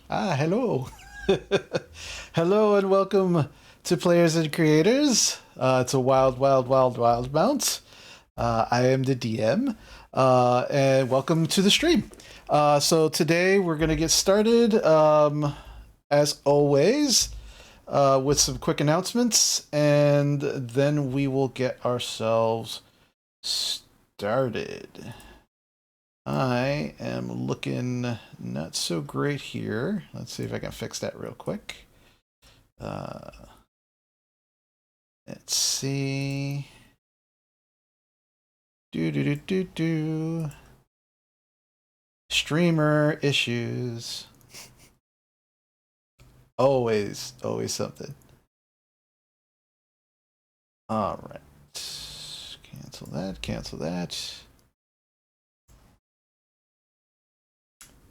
Hello. Hello and welcome to Players and Creators. It's a wild, wild, wild, wild bounce. I am the DM, and welcome to the stream. So today we're going to get started, as always, with some quick announcements, and then we will get ourselves started. I am looking not so great here. Let's see if I can fix that real quick. Uh, let's see. Do do do do do. Streamer issues. Always, always something. All right. Cancel that. Cancel that.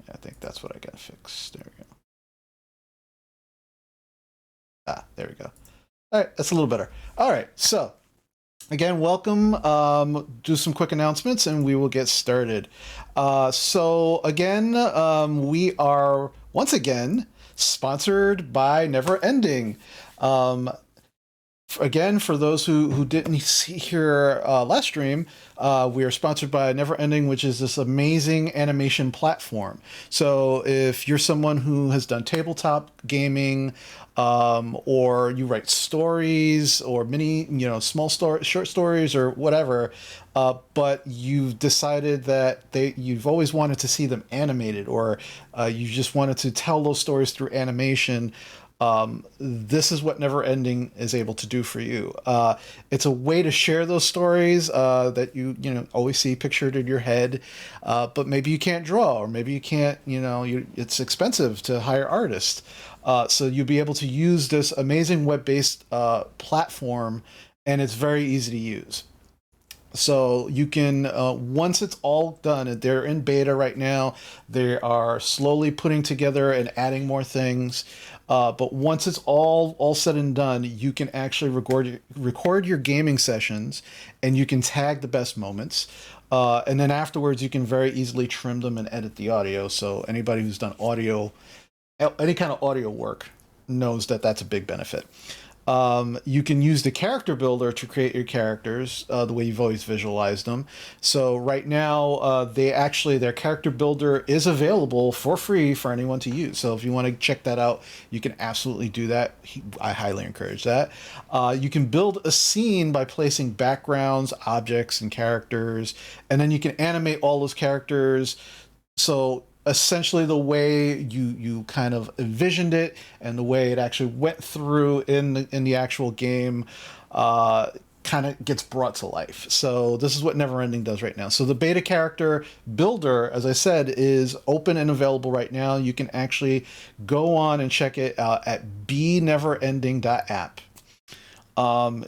I think that's what I gotta fix. There we go. There we go. All right, that's a little better. All right, so again, welcome. Do some quick announcements and we will get started. So, again, we are once again sponsored by Never Ending. Um, Again, for those who didn't see here last stream, we are sponsored by Never Ending, which is this amazing animation platform. So if you're someone who has done tabletop gaming, or you write stories or small short stories or whatever, but you've decided that you've always wanted to see them animated, or you just wanted to tell those stories through animation, this is what Never Ending is able to do for you. It's a way to share those stories that you always see pictured in your head, but maybe you can't draw, or maybe you can't. It's expensive to hire artists, so you'll be able to use this amazing web-based platform, and it's very easy to use. So you can, once it's all done, they're in beta right now. They are slowly putting together and adding more things. But once it's all said and done, you can actually record your gaming sessions, and you can tag the best moments. And then afterwards, you can very easily trim them and edit the audio. So anybody who's done audio, any kind of audio work, knows that that's a big benefit. You can use the character builder to create your characters the way you've always visualized them. So right now, their character builder is available for free for anyone to use. So if you want to check that out, you can absolutely do that. I highly encourage that. You can build a scene by placing backgrounds, objects, and characters, and then you can animate all those characters. So essentially the way you kind of envisioned it and the way it actually went through in the actual game, kind of gets brought to life. So this is what Neverending does right now. So the beta character builder, as I said, is open and available right now. You can actually go on and check it out at bneverending.app.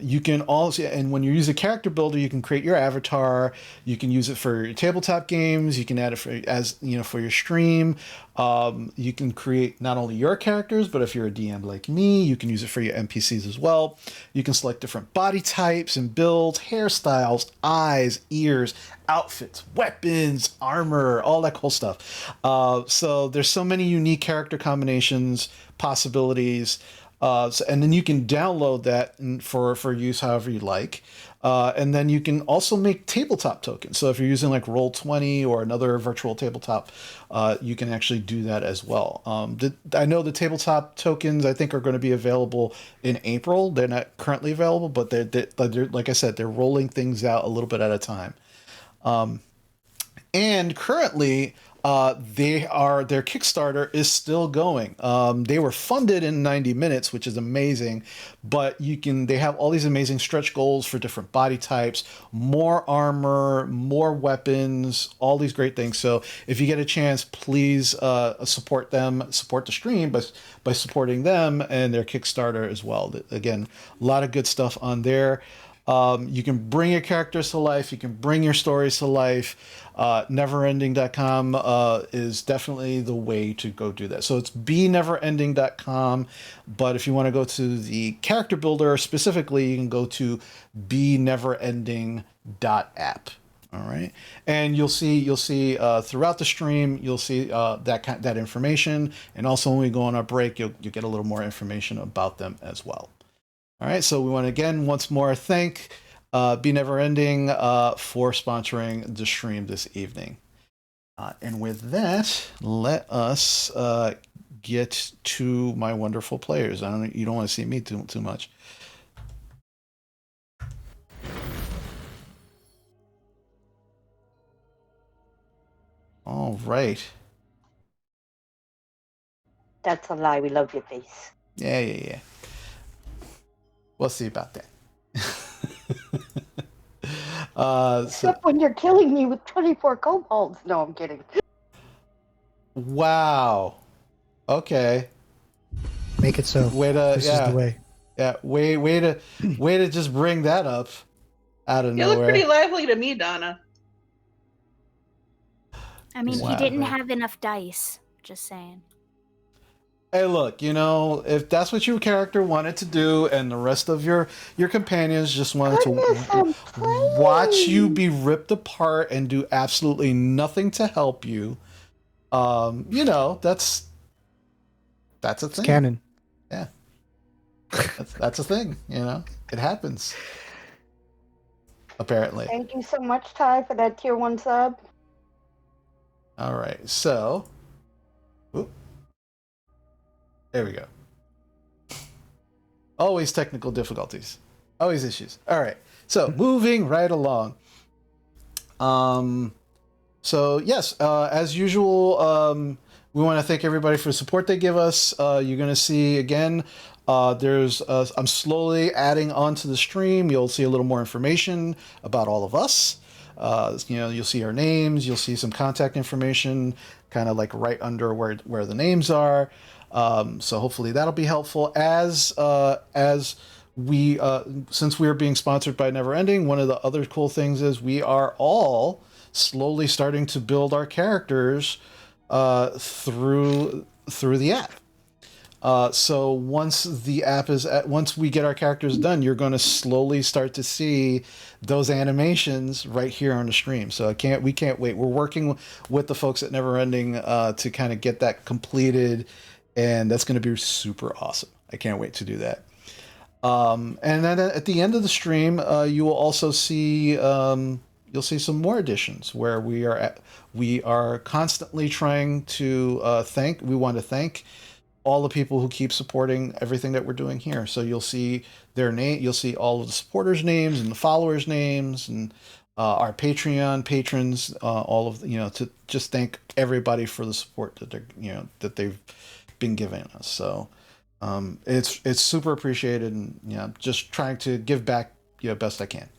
You can also, and when you use a character builder, you can create your avatar. You can use it for your tabletop games. You can add it for your stream. You can create not only your characters, but if you're a DM like me, you can use it for your NPCs as well. You can select different body types and builds, hairstyles, eyes, ears, outfits, weapons, armor, all that cool stuff. So there's so many unique character combinations, possibilities. And then you can download that for use however you like. And then you can also make tabletop tokens. So if you're using like Roll20 or another virtual tabletop, you can actually do that as well. I know the tabletop tokens, I think, are going to be available in April. They're not currently available, but they're like I said, they're rolling things out a little bit at a time. And currently, their Kickstarter is still going. They were funded in 90 minutes, which is amazing. But they have all these amazing stretch goals for different body types, more armor, more weapons, all these great things. So if you get a chance, please support them, support the stream by supporting them and their Kickstarter as well. Again, a lot of good stuff on there. You can bring your characters to life. You can bring your stories to life. Neverending.com is definitely the way to go do that. So it's bneverending.com. But if you want to go to the character builder specifically, you can go to bneverending.app. All right, and you'll see throughout the stream, you'll see that information, and also when we go on our break, you'll get a little more information about them as well. All right, so we want to again once more thank Be Never Ending for sponsoring the stream this evening. And with that, let us get to my wonderful players. You don't want to see me too much. All right. That's a lie. We love your face. Yeah. We'll see about that. Except when you're killing me with 24 kobolds. No, I'm kidding. Wow. Okay. Make it so. This is the way. Yeah. Way to just bring that up out of nowhere. You look pretty lively to me, Donna. I mean, he didn't have enough dice. Just saying. Hey, look, if that's what your character wanted to do, and the rest of your companions just wanted to watch you be ripped apart and do absolutely nothing to help you, that's a thing. It's canon. Yeah, that's a thing. It happens. Apparently. Thank you so much, Ty, for that tier 1 sub. All right, so. Whoop. There we go. Always technical difficulties. Always issues. All right. So moving right along. So yes, as usual, we want to thank everybody for the support they give us. You're going to see again, I'm slowly adding onto the stream. You'll see a little more information about all of us. You'll see our names. You'll see some contact information, kind of like right under where the names are. So hopefully that'll be helpful as we since we are being sponsored by Neverending. One of the other cool things is we are all slowly starting to build our characters through the app. So once we get our characters done, you're going to slowly start to see those animations right here on the stream. So we can't wait. We're working with the folks at Neverending to kind of get that completed. And that's going to be super awesome. I can't wait to do that. And then at the end of the stream, you will also see you'll see some more additions where we are constantly trying to thank. We want to thank all the people who keep supporting everything that we're doing here. So you'll see their name. You'll see all of the supporters' names and the followers' names and our Patreon patrons. All of to just thank everybody for the support that they've been giving us. So it's super appreciated, and just trying to give back best I can.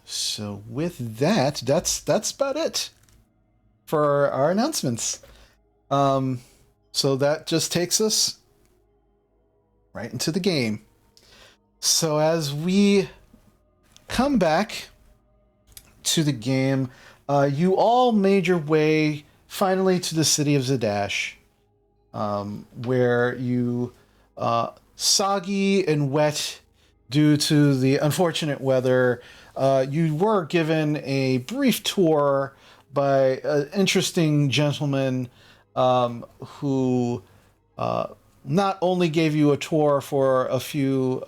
So with that's about it for our announcements. So that just takes us right into the game. So as we come back to the game, you all made your way finally to the city of Zadash, where you, soggy and wet due to the unfortunate weather, you were given a brief tour by an interesting gentleman who not only gave you a tour for a few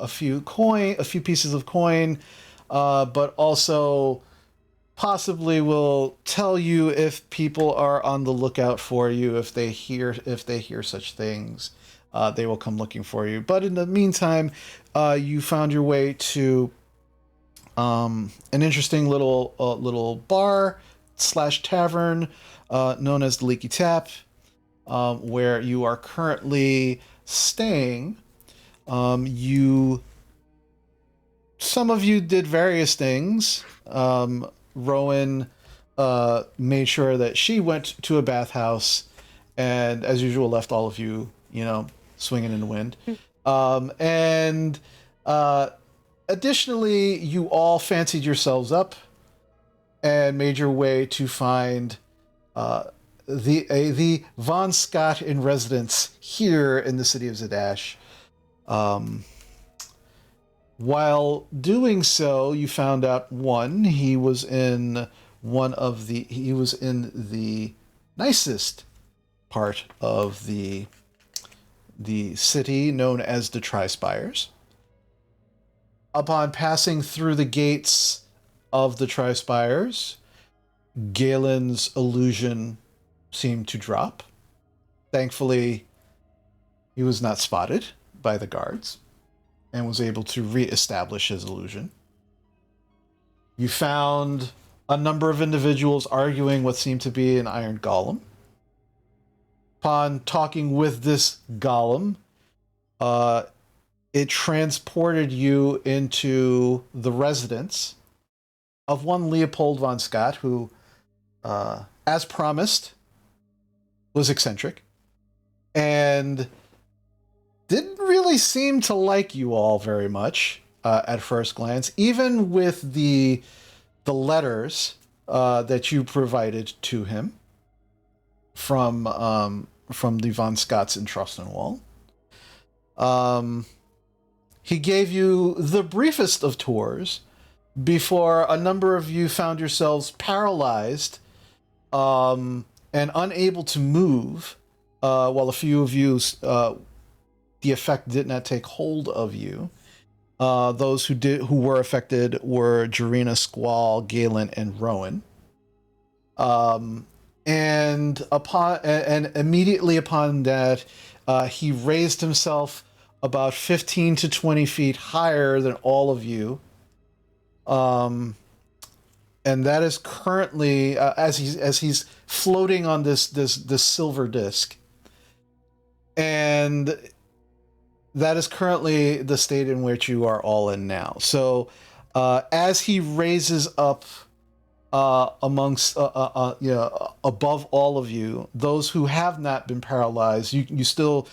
pieces of coin, but also possibly will tell you if people are on the lookout for you. If they hear such things, they will come looking for you. But in the meantime, you found your way to an interesting little bar / tavern known as the Leaky Tap, where you are currently staying. Some of you did various things. Rowan made sure that she went to a bathhouse, and as usual left all of you, swinging in the wind. And additionally, you all fancied yourselves up and made your way to find the Von Scott in residence here in the city of Zadash, While doing so, you found out he was in the nicest part of the city known as the Tri-Spires. Upon passing through the gates of the Tri-Spires, Galen's illusion seemed to drop. Thankfully, he was not spotted by the guards and was able to re-establish his illusion. You found a number of individuals arguing what seemed to be an iron golem. Upon talking with this golem, it transported you into the residence of one Leopold Von Scott, who, as promised, was eccentric and didn't really seem to like you all very much at first glance, even with the letters that you provided to him from the Von Scotts in Trostenwall. He gave you the briefest of tours before a number of you found yourselves paralyzed and unable to move, while a few of you, the effect did not take hold of you. Those who were affected were Jarena, Squall, Galen, and Rowan. And immediately upon that, he raised himself about 15 to 20 feet higher than all of you. And that is currently as he's floating on this silver disc. And that is currently the state in which you are all in now. So as he raises up amongst above all of you, those who have not been paralyzed, you still,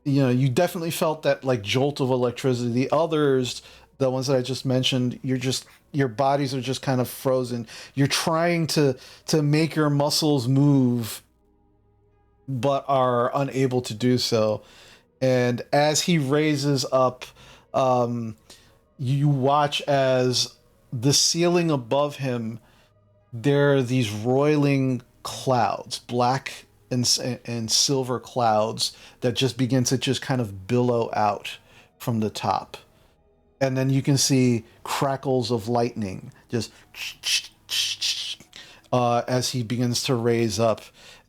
you definitely felt that like jolt of electricity. The others, the ones that I just mentioned, your bodies are just kind of frozen. You're trying to make your muscles move, but are unable to do so. And as he raises up, you watch as the ceiling above him, there are these roiling clouds, black and silver clouds that just begin to just kind of billow out from the top. And then you can see crackles of lightning just as he begins to raise up.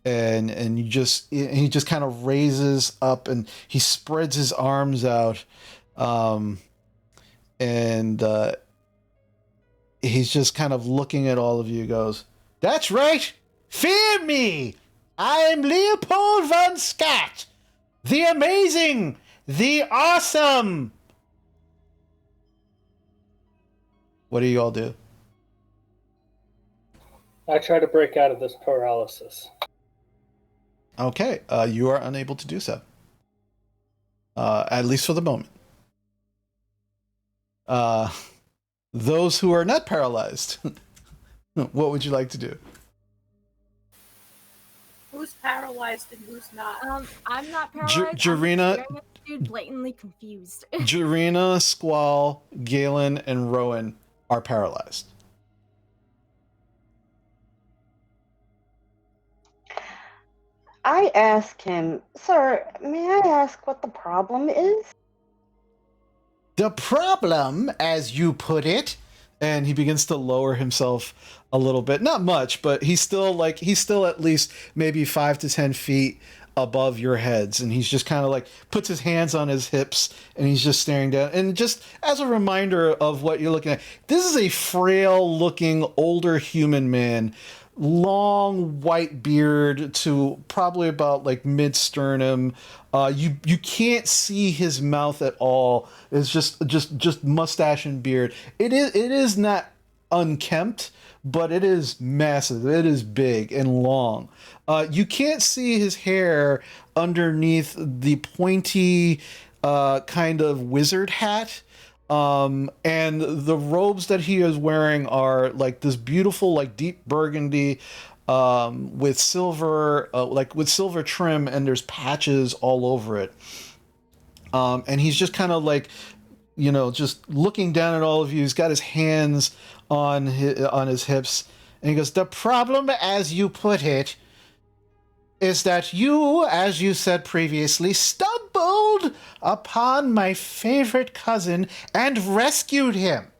And he just kind of raises up and he spreads his arms out, and he's just kind of looking at all of you. Goes, "That's right, fear me. I'm Leopold Von Scott, the amazing, the awesome." What do you all do? I try to break out of this paralysis. Okay, you are unable to do so. At least for the moment. Those who are not paralyzed, what would you like to do? Who's paralyzed and who's not? I'm not paralyzed. Jarena, I'm dude blatantly confused. Jarena, Squall, Galen, and Rowan are paralyzed. I ask him, "Sir, may I ask what the problem is?" The problem, as you put it, and he begins to lower himself a little bit, not much, but he's still at least maybe 5 to 10 feet above your heads, and he's just kind of like puts his hands on his hips and he's just staring down. And just as a reminder of what you're looking at, this is a frail looking older human man, long white beard to probably about like mid sternum. You can't see his mouth at all. It's just mustache and beard. It is not unkempt, but it is massive. It is big and long. You can't see his hair underneath the pointy kind of wizard hat. And the robes that he is wearing are like this beautiful, like deep burgundy, with silver, with silver trim, and there's patches all over it. And he's just kind of like just looking down at all of you. He's got his hands on his hips, and he goes, "The problem, as you put it, is that you, as you said previously, stumbled upon my favorite cousin and rescued him,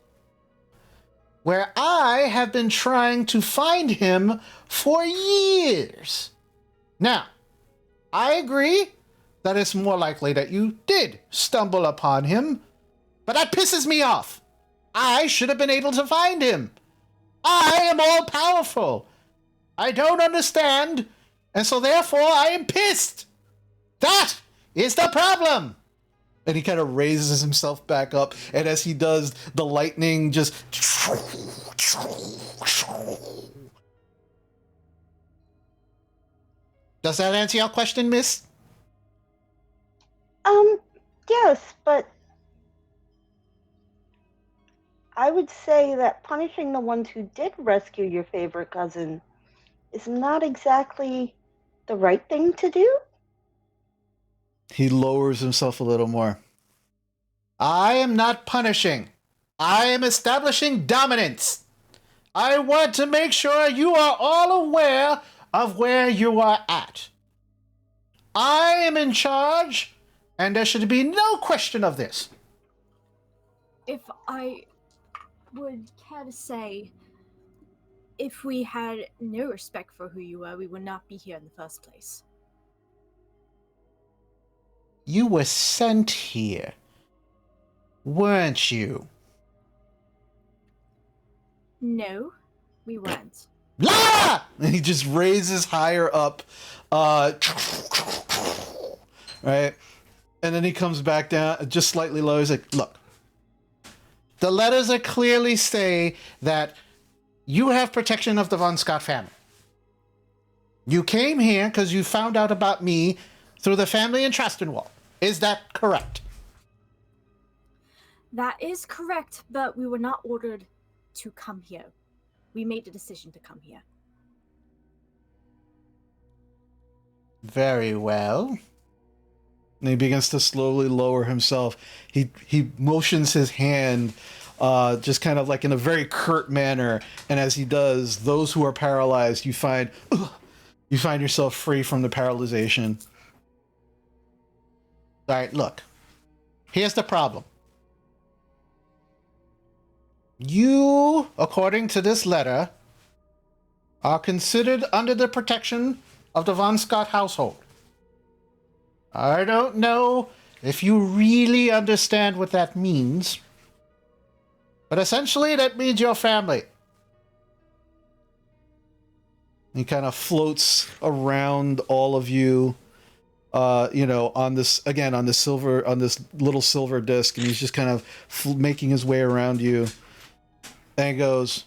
where I have been trying to find him for years. Now, I agree that it's more likely that you did stumble upon him, but that pisses me off. I should have been able to find him. I am all powerful. I don't understand, and so therefore I am pissed. That is the problem." And he kind of raises himself back up, and as he does, the lightning just... Does that answer your question, miss? Yes, but I would say that punishing the ones who did rescue your favorite cousin is not exactly the right thing to do. He lowers himself a little more. I am not punishing. I am establishing dominance. I want to make sure you are all aware of where you are at. I am in charge, and there should be no question of this. If I would care to say, if we had no respect for who you were, we would not be here in the first place. You were sent here, weren't you? No, we weren't. La! And he just raises higher up, right? And then he comes back down, just slightly lower. He's like, "Look, the letters are clearly say that you have protection of the Von Scott family. You came here because you found out about me through the family entrustment wall. Is that correct?" That is correct, but we were not ordered to come here. We made the decision to come here. Very well. And he begins to slowly lower himself. He motions his hand, just kind of like in a very curt manner. And as he does, those who are paralyzed, you find yourself free from the paralyzation. All right, look. Here's the problem. You, according to this letter, are considered under the protection of the Von Scott household. I don't know if you really understand what that means, but essentially that means your family. He kind of floats around all of you, on this little silver disc, and he's just kind of making his way around you. And he goes,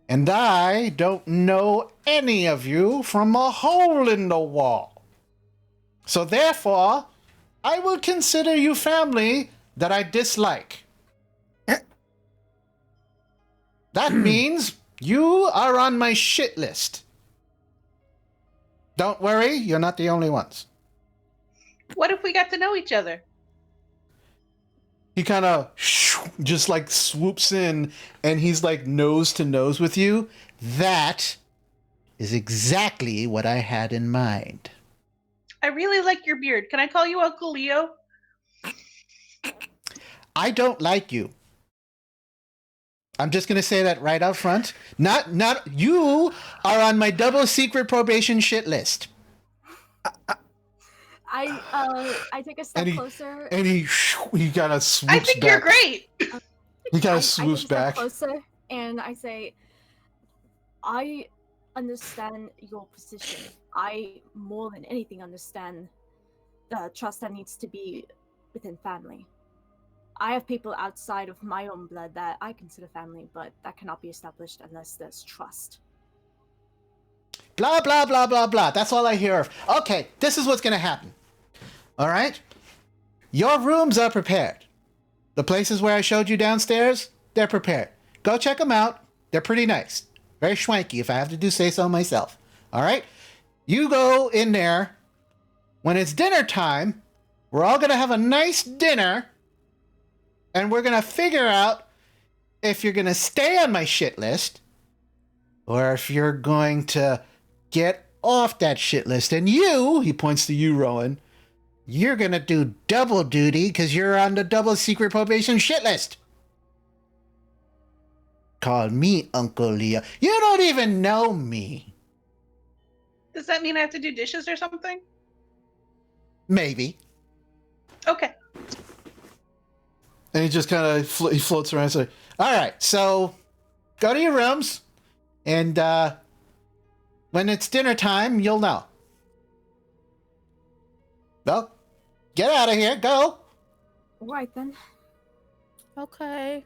"And I don't know any of you from a hole in the wall. So therefore, I will consider you family that I dislike. That means you are on my shit list. Don't worry, you're not the only ones." What if we got to know each other? He kind of just like swoops in, and he's like nose to nose with you. That is exactly what I had in mind. I really like your beard. Can I call you Uncle Leo? I don't like you. I'm just going to say that right up front. Not you are on my double secret probation shit list. I take a step closer. And he kind of swoops back. I think you're great. He kind of swoops I take a step back. closer, and I say, I understand your position. I, more than anything, understand the trust that needs to be within family. I have people outside of my own blood that I consider family, but that cannot be established unless there's trust. Blah, blah, blah, blah, blah. That's all I hear of. Okay, this is what's going to happen. All right? Your rooms are prepared. The places where I showed you downstairs, they're prepared. Go check them out. They're pretty nice. Very schwanky, if I have to say so myself. All right? You go in there. When it's dinner time, we're all going to have a nice dinner. And we're going to figure out if you're going to stay on my shit list or if you're going to get off that shit list. And you, he points to you, Rowan, you're going to do double duty because you're on the double secret probation shit list. Call me Uncle Leo. You don't even know me. Does that mean I have to do dishes or something? Maybe. Okay. And he just kind of he floats around and says, all right, so go to your rooms, and when it's dinner time, you'll know. Well, get out of here. Go. Right then. Okay.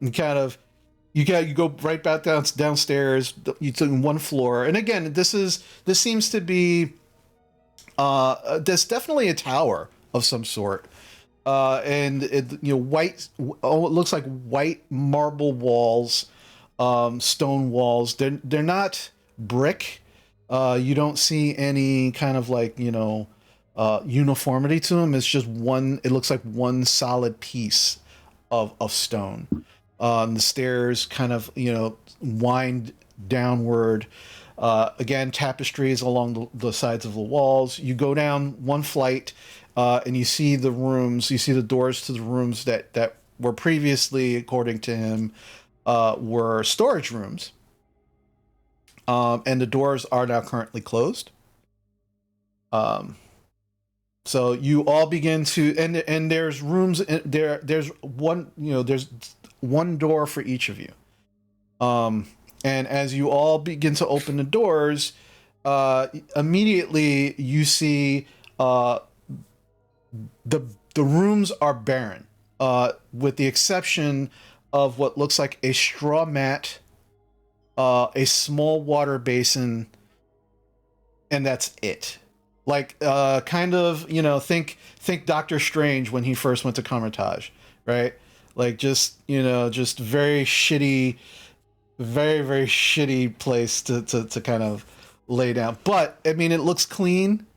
And kind of, you go right back downstairs. You took one floor, and again, this seems to be, there's definitely a tower of some sort. And it, white. Oh, it looks like white marble walls, stone walls. They're not brick. You don't see any kind of like uniformity to them. It's just one. It looks like one solid piece of stone. The stairs kind of wind downward. Again, tapestries along the sides of the walls. You go down one flight. And you see the rooms, you see the doors to the rooms that were previously, according to him, were storage rooms. And the doors are now currently closed. So you all begin to, and there's rooms, there's one door for each of you. And as you all begin to open the doors, immediately you see, the rooms are barren, with the exception of what looks like a straw mat, a small water basin, and that's it. Like, kind of, think Doctor Strange when he first went to Carmitage, right? Like, just very shitty, very, very shitty place to kind of lay down. But, I mean, it looks clean.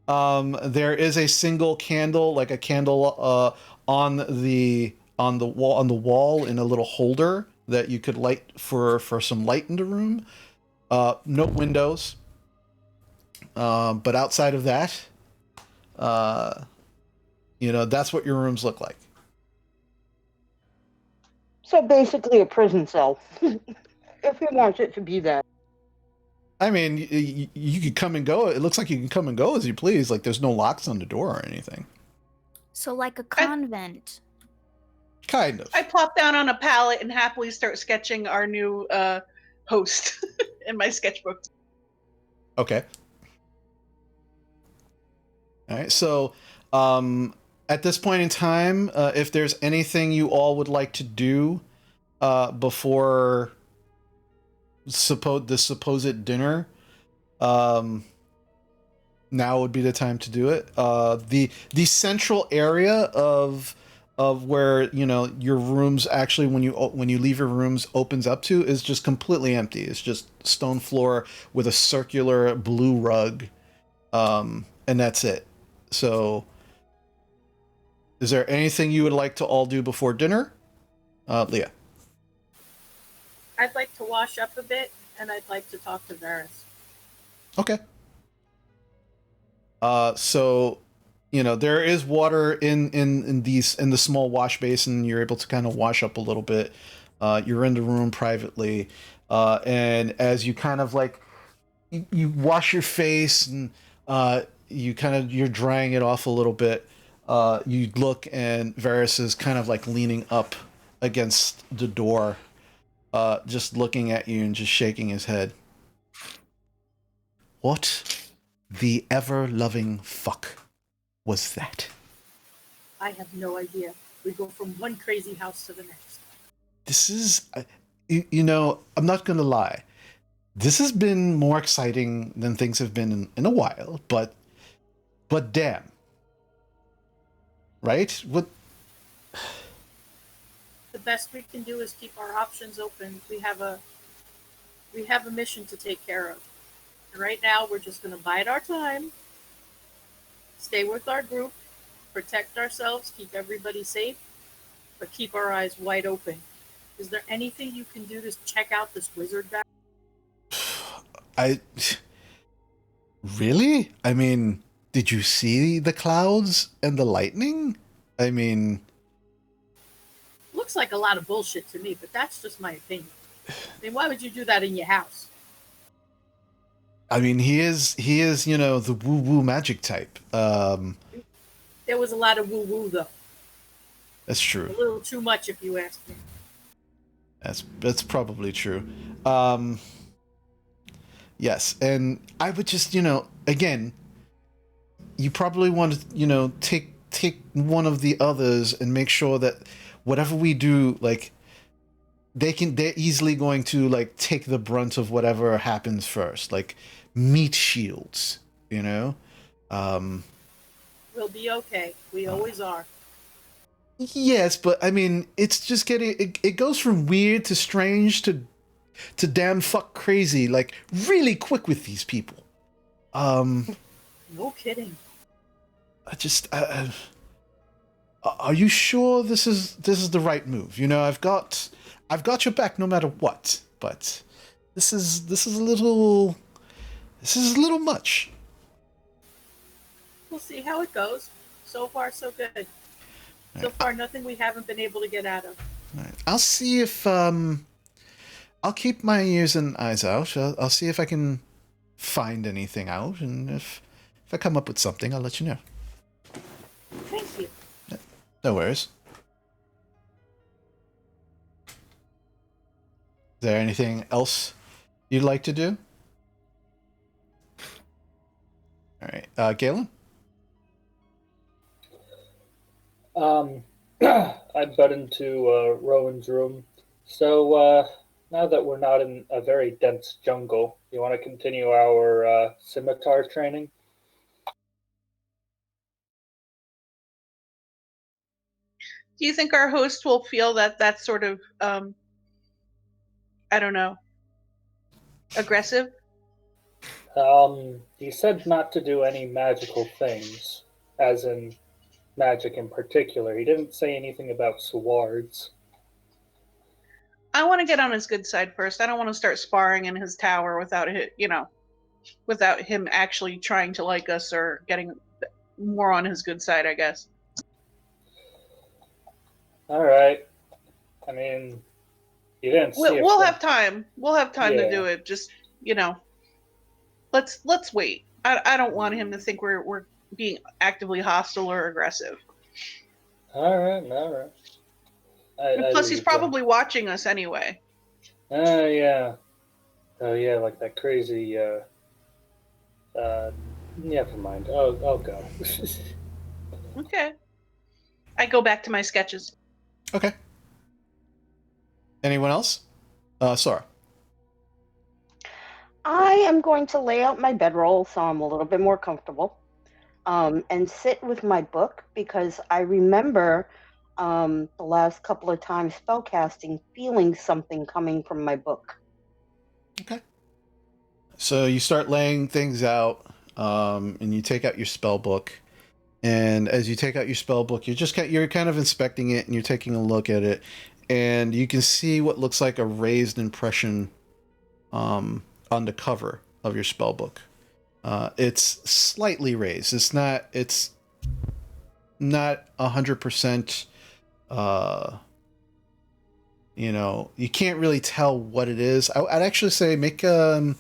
There is a single candle, like a candle on the wall in a little holder that you could light for some light in the room. No windows. But outside of that, that's what your rooms look like. So basically a prison cell, if he wants it to be that. I mean, you could come and go. It looks like you can come and go as you please. Like, there's no locks on the door or anything. So like a convent. Kind of. I plop down on a pallet and happily start sketching our new host in my sketchbook. Okay. All right. So, at this point in time, if there's anything you all would like to do before the supposed dinner, now would be the time to do it. The central area of where your rooms actually, when you leave your rooms, opens up to is just completely empty. It's just stone floor with a circular blue rug, and that's it. So, is there anything you would like to all do before dinner, Leah? I'd like to wash up a bit, and I'd like to talk to Varys. Okay. So, there is water in the small wash basin. You're able to kind of wash up a little bit. You're in the room privately, and as you kind of like, you wash your face and you're drying it off a little bit. You look, and Varys is kind of like leaning up against the door, just looking at you and just shaking his head. What the ever-loving fuck was that? I have no idea. We go from one crazy house to the next. This is, I'm not going to lie. This has been more exciting than things have been in a while, but damn. Right? What? The best we can do is keep our options open. We have a mission to take care of. And right now, we're just going to bide our time, stay with our group, protect ourselves, keep everybody safe, but keep our eyes wide open. Is there anything you can do to check out this wizard guy? Really? I mean, did you see the clouds and the lightning? I mean, Looks like a lot of bullshit to me, but that's just my opinion. I mean, why would you do that in your house? I mean, he is, the woo-woo magic type. There was a lot of woo-woo, though. That's true. A little too much, if you ask me. That's probably true. Yes, and I would just, again, you probably want to, take one of the others and make sure that whatever we do, like, they're easily going to, like, take the brunt of whatever happens first, like meat shields, We'll be okay. We always are. Yes, but I mean, it's just getting, it goes from weird to strange to damn fuck crazy, like, really quick with these people. No kidding. Are you sure this is the right move? I've got your back no matter what, but this is a little much. We'll see how it goes. So far, so good. So far, nothing we haven't been able to get out of. All right. I'll see if I'll keep my ears and eyes out. I'll see if I can find anything out, and if I come up with something, I'll let you know. Thank you. No worries. Is there anything else you'd like to do? All right, Galen? I butt into Rowan's room. So now that we're not in a very dense jungle, you want to continue our scimitar training? Do you think our host will feel that that's sort of, I don't know, aggressive? He said not to do any magical things, as in magic in particular. He didn't say anything about swords. I want to get on his good side first. I don't want to start sparring in his tower without without him actually trying to like us or getting more on his good side, I guess. All right. I mean, you didn't see We'll have time. We'll have time to do it. Just, let's wait. I don't want him to think we're being actively hostile or aggressive. All right. Plus, he's probably watching us anyway. Yeah. Oh, yeah, like that crazy, never mind. I'll go. Okay. I go back to my sketches. Okay. Anyone else? Sora. I am going to lay out my bedroll so I'm a little bit more comfortable, and sit with my book, because I remember the last couple of times spellcasting feeling something coming from my book. Okay. So you start laying things out, and you take out your spell book. And as you take out your spell book, you're kind of inspecting it, and you're taking a look at it, and you can see what looks like a raised impression on the cover of your spell book. It's slightly raised. It's not 100%. You can't really tell what it is. I'd actually say make a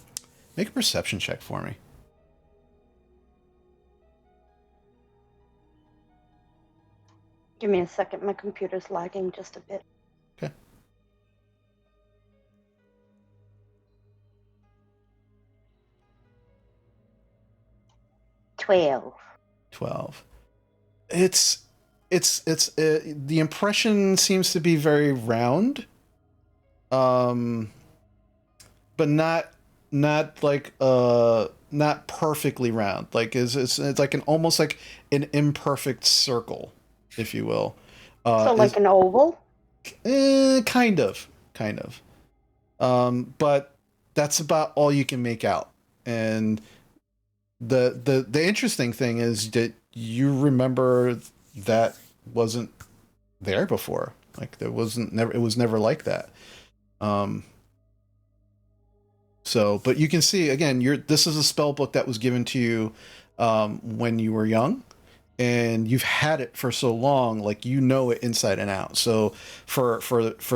perception check for me. Give me a second. My computer's lagging just a bit. Okay. $12. 12. It's the impression seems to be very round, but not like not perfectly round. Like it's like almost like an imperfect circle, if you will. So like an oval? Kind of. But that's about all you can make out. And the interesting thing is that you remember that wasn't there before. Like it was never like that. So, but you can see again, this is a spell book that was given to you when you were young, and you've had it for so long, like you know it inside and out. So for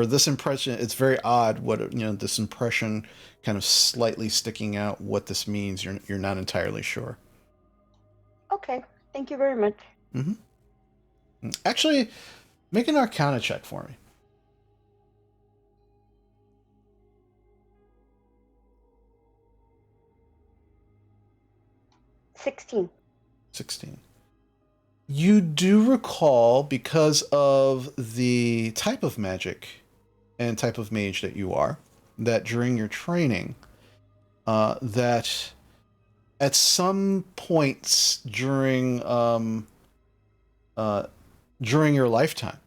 this impression, it's very odd what this impression kind of slightly sticking out. What this means, you're not entirely sure. Okay, thank you very much. Mm-hmm. Actually, make an Arcana check for me. 16. You do recall, because of the type of magic and type of mage that you are, that during your training, that at some points during your lifetime,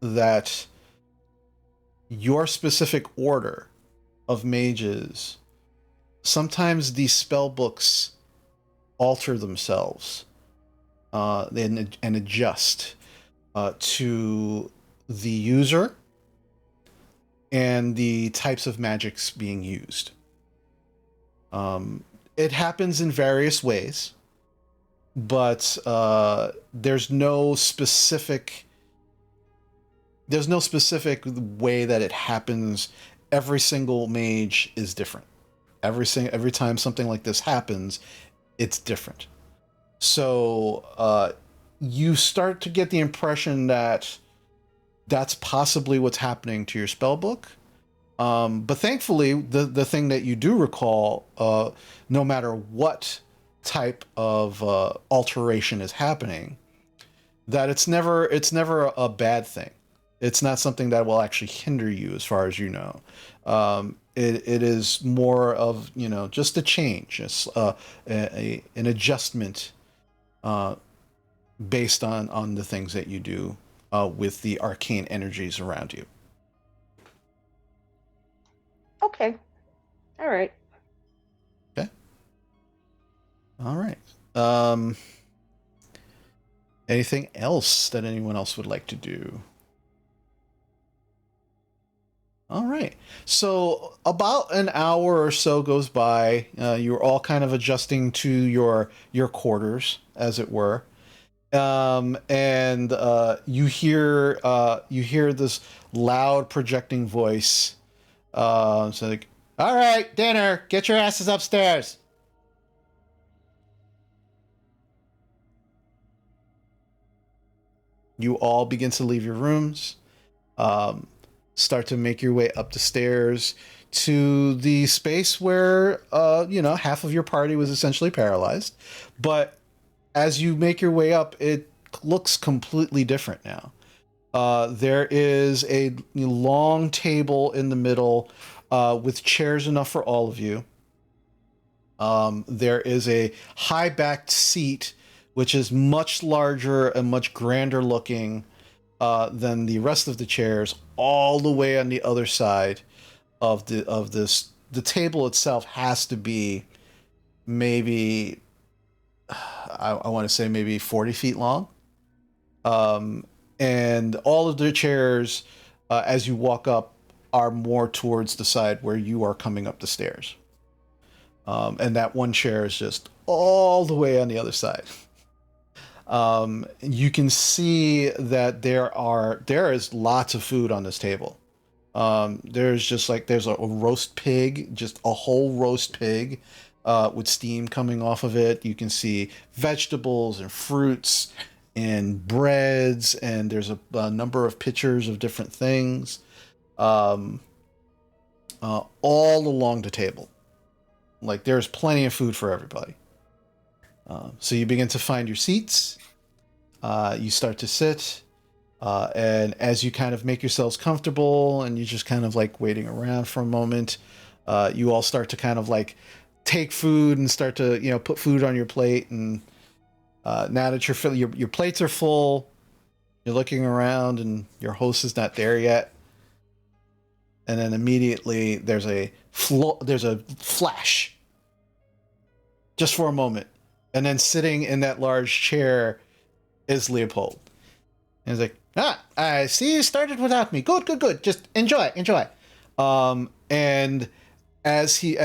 that your specific order of mages, sometimes these spell books alter themselves and adjust to the user and the types of magics being used. It happens in various ways, but there's no specific way that it happens. Every single mage is different. Every time something like this happens, it's different. So you start to get the impression that that's possibly what's happening to your spell book. But thankfully, the thing that you do recall, no matter what type of alteration is happening, that it's never a bad thing. It's not something that will actually hinder you, as far as you know. It is more of just a change, an adjustment based on the things that you do with the arcane energies around you. Okay. All right. Okay. All right. Anything else that anyone else would like to do? All right. So about an hour or so goes by. You're all kind of adjusting to your quarters, as it were. And you hear this loud projecting voice. So like, all right, dinner, get your asses upstairs. You all begin to leave your rooms. Start to make your way up the stairs to the space where half of your party was essentially paralyzed. But as you make your way up, it looks completely different now. There is a long table in the middle with chairs enough for all of you. There is a high-backed seat, which is much larger and much grander looking than the rest of the chairs, all the way on the other side of this. The table itself has to be maybe, I want to say maybe 40 feet long. And all of the chairs, as you walk up, are more towards the side where you are coming up the stairs. And that one chair is just all the way on the other side. You can see that there is lots of food on this table. There's a roast pig, just a whole roast pig, with steam coming off of it. You can see vegetables and fruits and breads, and there's a number of pictures of different things, all along the table. Like, there's plenty of food for everybody. So you begin to find your seats. You start to sit. And as you kind of make yourselves comfortable and you're just kind of like waiting around for a moment, you all start to kind of like take food and start to, put food on your plate. And now that your plates are full, you're looking around and your host is not there yet. And then immediately there's a flash, just for a moment, And then sitting in that large chair is Leopold. And he's like, I see you started without me. Good. Just enjoy. And as he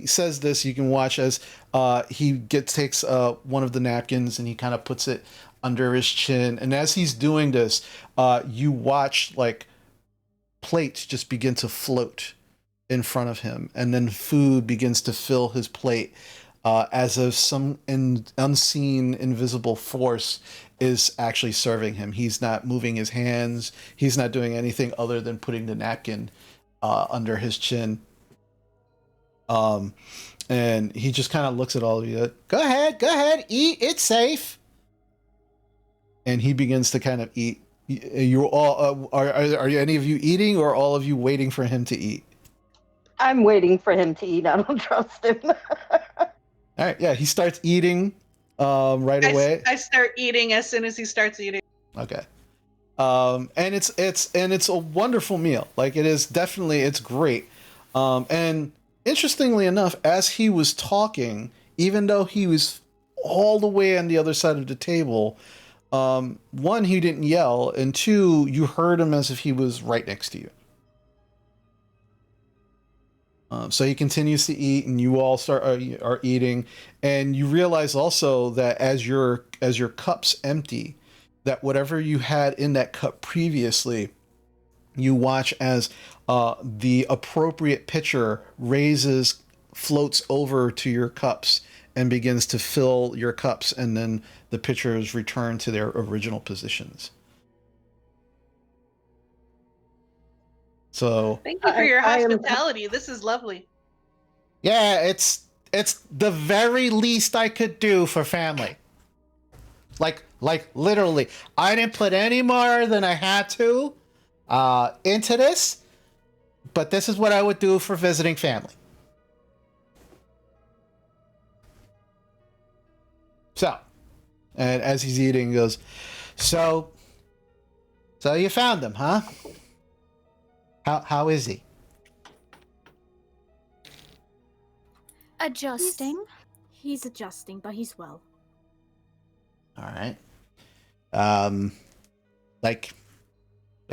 says this, you can watch as he takes one of the napkins and he kind of puts it under his chin. And as he's doing this, you watch like plates just begin to float in front of him, and then food begins to fill his plate, as if some unseen, invisible force is actually serving him. He's not moving his hands. He's not doing anything other than putting the napkin under his chin. And he just kind of looks at all of you. Like, go ahead, eat. It's safe. And he begins to kind of eat. You're all are any of you eating, or all of you waiting for him to eat? I'm waiting for him to eat. I don't trust him. All right, yeah, he starts eating right away. I start eating as soon as he starts eating. Okay. And it's a wonderful meal. Like, it is definitely, it's great. And interestingly enough, as he was talking, even though he was all the way on the other side of the table, one, he didn't yell, and two, you heard him as if he was right next to you. So he continues to eat, and you all are eating, and you realize also that as your cups empty, that whatever you had in that cup previously, you watch as the appropriate pitcher floats over to your cups and begins to fill your cups, and then the pitchers return to their original positions. So thank you for your hospitality. This is lovely. Yeah, it's the very least I could do for family. Like literally, I didn't put any more than I had to into this, but this is what I would do for visiting family. So, and as he's eating, he goes, so you found him, huh? How is he? Adjusting. He's adjusting, but he's well. All right. Like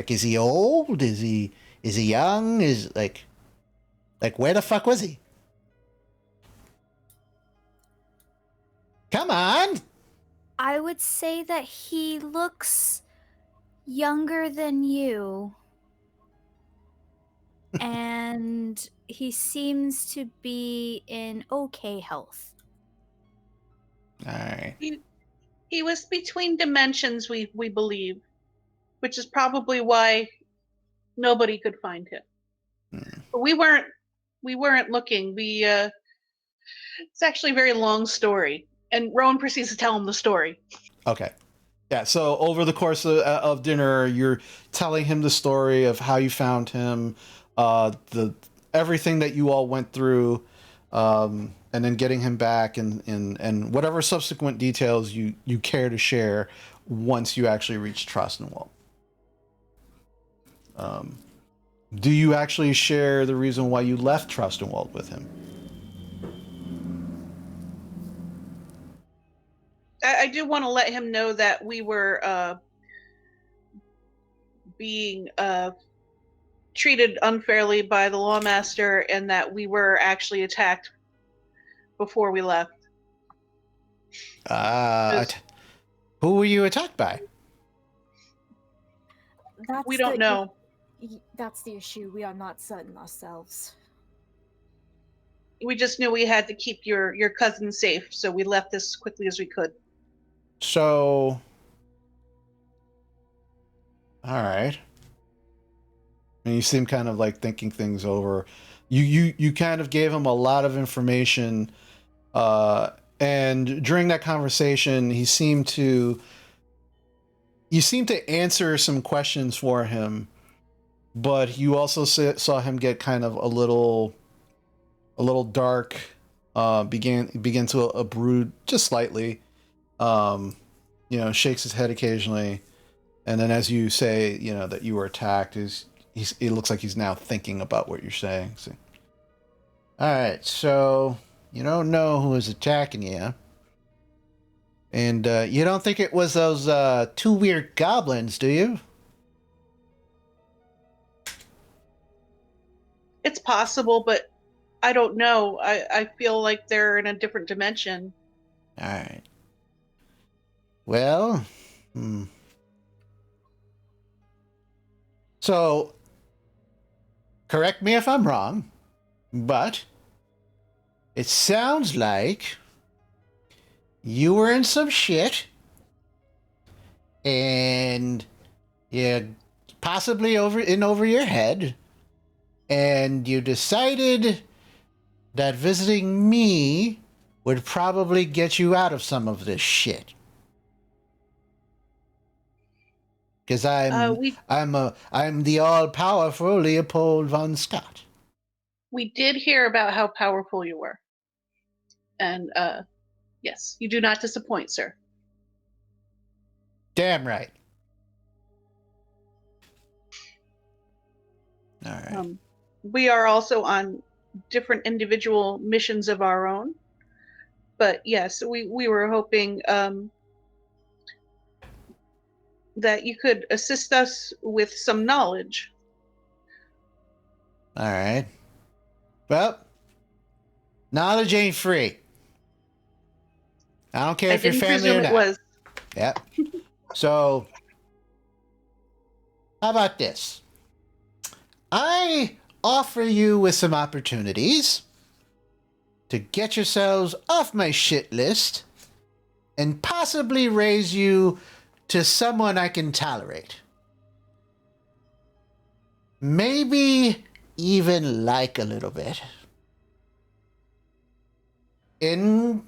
is he old? Is he young? Is like where the fuck was he? Come on. I would say that he looks younger than you. And he seems to be in okay health. All right. He was between dimensions, we believe, which is probably why nobody could find him. But we weren't looking. It's actually a very long story, and Rowan proceeds to tell him the story. Okay. Yeah, so over the course of dinner, you're telling him the story of how you found him, the everything that you all went through, and then getting him back, and whatever subsequent details you care to share once you actually reach Trostenwald. Do you actually share the reason why you left Trostenwald with him? I do want to let him know that we were being treated unfairly by the lawmaster, and that we were actually attacked before we left. Who were you attacked by? We don't know. That's the issue. We are not certain ourselves. We just knew we had to keep your cousin safe, so we left as quickly as we could. So, all right. And you seem kind of like thinking things over. You kind of gave him a lot of information, and during that conversation, you seemed to answer some questions for him, but you also saw him get kind of a little dark, begin to brood just slightly. Shakes his head occasionally, and then as you say, that you were attacked, it looks like he's now thinking about what you're saying. So, all right, so You don't know who is attacking you. And you don't think it was those two weird goblins, do you? It's possible, but I don't know. I feel like they're in a different dimension. All right. Well, So, correct me if I'm wrong, but it sounds like you were in some shit and you possibly over your head, and you decided that visiting me would probably get you out of some of this shit. Because I'm the all-powerful Leopold Von Scott. We did hear about how powerful you were. And yes, you do not disappoint, sir. Damn right. All right. We are also on different individual missions of our own. But yes, we were hoping that you could assist us with some knowledge. All right. Well, knowledge ain't free. I don't care if you're family or not. It was. Yep. So, how about this? I offer you with some opportunities to get yourselves off my shit list and possibly raise you to someone I can tolerate. Maybe even like a little bit. If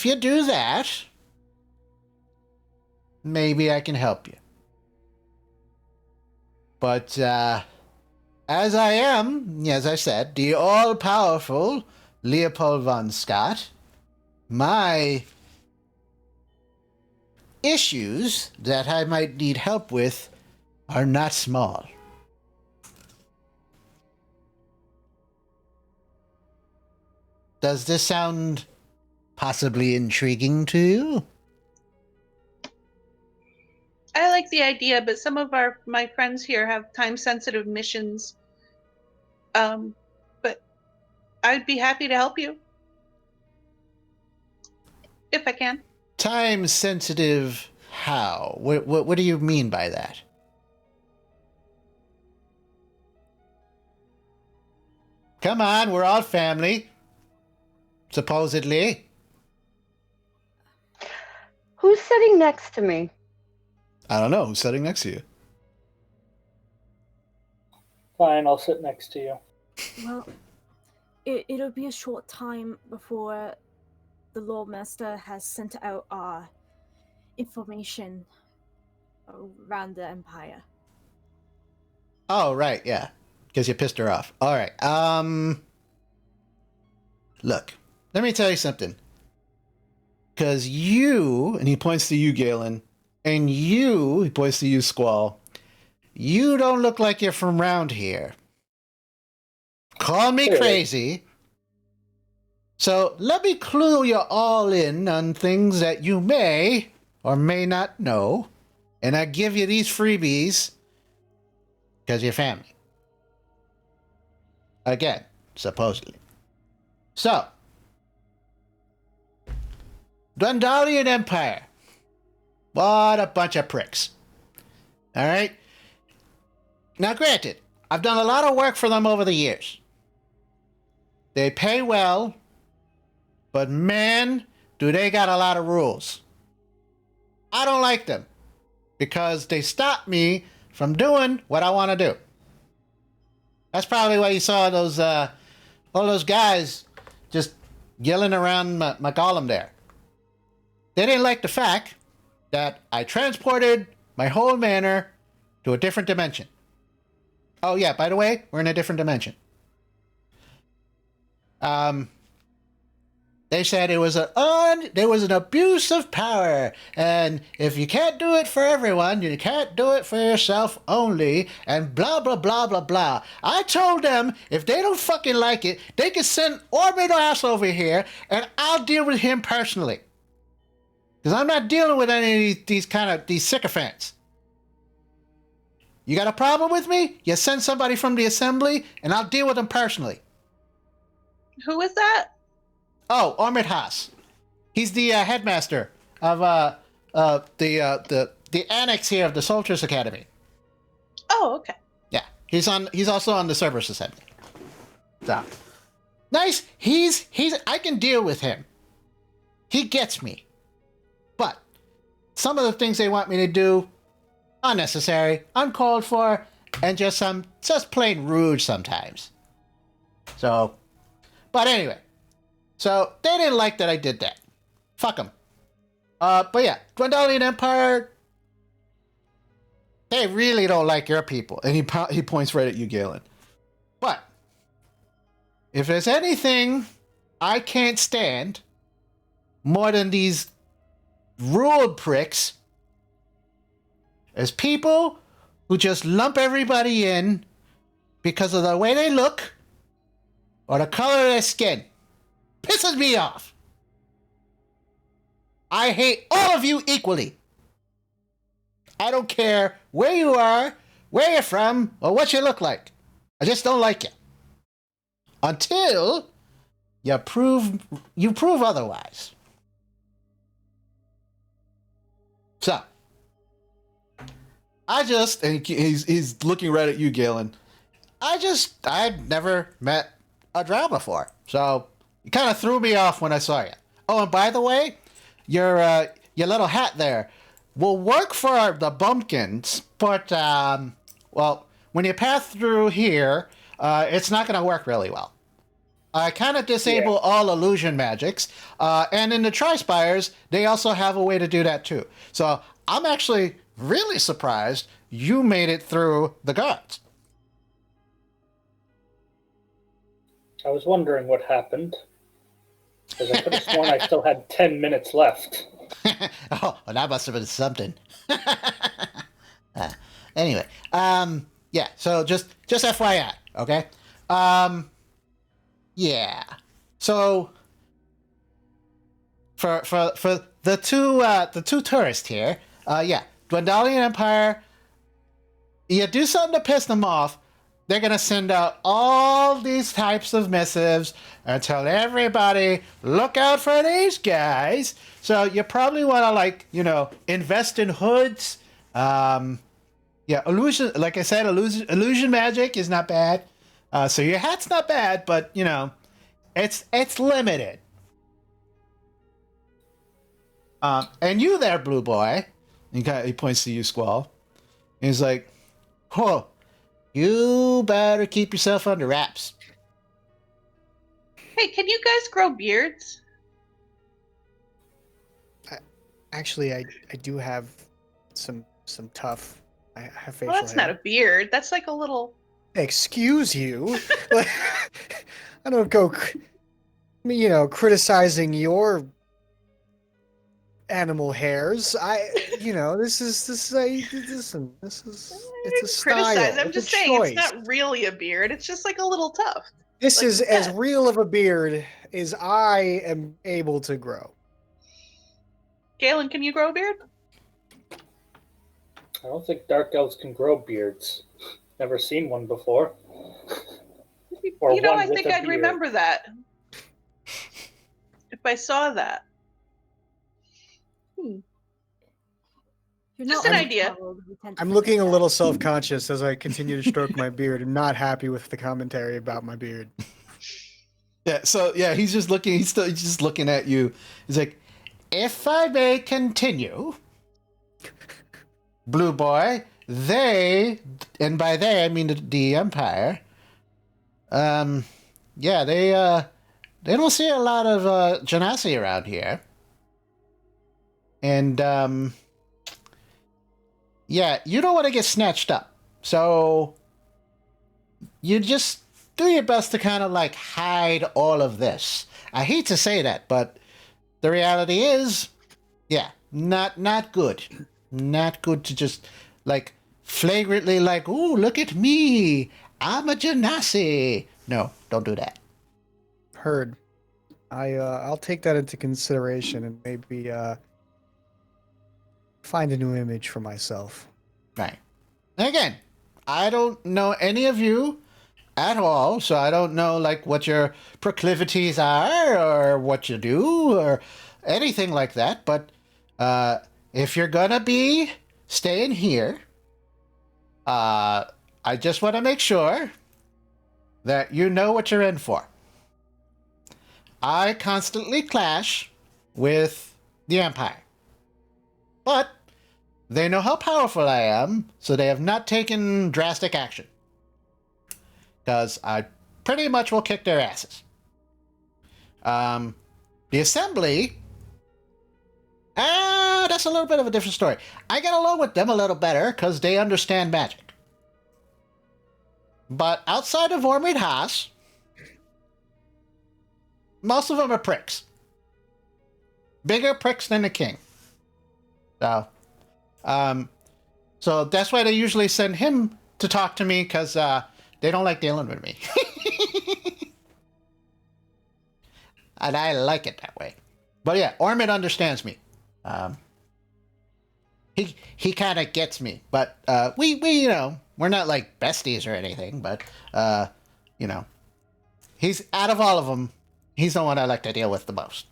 you do that, maybe I can help you. But, as I am, as I said, the all-powerful Leopold Von Scott, my issues that I might need help with are not small. Does this sound possibly intriguing to you? I like the idea, but some of my friends here have time-sensitive missions. But I'd be happy to help you. If I can. Time-sensitive how? What do you mean by that? Come on, we're all family. Supposedly. Who's sitting next to me? I don't know. Who's sitting next to you? Fine, I'll sit next to you. Well, it'll be a short time before the Lord Master has sent out our information around the Empire. Oh, right, yeah. Because you pissed her off. All right. Look, let me tell you something. Because you, and he points to you, Galen, and you, he points to you, Squall, you don't look like you're from around here. Call me crazy. So let me clue you all in on things that you may or may not know, and I give you these freebies because you're family. Again, supposedly. So, Dundalian Empire. What a bunch of pricks. All right? Now, granted, I've done a lot of work for them over the years. They pay well, but man, do they got a lot of rules. I don't like them because they stop me from doing what I want to do. That's probably why you saw those all those guys just yelling around my golem there. They didn't like the fact that I transported my whole manor to a different dimension. Oh yeah, by the way, we're in a different dimension. They said there was an abuse of power, and if you can't do it for everyone, you can't do it for yourself only, and blah blah blah blah blah. I told them if they don't fucking like it, they can send Orbit ass over here, and I'll deal with him personally. Because I'm not dealing with any of these sycophants. You got a problem with me? You send somebody from the assembly, and I'll deal with them personally. Who is that? Oh, Ormit Haas. He's the headmaster of the annex here of the Soldiers Academy. Oh, okay. Yeah, he's also on the Cerberus Assembly. So nice. He's I can deal with him. He gets me. But some of the things they want me to do, unnecessary, uncalled for, and just plain rude sometimes. So, but anyway. So, they didn't like that I did that. Fuck them. But yeah, Dwendalian Empire, they really don't like your people. And he points right at you, Galen. But, if there's anything I can't stand more than these ruled pricks, is people who just lump everybody in because of the way they look or the color of their skin. Pisses me off. I hate all of you equally. I don't care where you are, where you're from, or what you look like. I just don't like you. Until you prove otherwise. So, and he's looking right at you, Galen. I'd never met a drow before, so you kind of threw me off when I saw you. Oh, and by the way, your little hat there will work for the bumpkins, but well, when you pass through here, it's not going to work really well. I kind of disable all illusion magics, and in the Tri-Spires, they also have a way to do that too. So I'm actually really surprised you made it through the guards. I was wondering what happened, because I could have sworn I still had 10 minutes left. Oh, well, that must have been something. Anyway, yeah. So just FYI, okay? Yeah. So for the two tourists here, yeah, Dwendalian Empire. You do something to piss them off, they're gonna send out all these types of missives and tell everybody, look out for these guys. So you probably want to invest in hoods. Yeah, illusion. Like I said, illusion magic is not bad. So your hat's not bad, but it's limited. And you there, Blue Boy? He points to you, Squall. He's like, "Oh, you better keep yourself under wraps." Hey, can you guys grow beards? Actually, I do have some tuff. I have facial Well, that's hair. not a beard. That's like a little. Excuse you. I don't go, criticizing your animal hairs. This is it's a style. I'm just saying it's not really a beard. It's just like a little tuft. This is as real of a beard as I am able to grow. Galen, can you grow a beard? I don't think dark elves can grow beards. Never seen one before. I think I'd remember that if I saw that. Just an idea. I'm looking a little self-conscious as I continue to stroke my beard and not happy with the commentary about my beard. Yeah, so yeah, he's just looking at you. He's like, if I may continue, Blue Boy, they, and by they I mean the Empire, yeah, they don't see a lot of genasi around here. And yeah, you don't want to get snatched up. So you just do your best to kind of hide all of this. I hate to say that, but the reality is, yeah, not good. Not good to just, like, flagrantly, like, ooh, look at me. I'm a genasi. No, don't do that. Heard. I'll take that into consideration and maybe find a new image for myself. Right. And again, I don't know any of you at all, so I don't know, like, what your proclivities are or what you do or anything like that, but if you're gonna be staying here, I just want to make sure that you know what you're in for. I constantly clash with the Empire, but they know how powerful I am, so they have not taken drastic action. Because I pretty much will kick their asses. The Assembly, that's a little bit of a different story. I get along with them a little better because they understand magic. But outside of Ormid Haas, most of them are pricks. Bigger pricks than the king. So that's why they usually send him to talk to me, because they don't like dealing with me. And I like it that way. But yeah, Ormid understands me. He kind of gets me. But we you know, we're not like besties or anything, but you know, he's, out of all of them, he's the one I like to deal with the most.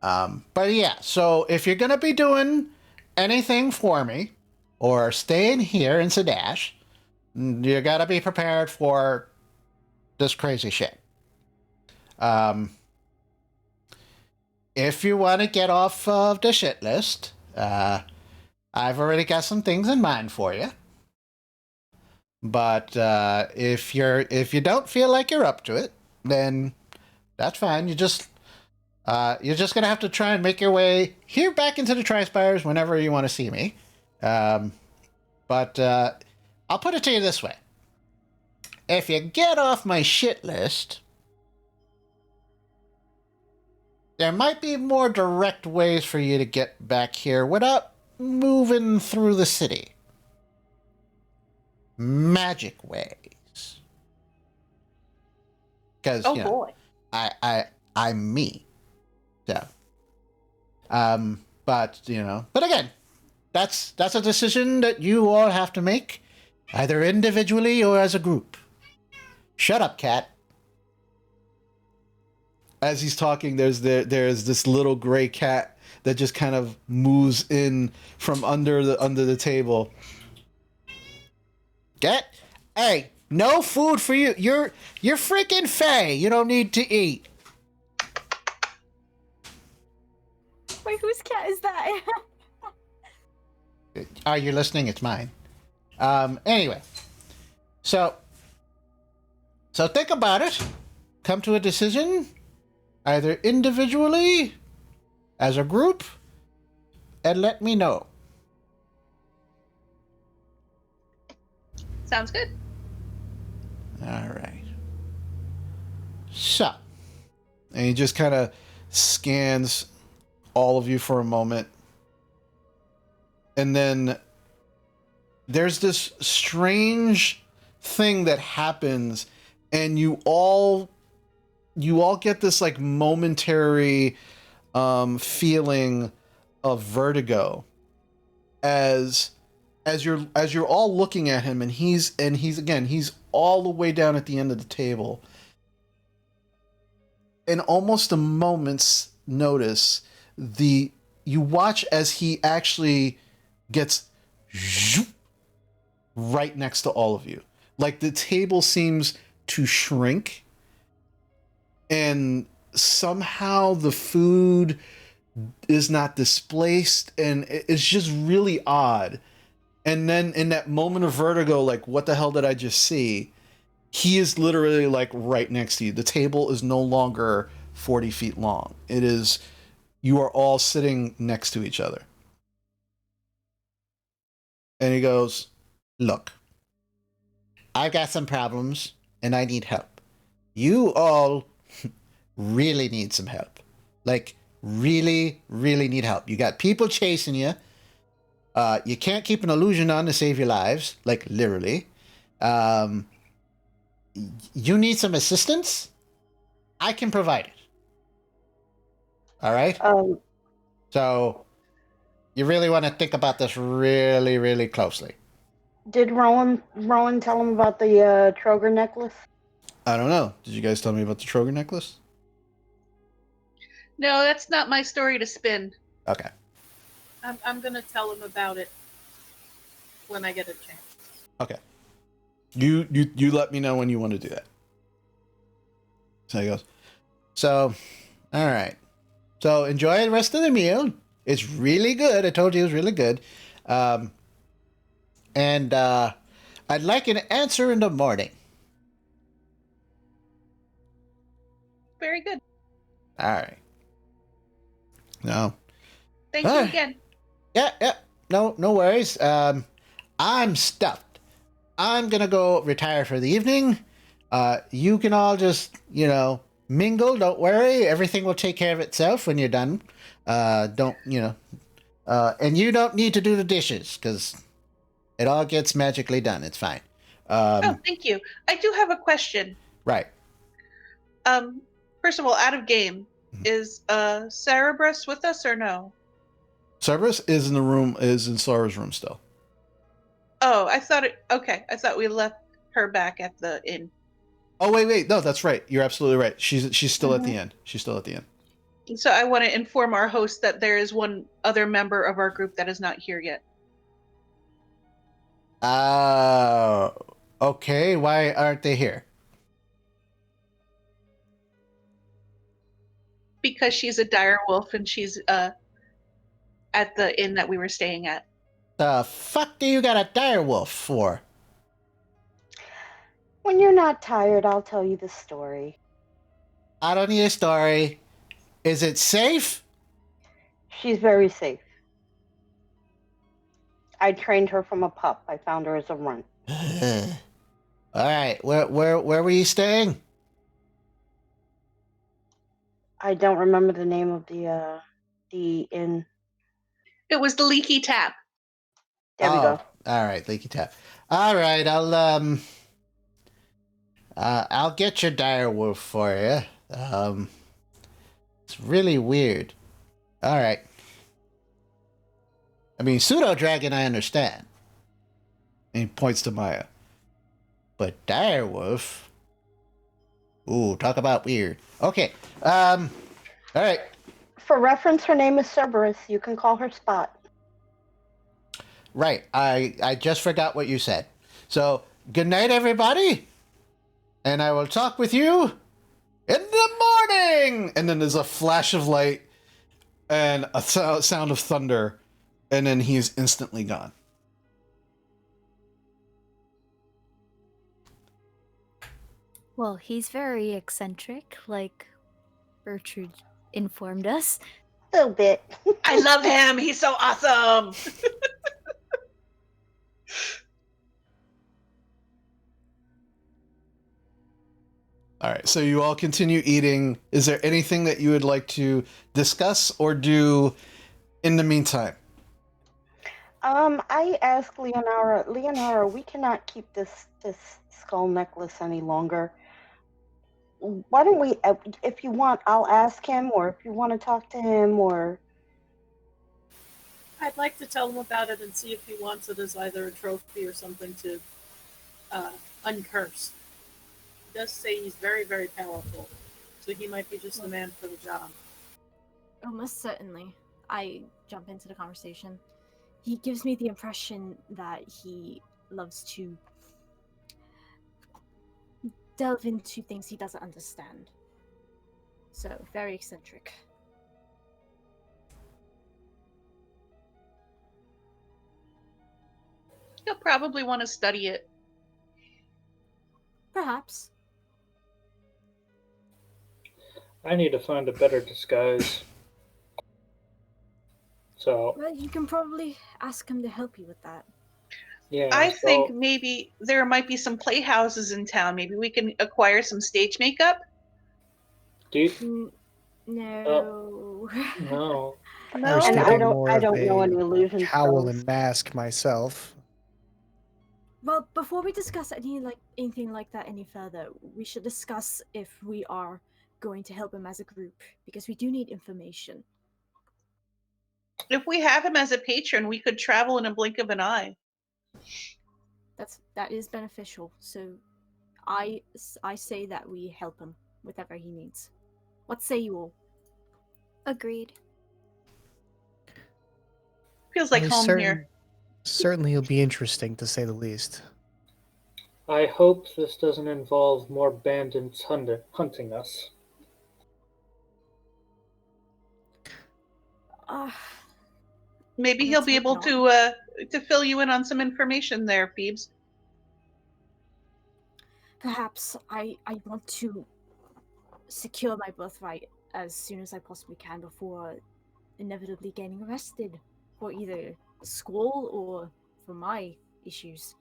But yeah, so if you're gonna be doing anything for me or staying here in Sadash, you gotta be prepared for this crazy shit. If you want to get off of the shit list, I've already got some things in mind for you. But if you don't feel like you're up to it, then that's fine. You're just gonna have to try and make your way here back into the Tri-Spires whenever you want to see me. But I'll put it to you this way: if you get off my shit list, there might be more direct ways for you to get back here without moving through the city. Magic ways. Because, Oh boy. I'm me. So, but again, that's a decision that you all have to make, either individually or as a group. Shut up, cat. As he's talking, there's this little gray cat that just kind of moves in from under the table. Hey, no food for you. You're freaking Faye. You don't need to eat. Wait, whose cat is that? Are you listening? It's mine. Anyway, so think about it. Come to a decision, either individually, as a group, and let me know. Sounds good. All right. So, and he just kind of scans all of you for a moment. And then there's this strange thing that happens, and you all get this like momentary feeling of vertigo as you're all looking at him, and he's all the way down at the end of the table. In almost a moment's notice, you watch as he actually gets right next to all of you. Like the table seems to shrink, and somehow the food is not displaced, and it's just really odd. And then in that moment of vertigo, like, what the hell did I just see? He is literally like right next to you. The table is no longer 40 feet long. You are all sitting next to each other. And he goes, look, I've got some problems and I need help. you all really need some help. Like, really, really need help. You got people chasing you. You can't keep an illusion on to save your lives, like literally. You need some assistance? I can provide it. All right? So, you really want to think about this really, really closely. Did Rowan tell him about the Troger necklace? I don't know. Did you guys tell me about the Troger necklace? No, that's not my story to spin. Okay. I'm gonna tell him about it when I get a chance. Okay. You let me know when you want to do that. So he goes. So, all right. So enjoy the rest of the meal. It's really good. I told you it was really good. And I'd like an answer in the morning. Very good. All right. No. Thank you again. Yeah. No worries. I'm stuffed. I'm gonna go retire for the evening. You can all just, mingle. Don't worry. Everything will take care of itself when you're done. And you don't need to do the dishes because it all gets magically done. It's fine. Thank you. I do have a question. Right. First of all, out of game, is Cerebrus with us or no? Cerberus is in the room. Is in Sora's room still. Oh, I thought we left her back at the inn. Oh wait. No, that's right. You're absolutely right. She's still at the end. She's still at the end. So I want to inform our host that there is one other member of our group that is not here yet. Okay. Why aren't they here? Because she's a dire wolf and she's at the inn that we were staying at. The fuck do you got a dire wolf for? When you're not tired, I'll tell you the story. I don't need a story. Is it safe? She's very safe. I trained her from a pup. I found her as a runt. All right. Where were you staying? I don't remember the name of the inn. It was the Leaky Tap. There we go. All right, Leaky Tap. All right, I'll get your dire wolf for you. It's really weird. All right. I mean, pseudo dragon, I understand. And he points to Maya. But dire wolf. Ooh, talk about weird. Okay. All right. For reference, her name is Cerberus. You can call her Spot. Right. I just forgot what you said. So, good night, everybody. And I will talk with you in the morning. And then there's a flash of light and a sound of thunder. And then he's instantly gone. Well, he's very eccentric, like Gertrude informed us. A little bit. I love him. He's so awesome. All right, so you all continue eating. Is there anything that you would like to discuss or do in the meantime? I asked Leonara, we cannot keep this skull necklace any longer. Why don't we, if you want, I'll ask him, or if you want to talk to him, or... I'd like to tell him about it and see if he wants it as either a trophy or something to uncurse. He does say he's very, very powerful, so he might be just the man for the job. Oh, most certainly. I jump into the conversation. He gives me the impression that he loves to delve into things he doesn't understand. So, very eccentric. He'll probably want to study it. Perhaps. I need to find a better disguise. So, Well, you can probably ask him to help you with that. Yeah. I think so maybe there might be some playhouses in town. Maybe we can acquire some stage makeup. do you? No. No. I was No? And thinking I more of don't know a any illusion cowl spells. and mask myself. Well, before we discuss anything like that any further, we should discuss if we are going to help him as a group, because we do need information. If we have him as a patron, we could travel in a blink of an eye. That is beneficial. So, I say that we help him with whatever he needs. What say you all? Agreed. Feels like Well, home here. Certainly, it'll be interesting to say the least. I hope this doesn't involve more bandits hunting us. Uh, Maybe he'll let's be hope able not. to fill you in on some information there, Phoebes. Perhaps I want to secure my birthright as soon as I possibly can before inevitably getting arrested for either school or for my issues.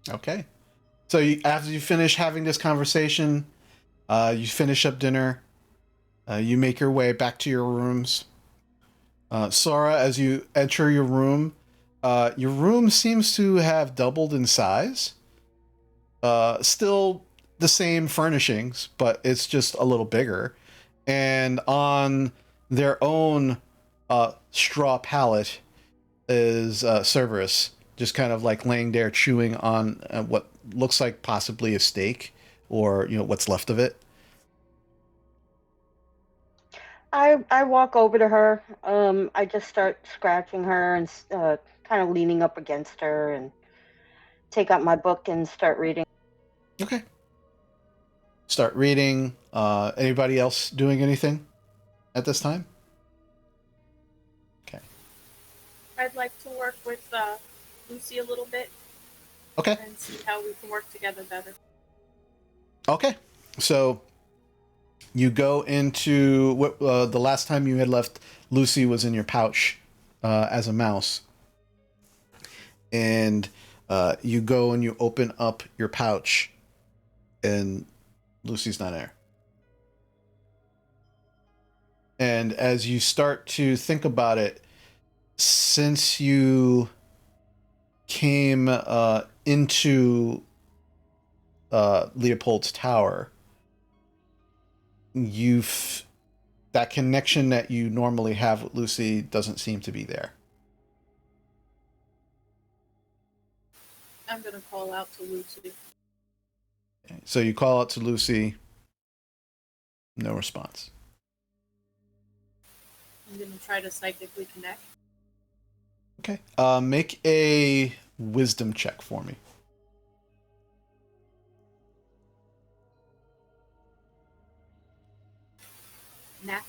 Okay. So after you finish having this conversation, you finish up dinner. You make your way back to your rooms. Sora, as you enter your room seems to have doubled in size. Still the same furnishings, but it's just a little bigger. And on their own straw pallet is Cerberus, just kind of like laying there chewing on what looks like possibly a steak, or what's left of it. I walk over to her. I just start scratching her and kind of leaning up against her and take out my book and start reading. Okay. Start reading. Anybody else doing anything at this time? Okay. I'd like to work with Lucy a little bit Okay. and see how we can work together better. Okay. So you go into what the last time you had left Lucy was in your pouch as a mouse, and you go and you open up your pouch, and Lucy's not there. And as you start to think about it, since you came into Leopold's tower, that connection that you normally have with Lucy doesn't seem to be there. I'm gonna call out to Lucy. Okay. So you call out to Lucy, no response. I'm gonna try to psychically connect. Okay. Make a wisdom check for me. Nat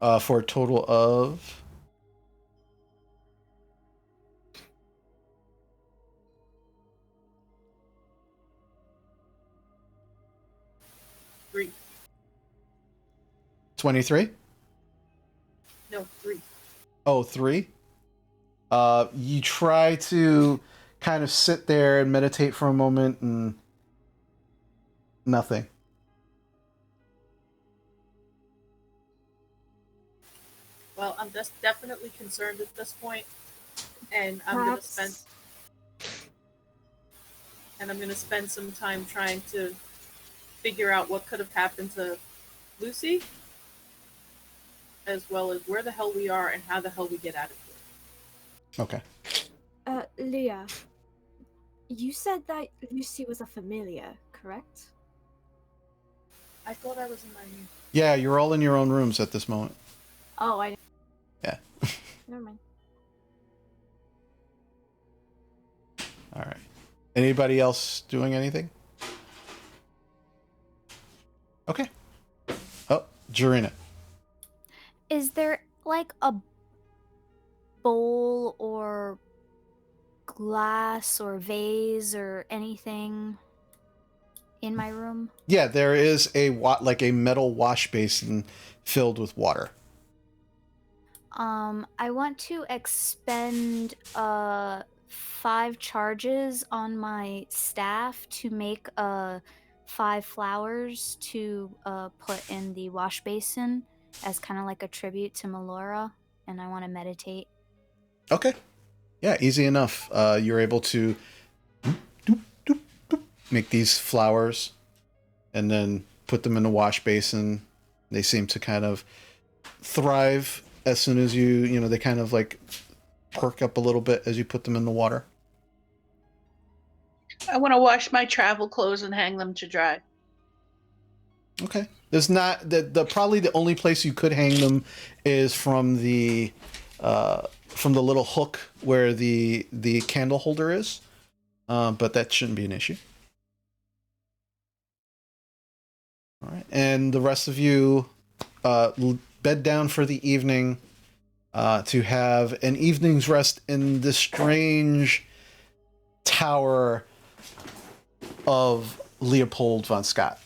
1. For a total of 3. 23. No, 3. Oh, 3. You try to kind of sit there and meditate for a moment, and nothing. Well, I'm just definitely concerned at this point, and I'm gonna spend some time trying to figure out what could have happened to Lucy, as well as where the hell we are and how the hell we get out of here. Okay. Leah, you said that Lucy was a familiar, correct? I thought I was in my room. Yeah, you're all in your own rooms at this moment. Oh, I. Yeah. Never mind. All right. Anybody else doing anything? Okay. Oh, Jarina. Is there like a bowl or glass or vase or anything in my room? Yeah, there is a metal wash basin filled with water. I want to expend 5 charges on my staff to make 5 flowers to put in the wash basin as kind of like a tribute to Melora, and I want to meditate. Okay. Yeah, easy enough. You're able to make these flowers and then put them in the wash basin. They seem to kind of thrive as soon as they kind of like perk up a little bit as you put them in the water. I want to wash my travel clothes and hang them to dry. Okay. There's not the probably the only place you could hang them is from the little hook where the candle holder is, but that shouldn't be an issue. All right, and the rest of you bed down for the evening to have an evening's rest in this strange tower of Leopold Von Scott.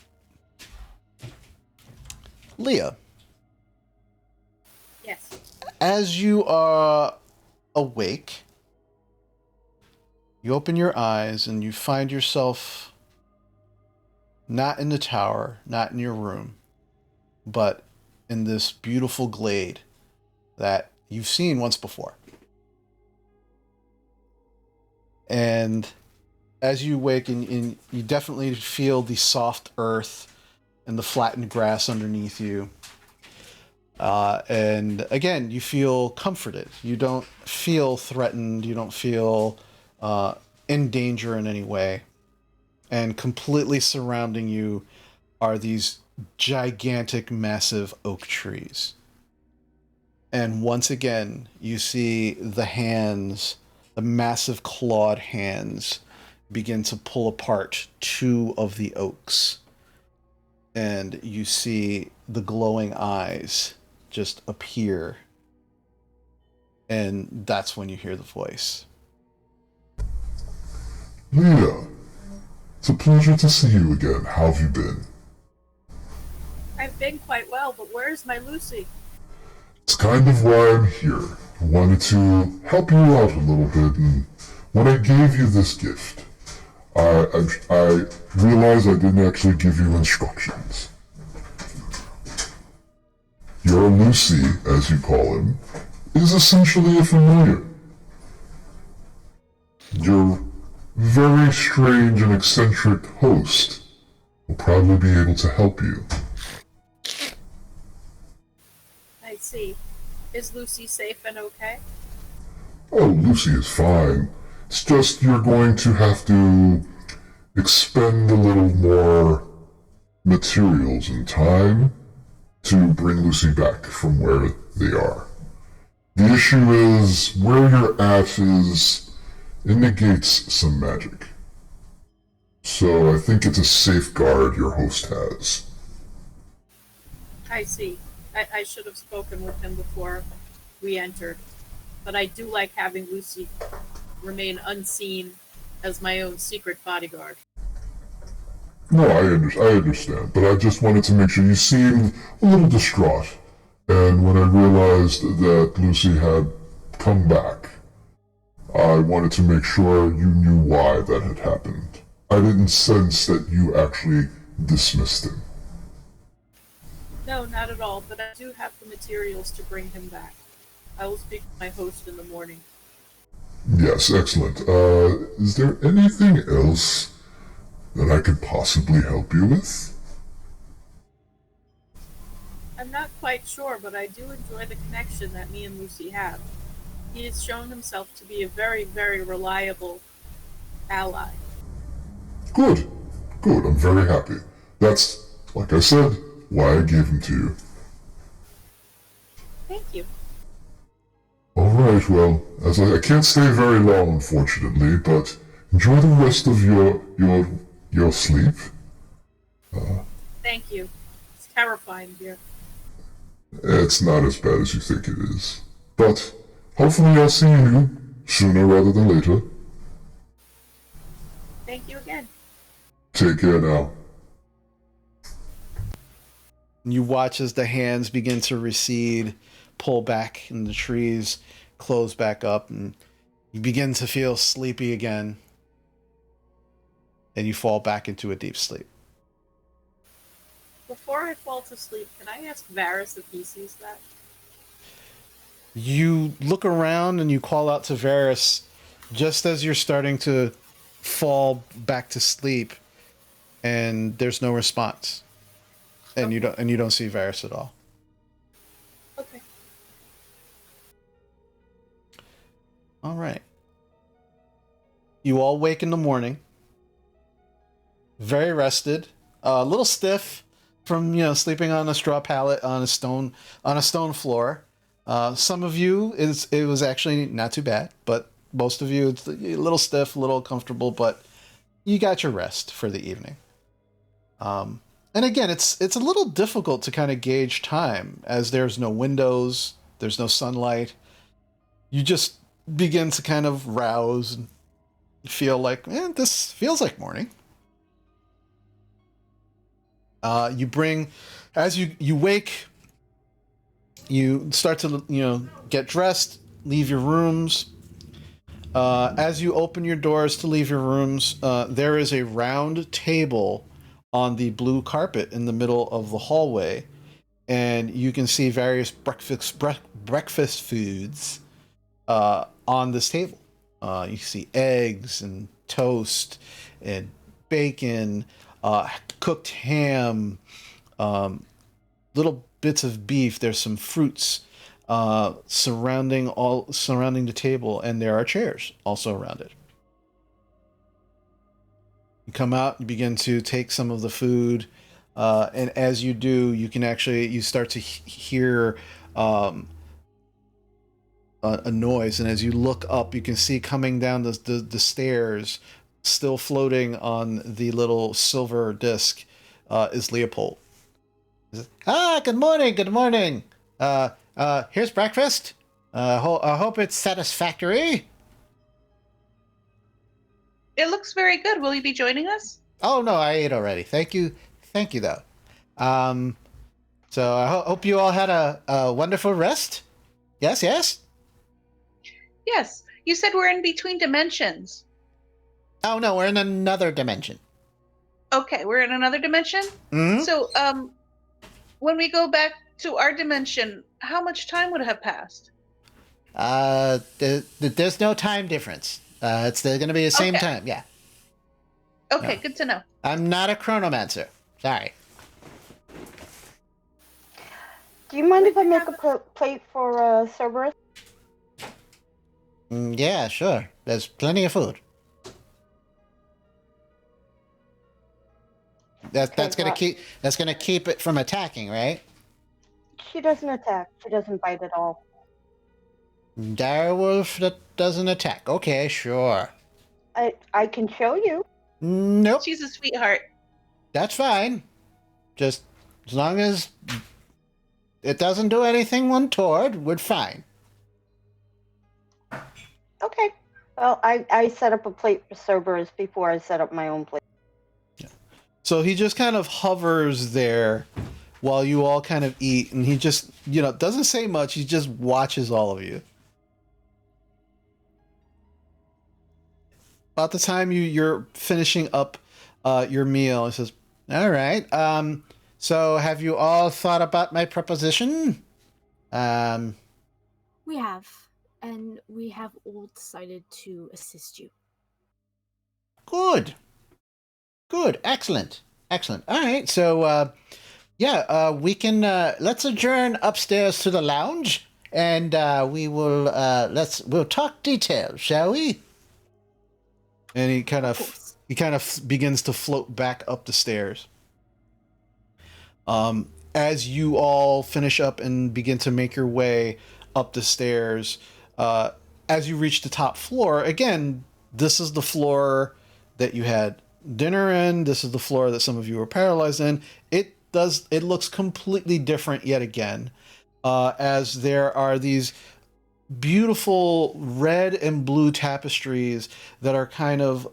Leah. Yes. As you are awake, you open your eyes and you find yourself not in the tower, not in your room, but in this beautiful glade that you've seen once before. And as you wake, and you definitely feel the soft earth and the flattened grass underneath you. And again, you feel comforted. You don't feel threatened. You don't feel in danger in any way. And completely surrounding you are these gigantic, massive oak trees. And once again, you see the hands, the massive clawed hands, begin to pull apart 2 of the oaks. And you see the glowing eyes just appear. And that's when you hear the voice. Leah, it's a pleasure to see you again. How have you been? I've been quite well, but where's my Lucy? It's kind of why I'm here. I wanted to help you out a little bit, and when I gave you this gift, I realized I didn't actually give you instructions. Your Lucy, as you call him, is essentially a familiar. Your very strange and eccentric host will probably be able to help you. I see. Is Lucy safe and okay? Oh, Lucy is fine. It's just you're going to have to expend a little more materials and time to bring Lucy back from where they are. The issue is, where you're at it negates some magic. So I think it's a safeguard your host has. I see. I should have spoken with him before we entered. But I do like having Lucy remain unseen as my own secret bodyguard. No, I understand, but I just wanted to make sure. You seemed a little distraught, and when I realized that Lucy had come back, I wanted to make sure you knew why that had happened. I didn't sense that you actually dismissed him. No, not at all, but I do have the materials to bring him back. I will speak to my host in the morning. Yes, excellent. Is there anything else that I could possibly help you with? I'm not quite sure, but I do enjoy the connection that me and Lucy have. He has shown himself to be a very, very reliable ally. Good. Good, I'm very happy. That's, like I said, why I gave him to you. Thank you. Alright, well, as I can't stay very long, unfortunately, but enjoy the rest of your sleep. Thank you. It's terrifying here. It's not as bad as you think it is. But hopefully I'll see you sooner rather than later. Thank you again. Take care now. And you watch as the hands begin to recede, pull back, and the trees close back up, and you begin to feel sleepy again. And you fall back into a deep sleep. Before I fall to sleep, can I ask Varys if he sees that? You look around and you call out to Varys just as you're starting to fall back to sleep, and there's no response. And you don't see Varys at all. Okay. All right. You all wake in the morning, very rested, a little stiff from sleeping on a straw pallet on a stone floor. Some of you it was actually not too bad, but most of you it's a little stiff, a little uncomfortable, but you got your rest for the evening. And again, it's a little difficult to kind of gauge time as there's no windows, there's no sunlight. You just begin to kind of rouse and feel like, this feels like morning. As you wake, you start to get dressed, leave your rooms. As you open your doors to leave your rooms, there is a round table on the blue carpet in the middle of the hallway, and you can see various breakfast foods on this table. You see eggs and toast and bacon, cooked ham, little bits of beef. There's some fruits surrounding the table, and there are chairs also around it. You come out, you begin to take some of the food, and as you do, you start to hear a noise, and as you look up, you can see coming down the stairs, still floating on the little silver disc, is Leopold. Good morning. Here's breakfast. I hope it's satisfactory. It looks very good. Will you be joining us? Oh no, I ate already. Thank you though. So I hope you all had a wonderful rest. Yes. Yes. You said we're in between dimensions. Oh no, we're in another dimension. Okay, we're in another dimension? Mm-hmm. So, when we go back to our dimension, how much time would have passed? There's no time difference. It's going to be the same time, yeah. Okay, No. good to know. I'm not a chronomancer. Sorry. Do you mind if I make a plate for Cerberus? Yeah, sure. There's plenty of food. That's gonna keep it from attacking, right? She doesn't attack. She doesn't bite at all. Direwolf that doesn't attack. Okay, sure. I can show you. Nope. She's a sweetheart. That's fine. Just as long as it doesn't do anything untoward, we're fine. Okay. Well, I set up a plate for Cerberus before I set up my own plate. Yeah. So he just kind of hovers there while you all kind of eat, and he just, doesn't say much. He just watches all of you. About the time you're finishing up your meal, he says, all right, so have you all thought about my proposition? We have, and we have all decided to assist you. Good. Excellent. All right, so we can let's adjourn upstairs to the lounge, and we will we'll talk details, shall we? And he kind of begins to float back up the stairs. As you all finish up and begin to make your way up the stairs, as you reach the top floor, again, this is the floor that you had dinner in. This is the floor that some of you were paralyzed in. It looks completely different yet again, as there are these beautiful red and blue tapestries that are kind of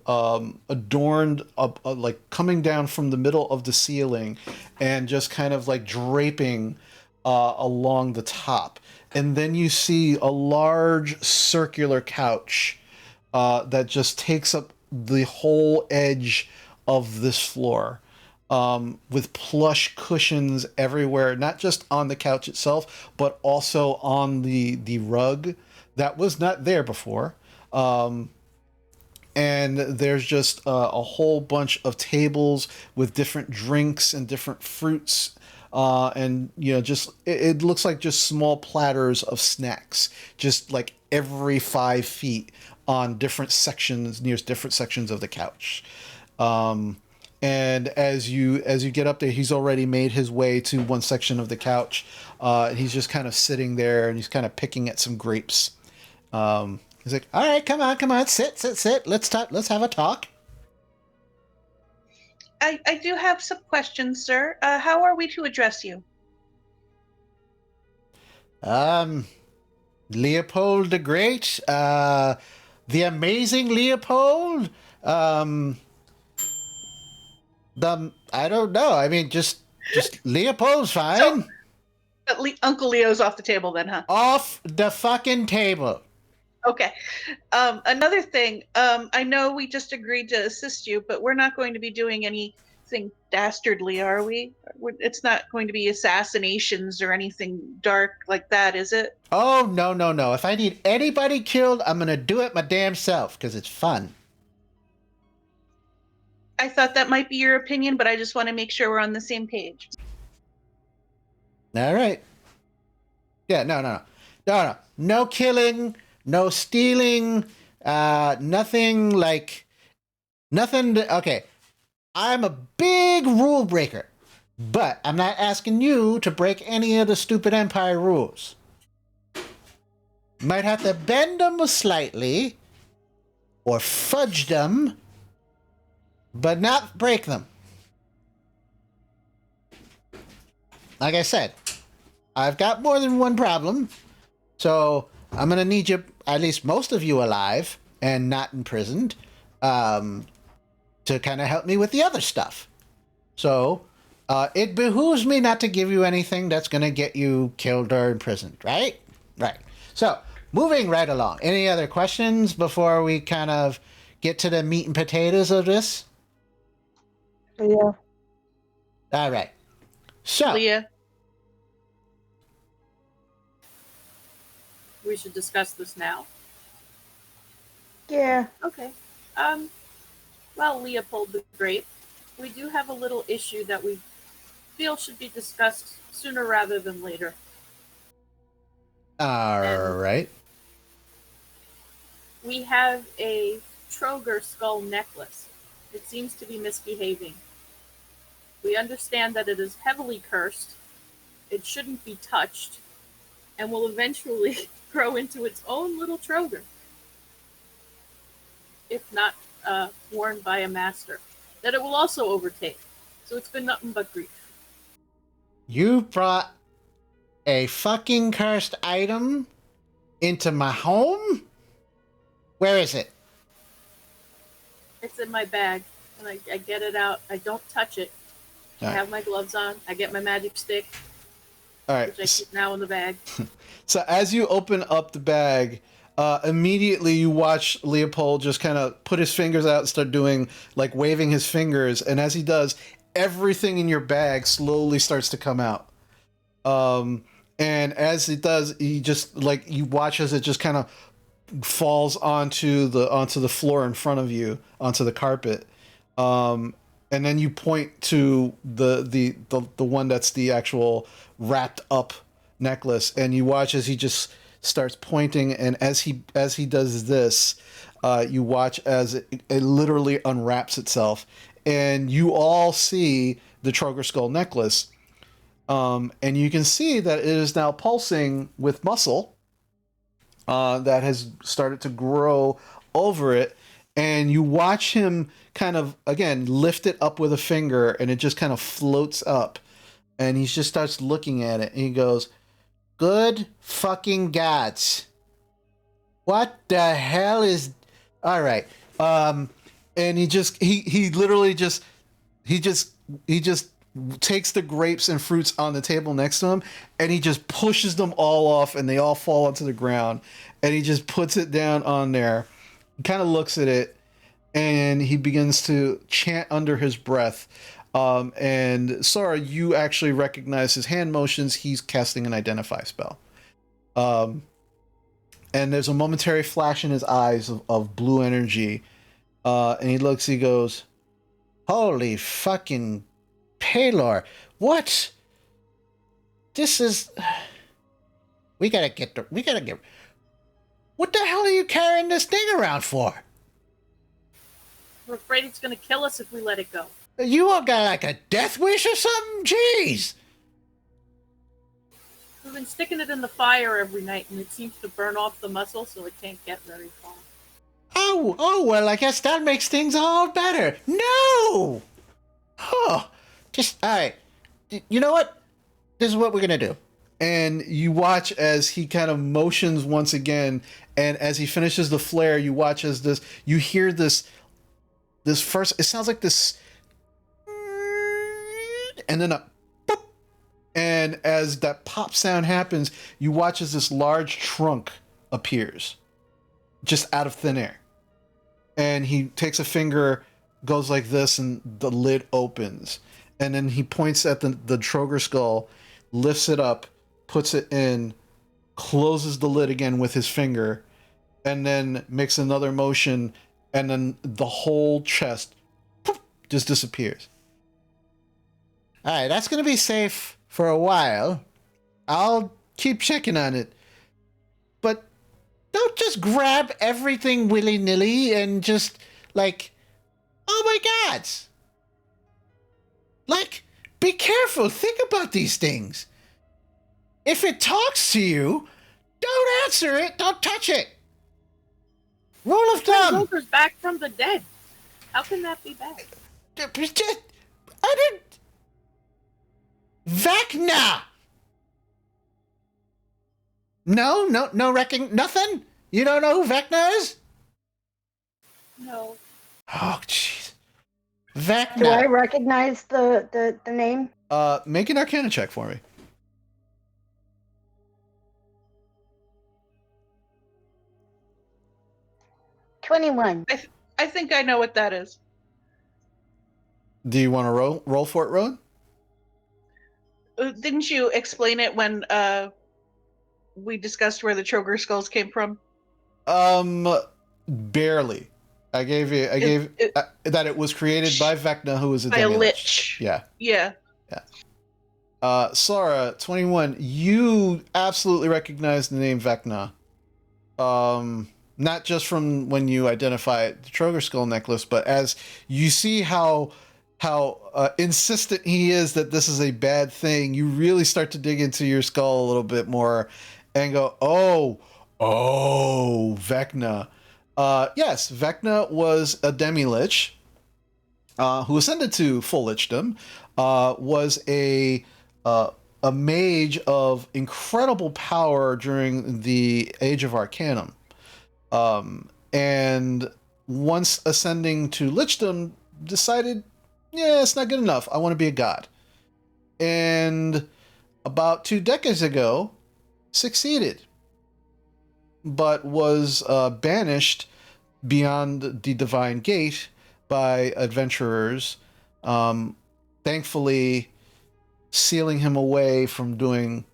adorned up, like coming down from the middle of the ceiling and just kind of like draping along the top. And then you see a large circular couch that just takes up the whole edge of this floor, with plush cushions everywhere, not just on the couch itself, but also on the rug that was not there before. And there's just a whole bunch of tables with different drinks and different fruits. And just it looks like just small platters of snacks, just like every 5 feet on different sections, near different sections of the couch. And as you get up there, he's already made his way to one section of the couch. He's just kind of sitting there, and he's kind of picking at some grapes. He's like, "All right, come on, sit. Let's talk. Let's have a talk." I do have some questions, sir. How are we to address you? Leopold the Great, the amazing Leopold. I don't know. I mean, just Leopold's fine. So, Uncle Leo's off the table then, huh? Off the fucking table. Okay. Another thing, I know we just agreed to assist you, but we're not going to be doing anything dastardly, are we? It's not going to be assassinations or anything dark like that, is it? Oh, no. If I need anybody killed, I'm going to do it my damn self, because it's fun. I thought that might be your opinion, but I just want to make sure we're on the same page. All right. Yeah, no. No killing, no stealing, nothing. Okay, I'm a big rule breaker, but I'm not asking you to break any of the stupid Empire rules. Might have to bend them slightly, or fudge them, but not break them. Like I said, I've got more than one problem, so I'm gonna need you, at least most of you, alive and not imprisoned, to kind of help me with the other stuff. So it behooves me not to give you anything that's gonna get you killed or imprisoned, right? Right. So moving right along. Any other questions before we kind of get to the meat and potatoes of this? Yeah. All right. So Leah, We should discuss this now. Yeah. Okay. Well, Leopold the Great, we do have a little issue that we feel should be discussed sooner rather than later. all right. We have a Troger skull necklace. It seems to be misbehaving. We understand that it is heavily cursed. It shouldn't be touched, and will eventually grow into its own little Troger, if not worn by a master, that it will also overtake. So it's been nothing but grief. You brought a fucking cursed item into my home? Where is it? It's in my bag, and I get it out. I don't touch it. All I right. have my gloves on. I get my magic stick, All right. which I keep now in the bag. So as you open up the bag, immediately you watch Leopold just kind of put his fingers out and start doing, like, waving his fingers. And as he does, everything in your bag slowly starts to come out. And as it does, he just, like, you watch as it just kind of falls onto the floor in front of you, onto the carpet. And then you point to the one that's the actual wrapped up necklace, and you watch as he just starts pointing, and as he does this, you watch as it literally unwraps itself, and you all see the Troger skull necklace, and you can see that it is now pulsing with muscle that has started to grow over it, and you watch him kind of, again, lift it up with a finger, and it just kind of floats up, and he just starts looking at it, and he goes, "Good fucking gods. What the hell is? All right. And he literally just he just takes the grapes and fruits on the table next to him, and he just pushes them all off, and they all fall onto the ground, and he just puts it down on there. He kind of looks at it, and he begins to chant under his breath. And Sora, you actually recognize his hand motions. He's casting an identify spell. And there's a momentary flash in his eyes of blue energy. And he goes, holy fucking Paylor, what? This is... We gotta get... What the hell are you carrying this thing around for? We're afraid it's going to kill us if we let it go. You all got like a death wish or something? Jeez! We've been sticking it in the fire every night, and it seems to burn off the muscle, so it can't get very far. Oh, well, I guess that makes things all better. No! Oh, all right. You know what? This is what we're going to do. And you watch as he kind of motions once again, and as he finishes the flare, you watch as you hear this first, it sounds like this, and then a pop. And as that pop sound happens, you watch as this large trunk appears just out of thin air. And he takes a finger, goes like this, and the lid opens. And then he points at the Troger skull, lifts it up, puts it in, closes the lid again with his finger, and then makes another motion, and then the whole chest poof, just disappears. All right, that's going to be safe for a while. I'll keep checking on it. But don't just grab everything willy-nilly and just, like, oh my God. Like, be careful. Think about these things. If it talks to you, don't answer it. Don't touch it. Rule of thumb. Joker's back from the dead. How can that be bad? I didn't. Vecna. No, nothing? You don't know who Vecna is? No. Oh, jeez. Vecna. Do I recognize the name? Make an Arcana check for me. $21. I think I know what that is. Do you want to roll for it, Rowan? Didn't you explain it when we discussed where the Troger skulls came from? Barely. I gave that it was created by Vecna, who was a by a demi-lich. lich. Yeah. Yeah. Sora, 21, you absolutely recognize the name Vecna. Not just from when you identify the Troger skull necklace, but as you see how insistent he is that this is a bad thing, you really start to dig into your skull a little bit more and go, oh, Vecna. Yes, Vecna was a demi-lich who ascended to full lichdom, was a mage of incredible power during the Age of Arcanum. And once ascending to lichdom, decided, yeah, it's not good enough. I want to be a god. And about 2 decades ago, succeeded, but was banished beyond the Divine Gate by adventurers, thankfully sealing him away from doing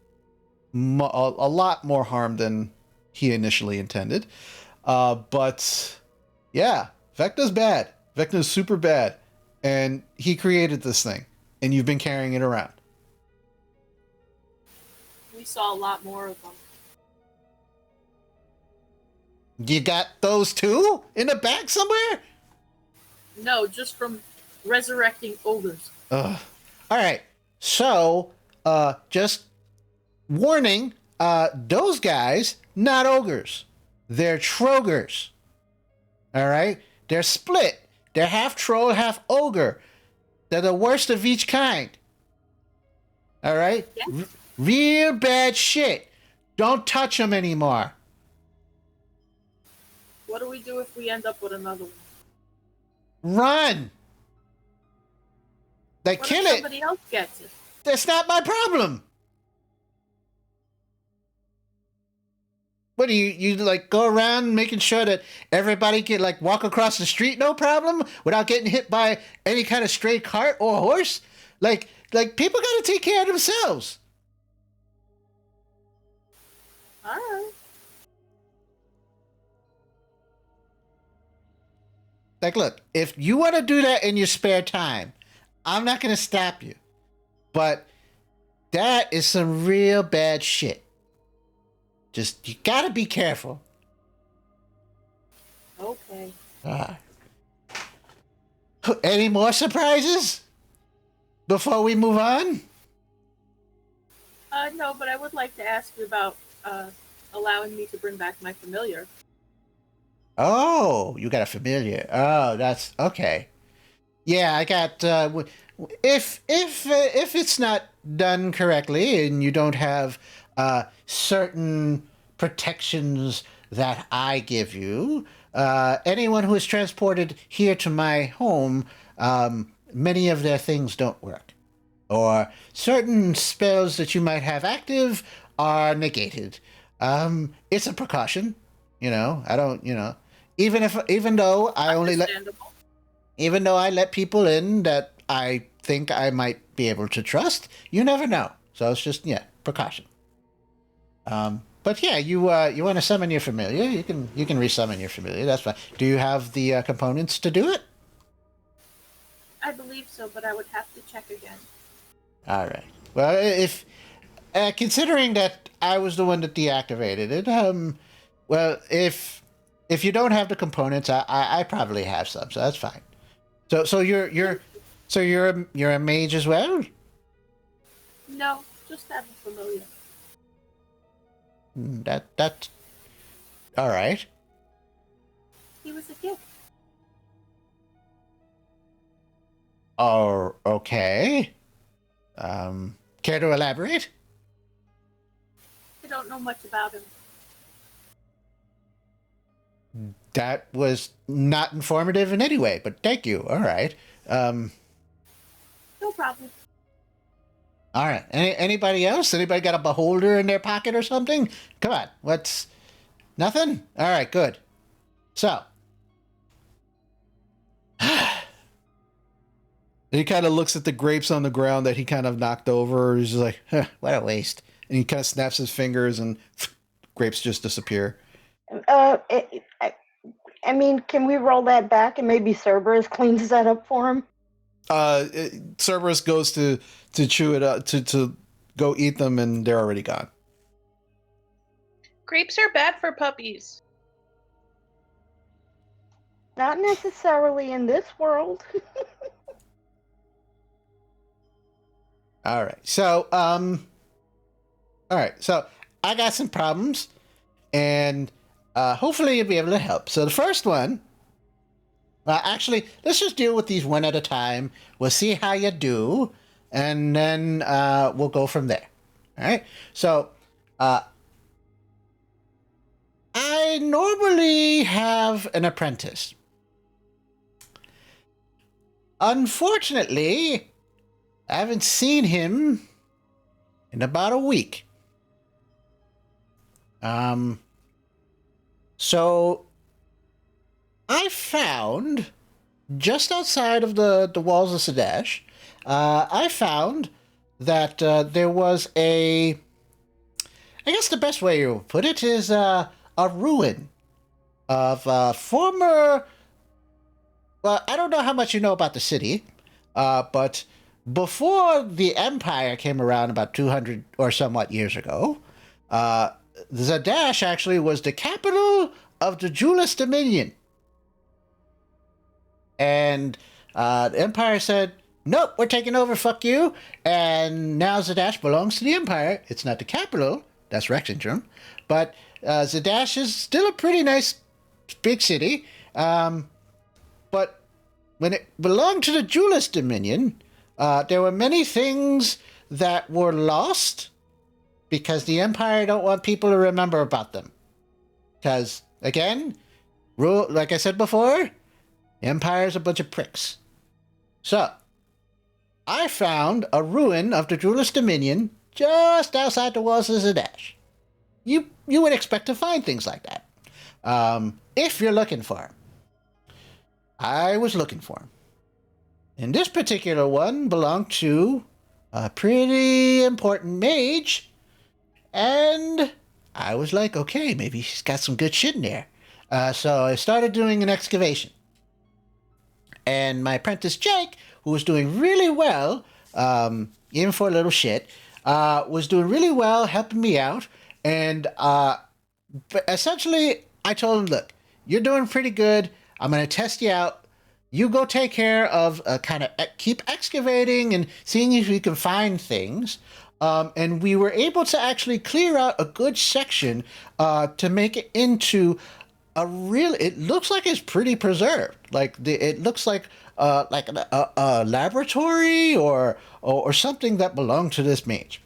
a lot more harm than he initially intended. But yeah, Vecna's bad. Vecna's super bad. And he created this thing, and you've been carrying it around. We saw a lot more of them. You got those too in the bag somewhere? No, just from resurrecting ogres. All right. So, just warning, those guys, not ogres. They're Trogers. All right? They're split. They're half troll, half ogre. They're the worst of each kind. All right? Yes. Real bad shit. Don't touch them anymore. we do if we end up with another one? Run! Like, What kill if it! somebody else gets it? That's not my problem! What do you like go around making sure that everybody can like walk across the street no problem without getting hit by any kind of stray cart or horse? Like people gotta take care of themselves. All right. Like, look, if you want to do that in your spare time, I'm not gonna stop you. But that is some real bad shit. Just, you gotta be careful. Okay. Any more surprises before we move on? No, but I would like to ask you about allowing me to bring back my familiar. Oh, you got a familiar. Oh, that's okay. Yeah, I got. If it's not done correctly and you don't have certain protections that I give you, anyone who is transported here to my home, many of their things don't work, or certain spells that you might have active are negated. It's a precaution, I don't, even though I only let. Understandable. Even though I let people in that I think I might be able to trust, you never know. So it's just, precaution. But yeah, you want to summon your familiar, you can resummon your familiar. That's fine. Do you have the components to do it? I believe so, but I would have to check again. All right. Well, if considering that I was the one that deactivated it, well, if you don't have the components, I probably have some, so that's fine. So you're a mage as well? No, just have a familiar. That's all right. He was a gift. Oh, okay. Care to elaborate? I don't know much about him. That was not informative in any way, but thank you. All right. No problem. All right. Anybody else? Anybody got a beholder in their pocket or something? Come on. What's nothing? All right, good. So he kind of looks at the grapes on the ground that he kind of knocked over. He's just like, what a waste. And he kind of snaps his fingers and grapes just disappear. I mean, can we roll that back and maybe Cerberus cleans that up for him? Cerberus goes to chew it up, to go eat them, and they're already gone. Grapes are bad for puppies. Not necessarily in this world. All right. So, I got some problems, and hopefully you'll be able to help. So the first one, actually, let's just deal with these one at a time. We'll see how you do, and then we'll go from there. All right? So, I normally have an apprentice. Unfortunately, I haven't seen him in about a week. So I found, just outside of the walls of Sadash, I found that there was I guess the best way to put it is a ruin of former. Well, I don't know how much you know about the city, but before the Empire came around about 200 or somewhat years ago, Zadash actually was the capital of the Julius Dominion. And the Empire said, nope, we're taking over, fuck you. And now Zadash belongs to the Empire. It's not the capital, that's Rexington, but Zadash is still a pretty nice big city. But when it belonged to the Julius Dominion, there were many things that were lost because the Empire don't want people to remember about them. Because, again, like I said before, the Empire's a bunch of pricks. So, I found a ruin of the Druidless Dominion just outside the walls of Zadash. You would expect to find things like that, if you're looking for them. I was looking for them. And this particular one belonged to a pretty important mage, and I was like, okay, maybe he's got some good shit in there. So I started doing an excavation. And my apprentice Jake, who was doing really well, even for a little shit, was doing really well, helping me out. And but essentially, I told him, look, you're doing pretty good. I'm going to test you out. You go take care of kind of keep excavating and seeing if you can find things. And we were able to actually clear out a good section to make it into a real. It looks like it's pretty preserved. It looks like a laboratory or something that belonged to this mage.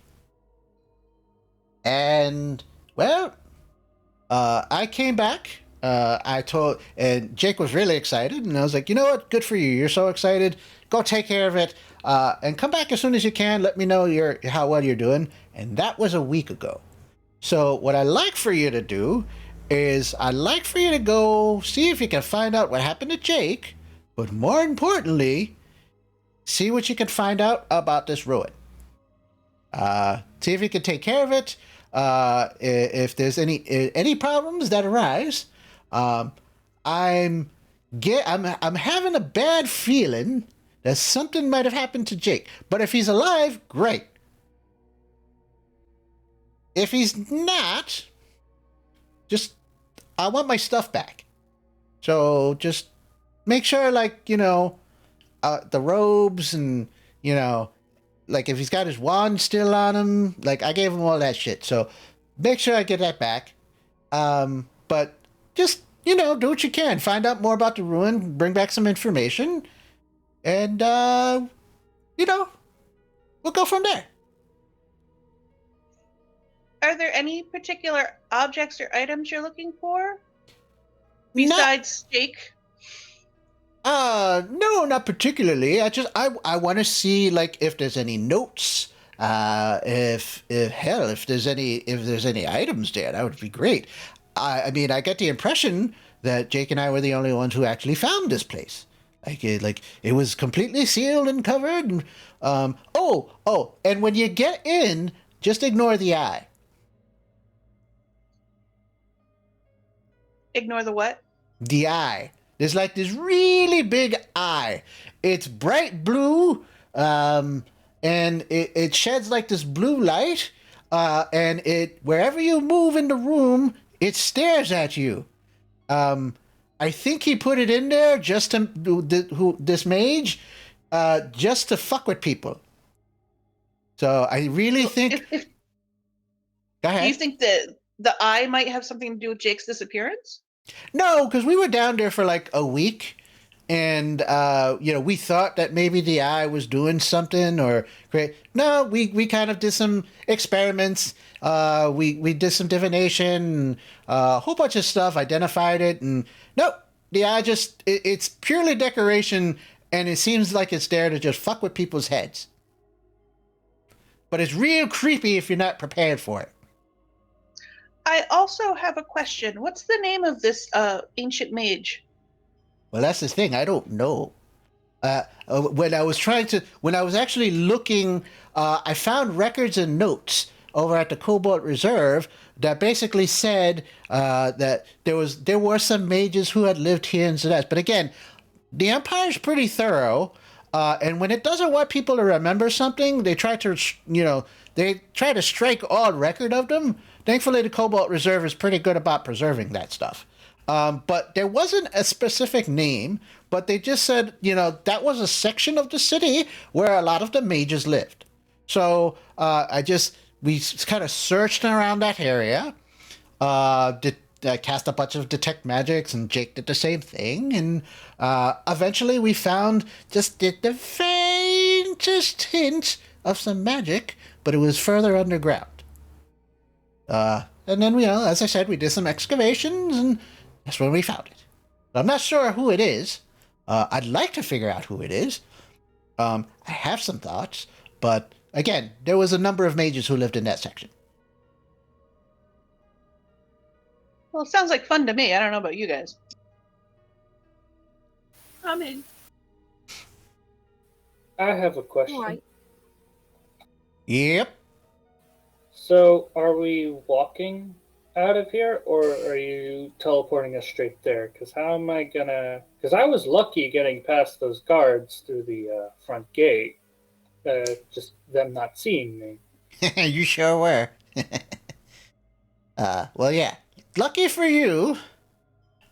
And well, I came back. And Jake was really excited, and I was like, you know what? Good for you. You're so excited. Go take care of it, and come back as soon as you can. Let me know how well you're doing. And that was a week ago. So what I'd like for you to do is I'd like for you to go see if you can find out what happened to Jake, but more importantly, see what you can find out about this ruin. See if you can take care of it. If there's any problems that arise. I'm having a bad feeling that something might have happened to Jake. But if he's alive, great. If he's not, I want my stuff back. So just make sure, the robes and, if he's got his wand still on him, I gave him all that shit. So make sure I get that back. But just, do what you can. Find out more about the ruin, bring back some information, and, we'll go from there. Are there any particular objects or items you're looking for? Besides Jake? No, not particularly. I want to see, if there's any notes, if there's any items there, that would be great. I get the impression that Jake and I were the only ones who actually found this place. It was completely sealed and covered. And, and when you get in, just ignore the eye. Ignore the what? The eye. There's this really big eye. It's bright blue, and it sheds this blue light, and wherever you move in the room, it stares at you. I think he put it in there just to this mage, just to fuck with people. So I really think. Go ahead. Do you think that the eye might have something to do with Jake's disappearance? No, because we were down there for a week, and we thought that maybe the eye was doing something or great. No, we kind of did some experiments. We did some divination, a whole bunch of stuff, identified it, and nope, the eye it's purely decoration, and it seems like it's there to just fuck with people's heads. But it's real creepy if you're not prepared for it. I also have a question. What's the name of this ancient mage? Well, that's the thing. I don't know. When I was actually looking, I found records and notes over at the Cobalt Reserve that basically said that there were some mages who had lived here in Zadash. But again, the Empire's pretty thorough, and when it doesn't want people to remember something, they try to strike all record of them. Thankfully, the Cobalt Reserve is pretty good about preserving that stuff. But there wasn't a specific name, but they just said, that was a section of the city where a lot of the mages lived. So we kind of searched around that area, cast a bunch of detect magics, and Jake did the same thing. And eventually we found just the faintest hint of some magic, but it was further underground. And then, as I said, we did some excavations, and that's when we found it. I'm not sure who it is. I'd like to figure out who it is. I have some thoughts, but again, there was a number of mages who lived in that section. Well, it sounds like fun to me. I don't know about you guys. I'm in. I have a question. All right. Yep. So, are we walking out of here, or are you teleporting us straight there? Because how am I gonna? Because I was lucky getting past those guards through the front gate. Just them not seeing me. You sure were. Well, yeah. Lucky for you,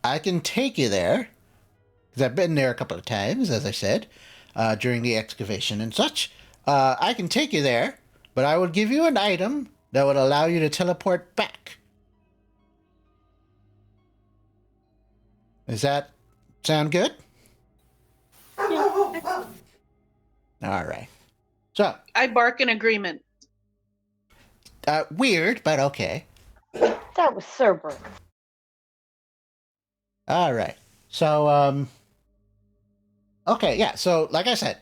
I can take you there. Because I've been there a couple of times, as I said, during the excavation and such. I can take you there, but I would give you an item that would allow you to teleport back. Does that sound good? Yeah, excellent. All right. So, I bark in agreement. weird, but okay. That was Cerberus. All right. So, okay, yeah. So, like I said,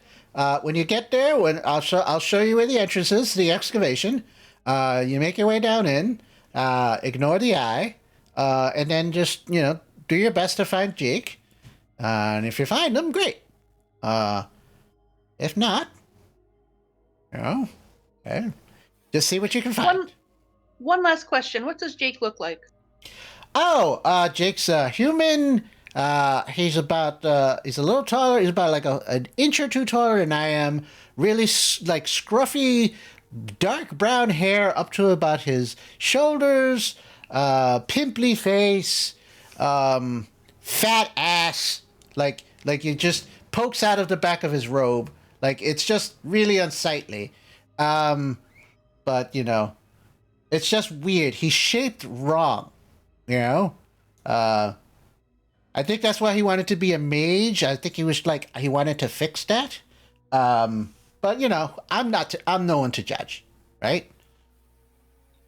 when you get there, I'll show you where the entrance is to the excavation. You make your way down in, ignore the eye, and then just do your best to find Jake. And if you find him, great. If not, okay, just see what you can find. One last question. What does Jake look like? Oh, Jake's a human. He's a little taller. He's about like an inch or two taller than I am. Really like scruffy, dark brown hair up to about his shoulders. Pimply face. Fat ass. Like it just pokes out of the back of his robe. Like it's just really unsightly. But it's just weird. He's shaped wrong. I think that's why he wanted to be a mage. I think he was like he wanted to fix that. But I'm no one to judge, right?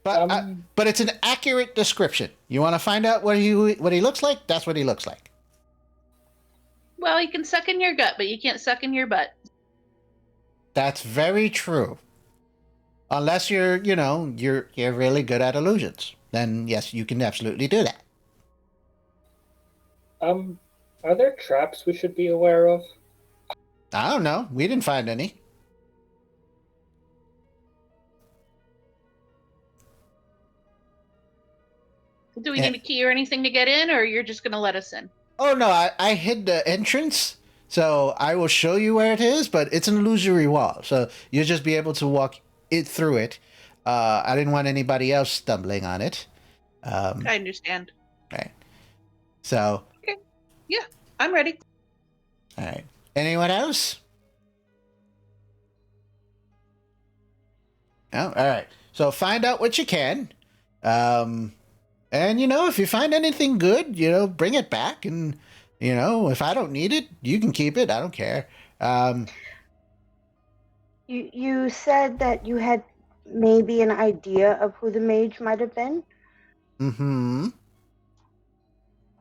But it's an accurate description. You want to find out what he looks like? That's what he looks like. Well, you can suck in your gut, but you can't suck in your butt. That's very true. Unless you're really good at illusions, then yes, you can absolutely do that. Are there traps we should be aware of? I don't know. We didn't find any. Do we need a key or anything to get in, or you're just going to let us in? Oh, no, I hid the entrance, so I will show you where it is, but it's an illusory wall, so you'll just be able to walk through it. I didn't want anybody else stumbling on it. I understand. Right. So. Okay. Yeah, I'm ready. All right. Anyone else? Oh, all right. So find out what you can. And, if you find anything good, bring it back. And, if I don't need it, you can keep it. I don't care. You said that you had maybe an idea of who the mage might have been? Mm-hmm.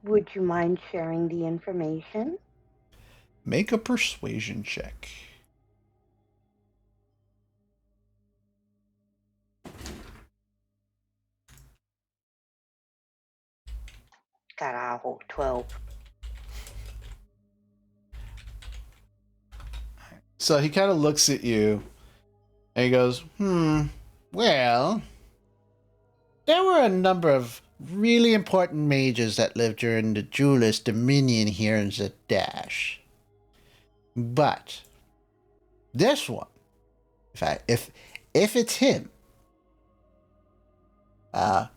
Would you mind sharing the information? Make a persuasion check. Got a whole 12. So he kind of looks at you and he goes, well, there were a number of really important mages that lived during the Duelist Dominion here in Zadash. But this one, if it's him, well,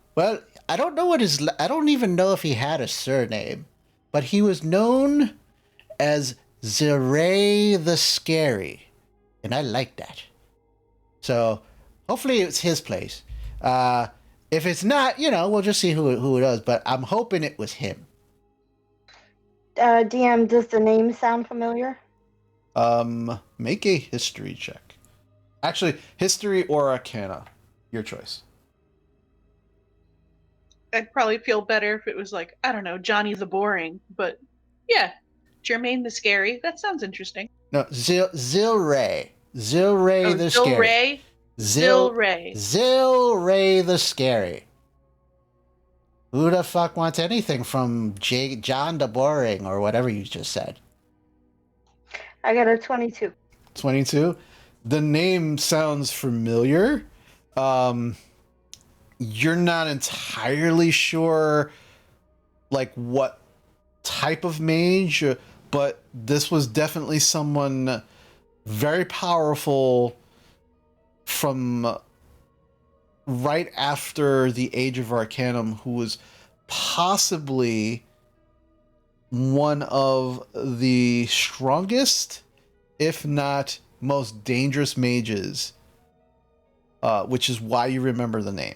I don't know I don't even know if he had a surname, but he was known as Zeray the Scary, and I like that. So hopefully it's his place. If it's not, we'll just see who it is, but I'm hoping it was him. DM, does the name sound familiar? Make a history check. Actually, history or arcana. Your choice. I'd probably feel better if it was like, I don't know, Johnny the Boring, but Yeah. Jermaine the Scary. That sounds interesting. No, Zilray. Zilray Oh, the Scary. Zilray. Zil Zilray. Zilray the Scary. Who the fuck wants anything from John the Boring or whatever you just said? I got a 22. 22. The name sounds familiar. You're not entirely sure like what type of mage, but this was definitely someone very powerful from right after the Age of Arcanum, who was possibly one of the strongest, if not most dangerous mages, which is why you remember the name.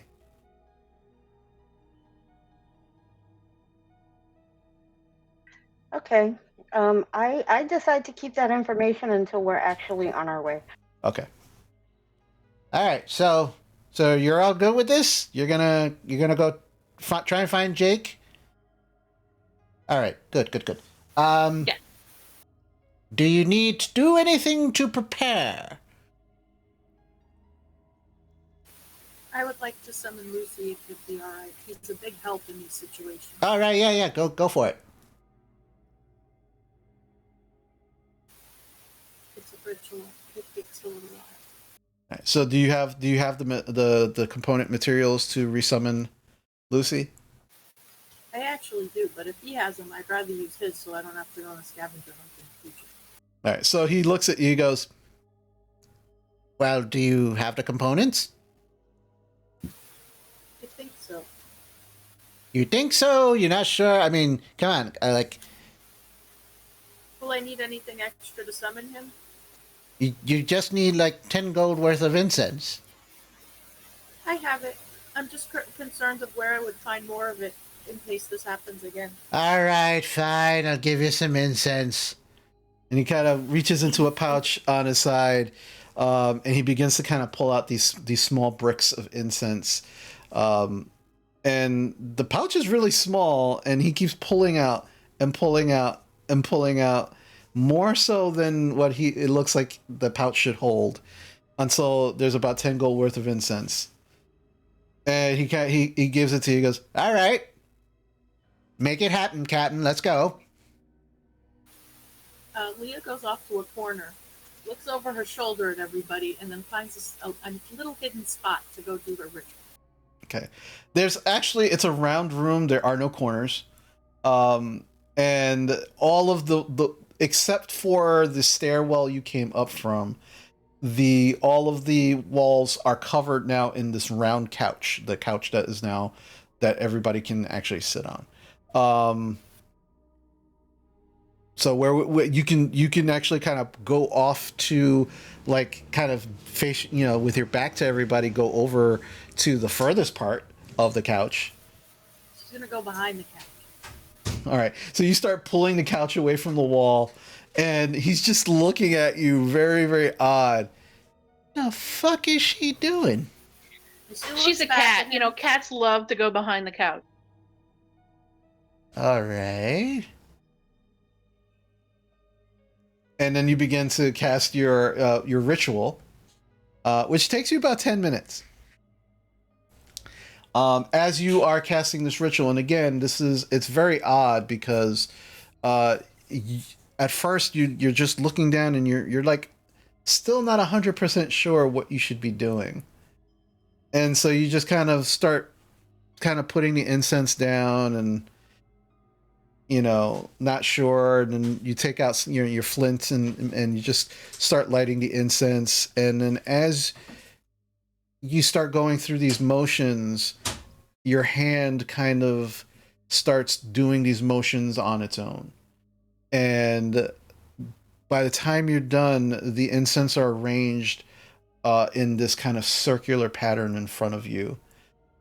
Okay. I decide to keep that information until we're actually on our way. Okay. All right. So you're all good with this? You're gonna go try and find Jake. All right. Good. Yeah. Do you need to do anything to prepare? I would like to summon Lucy if it'd be alright. He's a big help in these situations. All right. Yeah. Go for it. It's a ritual. It takes a little while. All right, so do you have the component materials to resummon Lucy? I actually do, but if he has them, I'd rather use his so I don't have to go on a scavenger hunt in the future. All right. So he looks at you. He goes, "Well, do you have the components?" I think so. You think so? You're not sure? I mean, come on. Will I need anything extra to summon him? You just need like 10 gold worth of incense. I have it. I'm just concerned of where I would find more of it in case this happens again. All right, fine. I'll give you some incense. And he kind of reaches into a pouch on his side, and he begins to kind of pull out these small bricks of incense. And the pouch is really small, and he keeps pulling out and pulling out and pulling out, more so than what it looks like the pouch should hold, until there's about 10 gold worth of incense. And he gives it to you. He goes, "All right, make it happen, Captain. Let's go." Leah goes off to a corner, looks over her shoulder at everybody, and then finds a little hidden spot to go do her ritual. Okay. It's a round room. There are no corners. And all of the except for the stairwell you came up from, all of the walls are covered now in this round couch, the couch that is now that everybody can actually sit on. So where you can actually kind of go off to, like, kind of face, with your back to everybody, go over to the furthest part of the couch. She's gonna go behind the couch. All right. So you start pulling the couch away from the wall, and he's just looking at you very, very odd. The fuck is she doing? She's a cat. Cats love to go behind the couch. All right. And then you begin to cast your ritual, which takes you about 10 minutes. As you are casting this ritual, and again, it's very odd because at first you're just looking down and you're like still not 100% sure what you should be doing. And so you just kind of start kind of putting the incense down and, not sure. And then you take out your flint and you just start lighting the incense. And then as you start going through these motions, your hand kind of starts doing these motions on its own. And by the time you're done, the incense are arranged in this kind of circular pattern in front of you.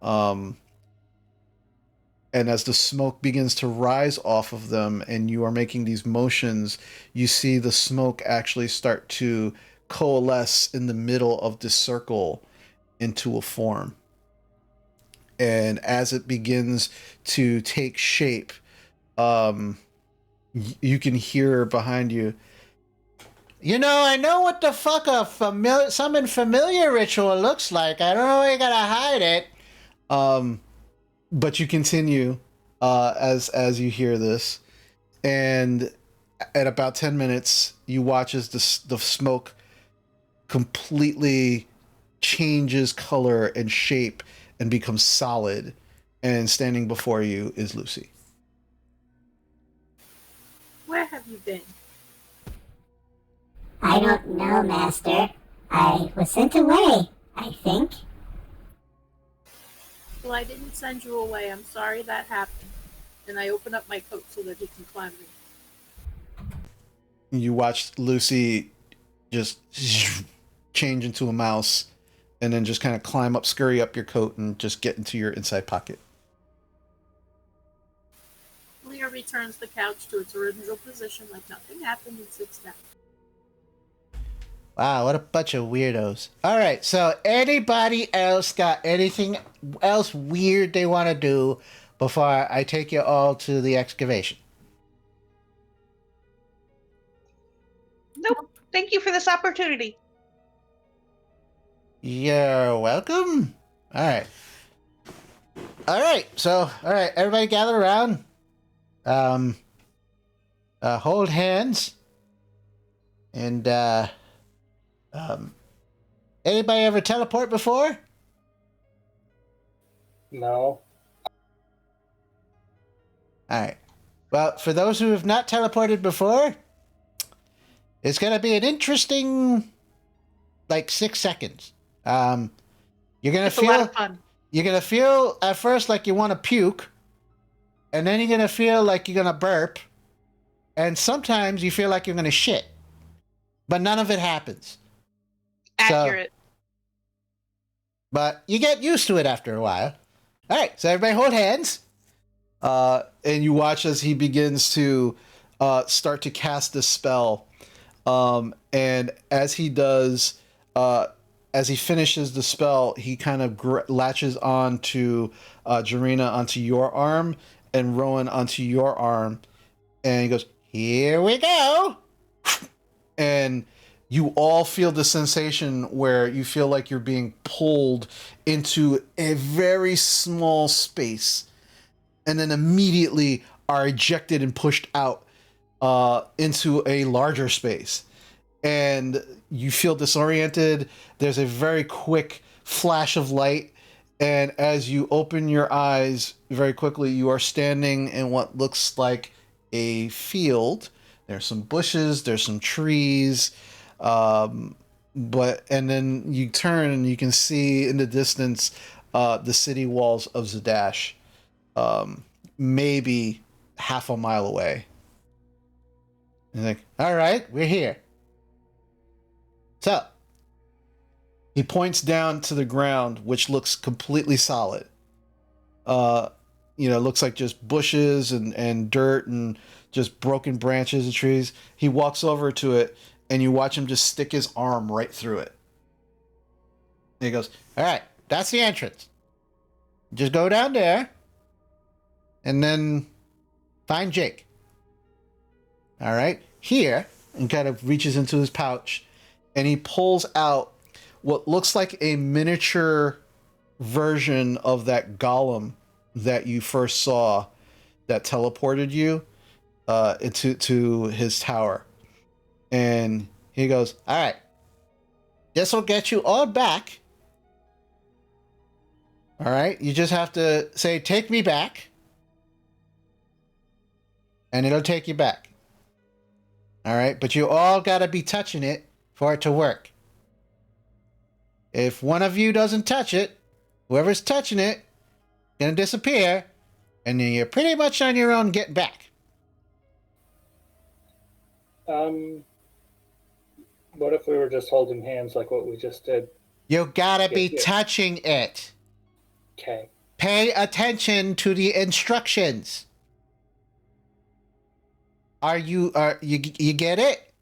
And as the smoke begins to rise off of them and you are making these motions, you see the smoke actually start to coalesce in the middle of this circle into a form. And as it begins to take shape, you can hear behind you. You know, I know what the fuck a summon familiar ritual looks like. I don't know why you gotta hide it. But you continue as you hear this, and at about 10 minutes, you watch as the smoke completely changes color and shape and becomes solid. And standing before you is Lucy. Where have you been? I don't know, Master. I was sent away, I think. Well, I didn't send you away. I'm sorry that happened. And I open up my coat so that he can climb me. You watch Lucy just change into a mouse and then just kind of climb up, scurry up your coat, and just get into your inside pocket. Leah returns the couch to its original position like nothing happened and sits down. Wow, what a bunch of weirdos. All right, so anybody else got anything else weird they want to do before I take you all to the excavation? Nope. Thank you for this opportunity. You're welcome. All right. So, all right, everybody gather around. Hold hands. And, anybody ever teleport before? No. All right. Well, for those who have not teleported before, it's going to be an interesting, 6 seconds. You're going to It's a lot of fun. You're going to feel at first like you want to puke, and then you're going to feel like you're going to burp, and sometimes you feel like you're going to shit. But none of it happens. Accurate. But you get used to it after a while. All right, so everybody hold hands. And you watch as he begins to start to cast this spell. And as he does, as he finishes the spell, he kind of latches on to Jarina onto your arm and Rowan onto your arm. And he goes, "Here we go." And you all feel the sensation where you feel like you're being pulled into a very small space and then immediately are ejected and pushed out into a larger space. And you feel disoriented. There's a very quick flash of light. And as you open your eyes very quickly, you are standing in what looks like a field. There's some bushes, there's some trees, and then you turn and you can see in the distance the city walls of Zadash, maybe half a mile away. And you're like, all right, we're here. So he points down to the ground, which looks completely solid. Looks like just bushes and dirt and just broken branches of trees. He walks over to it, and you watch him just stick his arm right through it. And he goes, all right, that's the entrance. Just go down there, and then find Jake. All right, here, and kind of reaches into his pouch, and he pulls out what looks like a miniature version of that golem that you first saw that teleported you into his tower. And he goes, all right, this will get you all back. All right, you just have to say, take me back. And it'll take you back. All right, but you all got to be touching it for it to work. If one of you doesn't touch it, whoever's touching it, gonna disappear, and then you're pretty much on your own getting back. What if we were just holding hands like what we just did? You gotta be touching it. Okay. Pay attention to the instructions. You get it?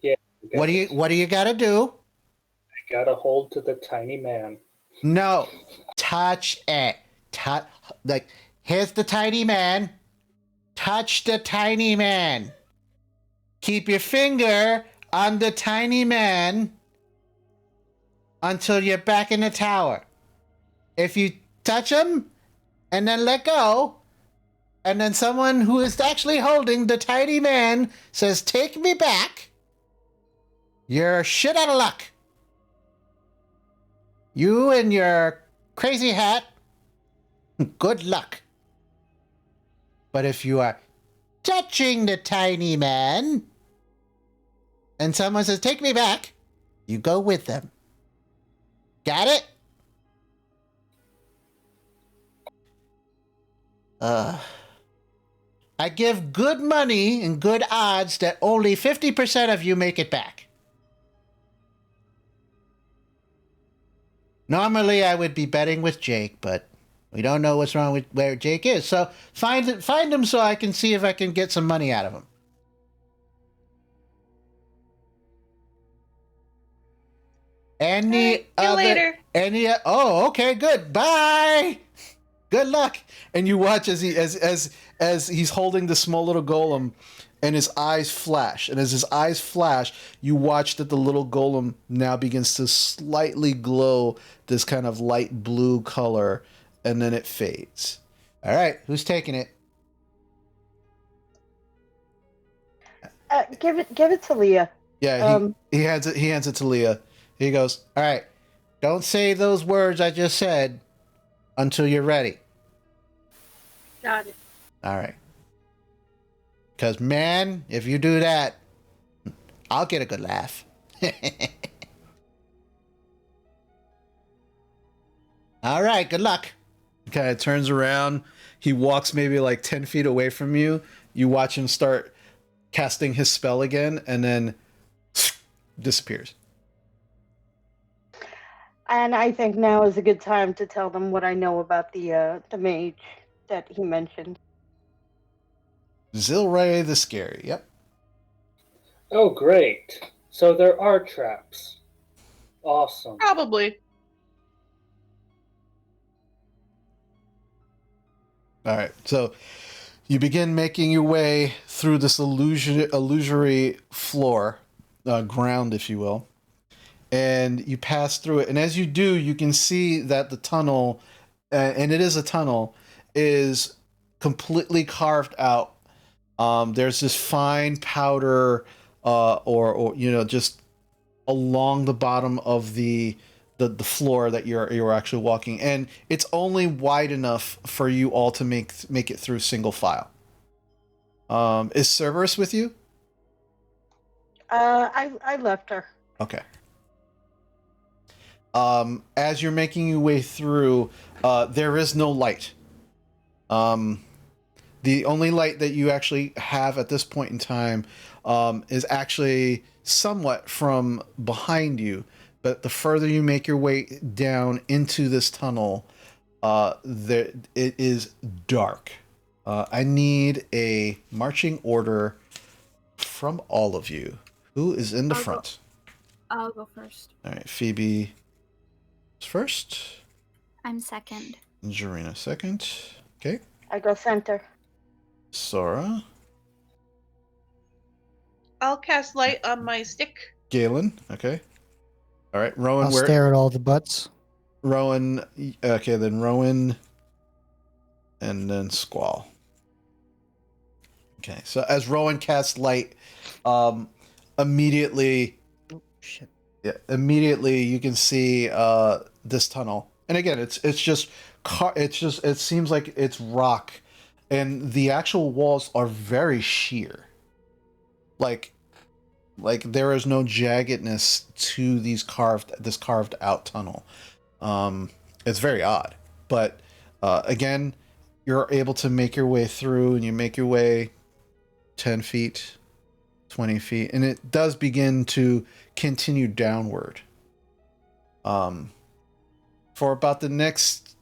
Yeah. What do you gotta do? I gotta hold to the tiny man. No. Touch it. Here's the tiny man. Touch the tiny man. keep your finger on the tiny man until you're back in the tower. If you touch him and then let go, and then someone who is actually holding the tiny man says, "Take me back," you're shit out of luck. You and your crazy hat, good luck. But if you are touching the tiny man and someone says, "Take me back," you go with them. Got it? I give good money and good odds that only 50% of you make it back. Normally, I would be betting with Jake, but we don't know what's wrong with where Jake is. So find him so I can see if I can get some money out of him. See you later. Oh, okay, good. Bye. Good luck. And you watch as he's holding the small little golem, and his eyes flash. And as his eyes flash, you watch that the little golem now begins to slightly glow this kind of light blue color, and then it fades. All right, who's taking it? Give it to Leah. Yeah, he hands it to Leah. He goes, "All right, don't say those words I just said until you're ready." Got it. All right. Because, man, if you do that, I'll get a good laugh. All right, good luck. He kind of turns around. He walks maybe like 10 feet away from you. You watch him start casting his spell again, and then disappears. And I think now is a good time to tell them what I know about the mage that he mentioned. Zilray the Scary, yep. Oh, great. So there are traps. Awesome. Probably. All right, so you begin making your way through this illusory floor, ground, if you will, and you pass through it. And as you do, you can see that the tunnel, and it is a tunnel, is completely carved out. There's this fine powder, or just along the bottom of the floor that you're actually walking, and it's only wide enough for you all to make it through single file. Is Cerberus with you? I left her. Okay. As you're making your way through, there is no light. The only light that you actually have at this point in time is actually somewhat from behind you. But the further you make your way down into this tunnel, it is dark. I need a marching order from all of you. Who is in the front? I'll go first. All right, Phoebe is first. I'm second. Jarina second. Okay. I go center. Sora. I'll cast light on my stick. Galen. Okay. All right, Rowan. I'll stare at all the butts. Rowan. Okay, then Rowan, and then Squall. Okay, so as Rowan casts light, immediately, immediately you can see this tunnel, and again, it seems like it's rock, and the actual walls are very sheer. Like there is no jaggedness to this carved out tunnel. It's very odd, but again, you're able to make your way through, and you make your way 10 feet, 20 feet, and it does begin to continue downward. For about the next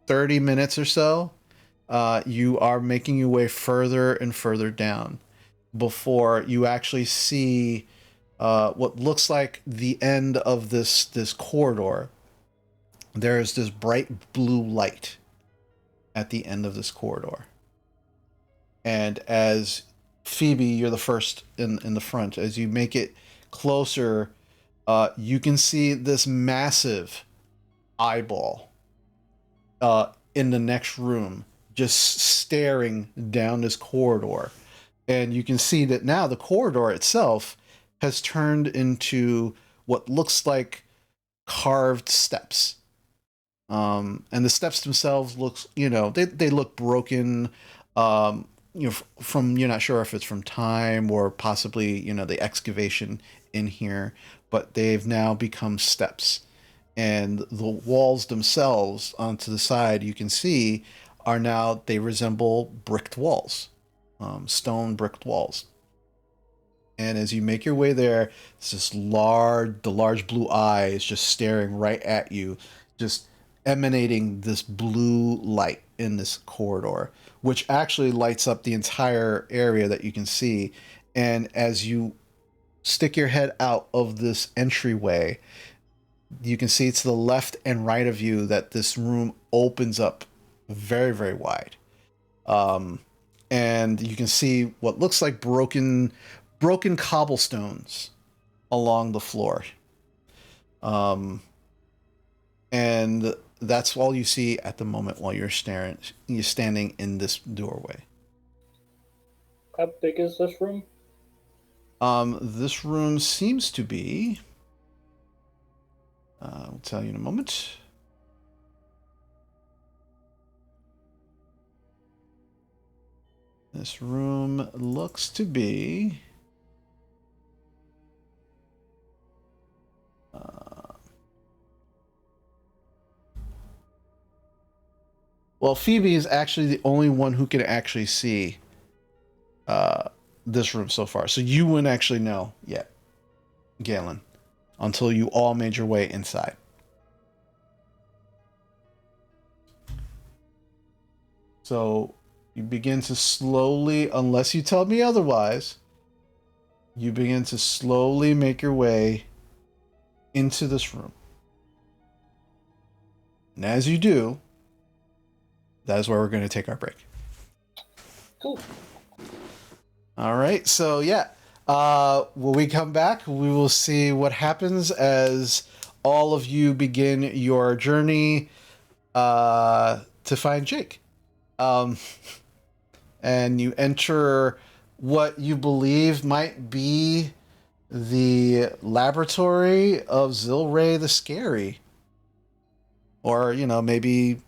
30 minutes or so, you are making your way further and further down before you actually see what looks like the end of this corridor. There is this bright blue light at the end of this corridor. And as Phoebe, you're the first in the front. As you make it closer, you can see this massive eyeball in the next room, just staring down this corridor. And you can see that now the corridor itself has turned into what looks like carved steps. And the steps themselves looks, they look broken. From, you're not sure if it's from time or possibly, the excavation in here, but they've now become steps. And the walls themselves onto the side, you can see, are now, they resemble bricked walls, stone bricked walls. And as you make your way there, it's the large blue eyes just staring right at you, just emanating this blue light in this corridor, which actually lights up the entire area that you can see. And as you stick your head out of this entryway, you can see to the left and right of you that this room opens up very, very wide. And you can see what looks like broken cobblestones along the floor. And that's all you see at the moment while you're standing in this doorway. How big is this room? This room seems to be, I'll tell you in a moment. This room looks to be well, Phoebe is actually the only one who can actually see this room so far. So you wouldn't actually know yet, Galen, until you all made your way inside. So you begin to slowly, unless you tell me otherwise, you begin to slowly make your way into this room. And as you do, that is where we're going to take our break. Cool. All right. So, yeah. When we come back, we will see what happens as all of you begin your journey to find Jake. And you enter what you believe might be the laboratory of Zilray the Scary. Or, maybe,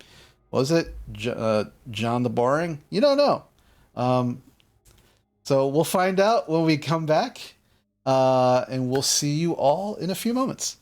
was it John the Boring? You don't know. So we'll find out when we come back. And we'll see you all in a few moments.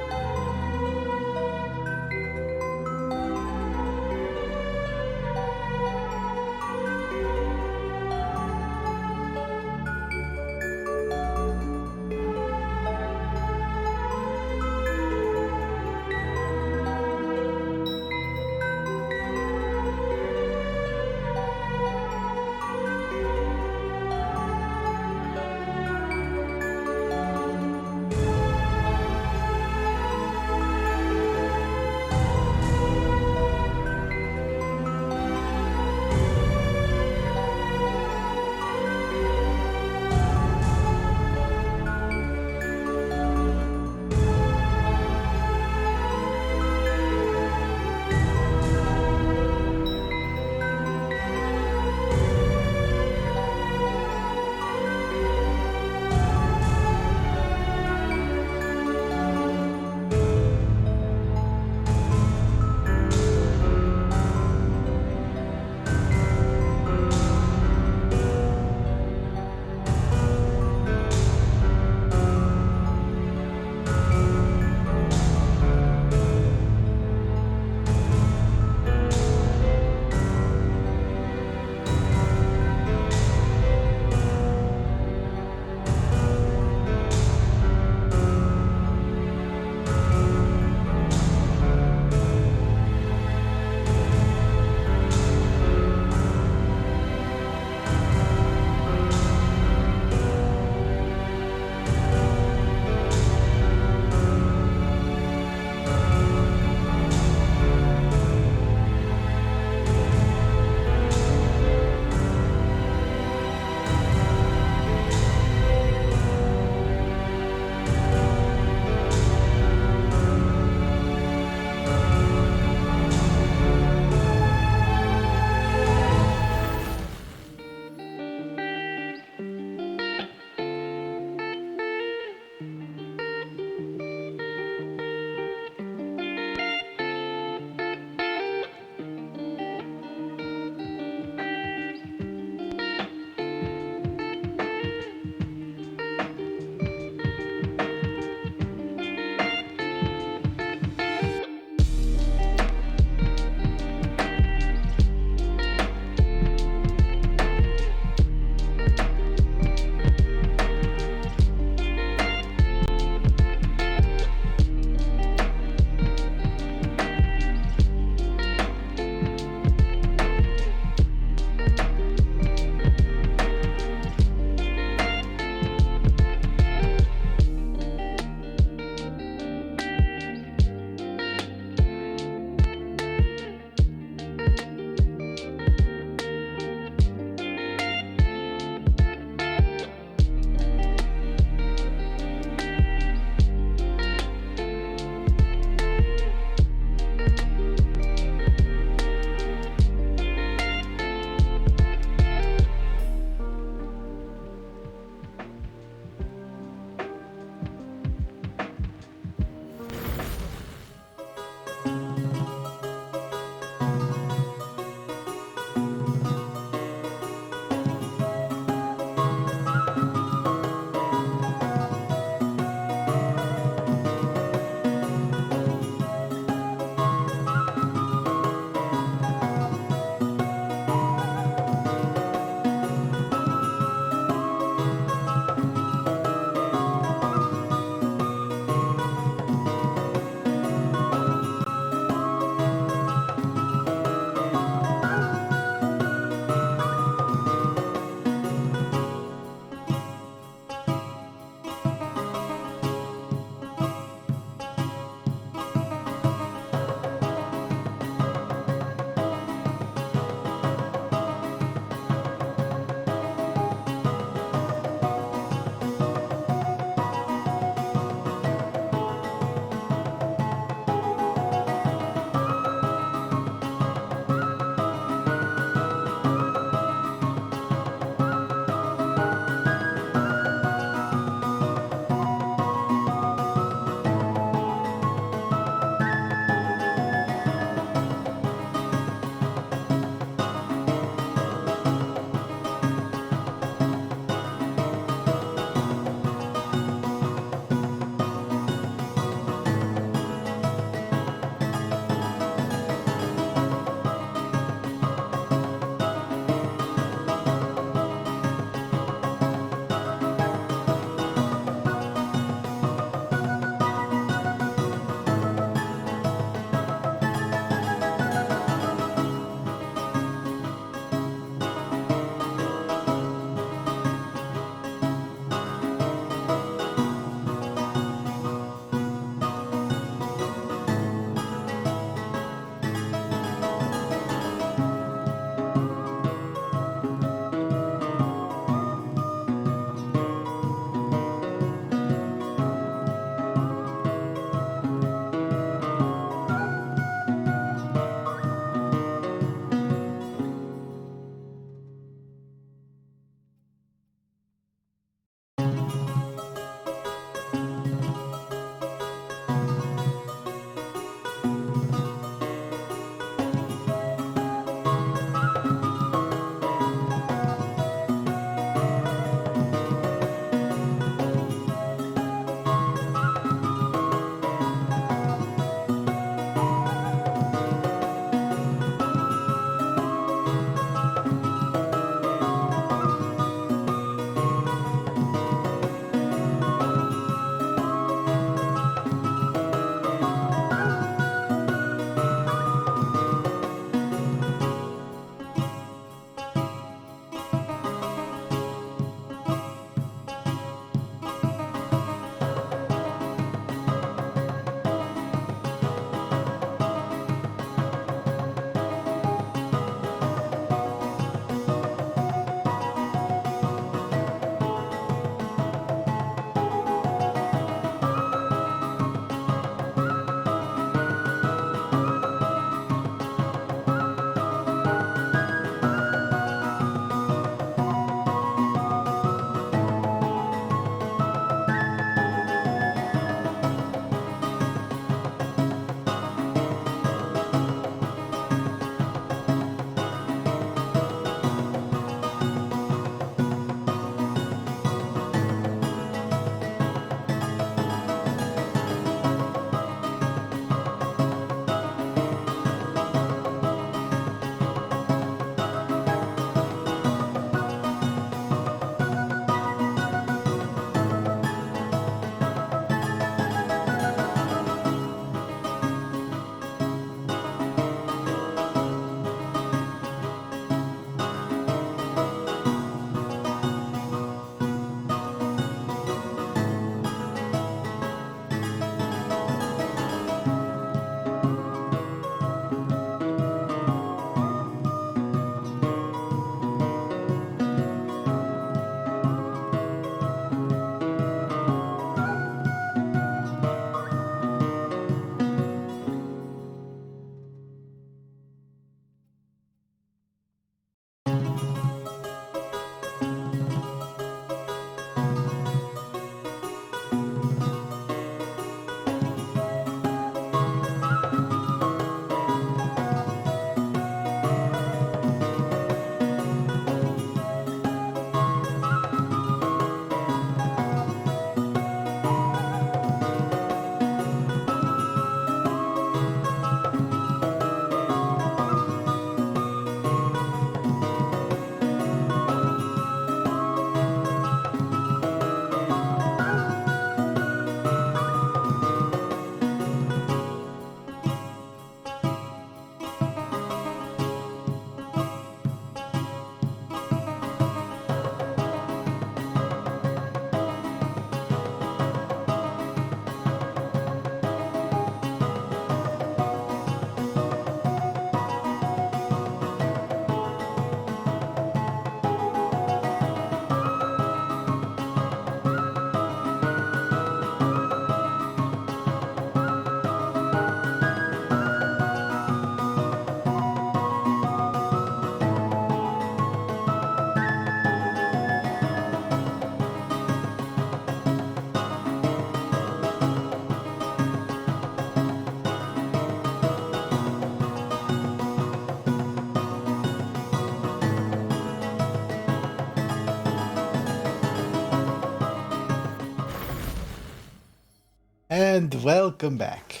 And welcome back.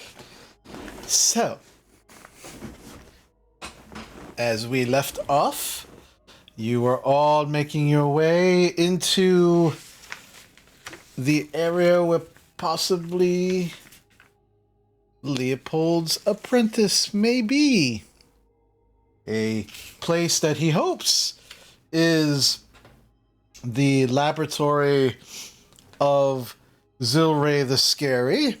So, as we left off, you were all making your way into the area where possibly Leopold's apprentice may be. A place that he hopes is the laboratory of Zilray the Scary,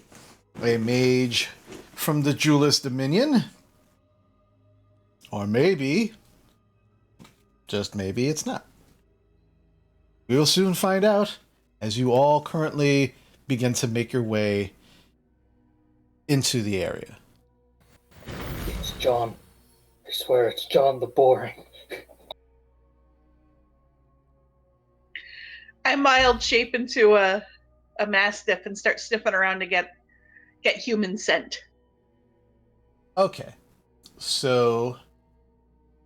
a mage from the Jewelous Dominion. Or maybe, just maybe, it's not. We will soon find out as you all currently begin to make your way into the area. It's John. I swear it's John the Boring. I mild shape into a mastiff and start sniffing around to get human scent. Okay, so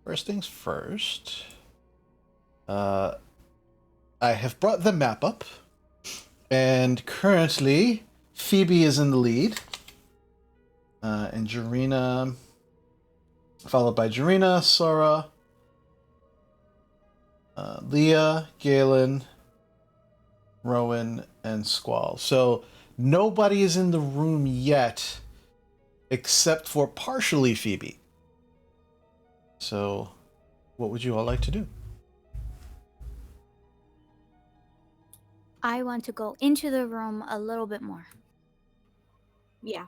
first things first, I have brought the map up, and currently Phoebe is in the lead, and Jarina, followed by Jarina, Sora, Leah, Galen, Rowan, and Squall. So nobody is in the room yet, except for partially Phoebe. So, what would you all like to do? I want to go into the room a little bit more. Yeah.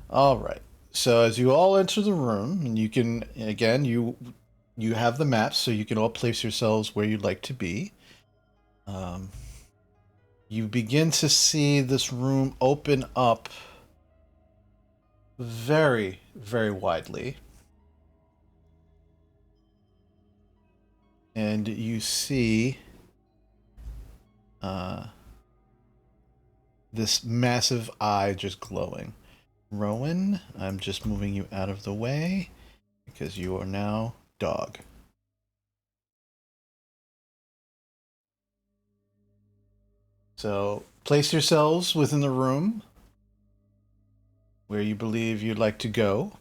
All right. So as you all enter the room, and you can again you have the map, so you can all place yourselves where you'd like to be. You begin to see this room open up very, very widely. And you see this massive eye just glowing. Rowan, I'm just moving you out of the way because you are now dog. So place yourselves within the room where you believe you'd like to go.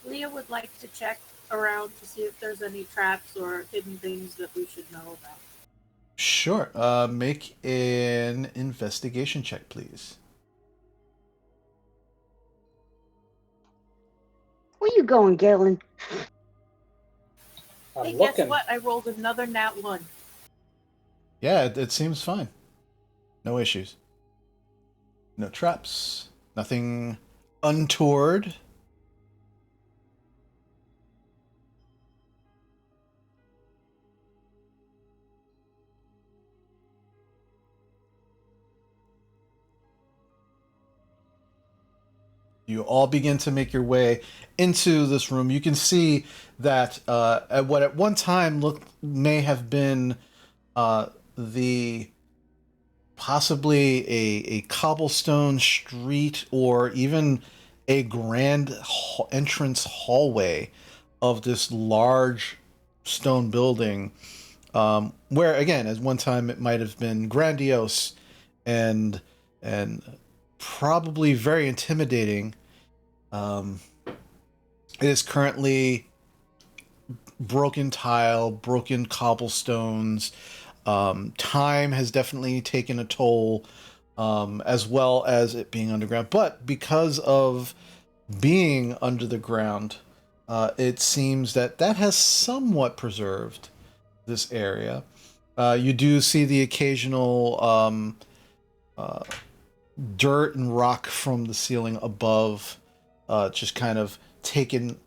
Leah would like to check around to see if there's any traps or hidden things that we should know about. Sure. Make an investigation check, please. Where you going, Galen? Hey, I'm guess looking. what? I rolled another nat 1. Yeah, it seems fine. No issues. No traps. Nothing untoward. You all begin to make your way into this room. You can see that at what at one time may have been the possibly a cobblestone street or even a grand entrance hallway of this large stone building, where again, at one time it might have been grandiose and probably very intimidating. It is currently broken tile, broken cobblestones. Time has definitely taken a toll, as well as it being underground. But because of being under the ground, it seems that has somewhat preserved this area. You do see the occasional dirt and rock from the ceiling above, just kind of taken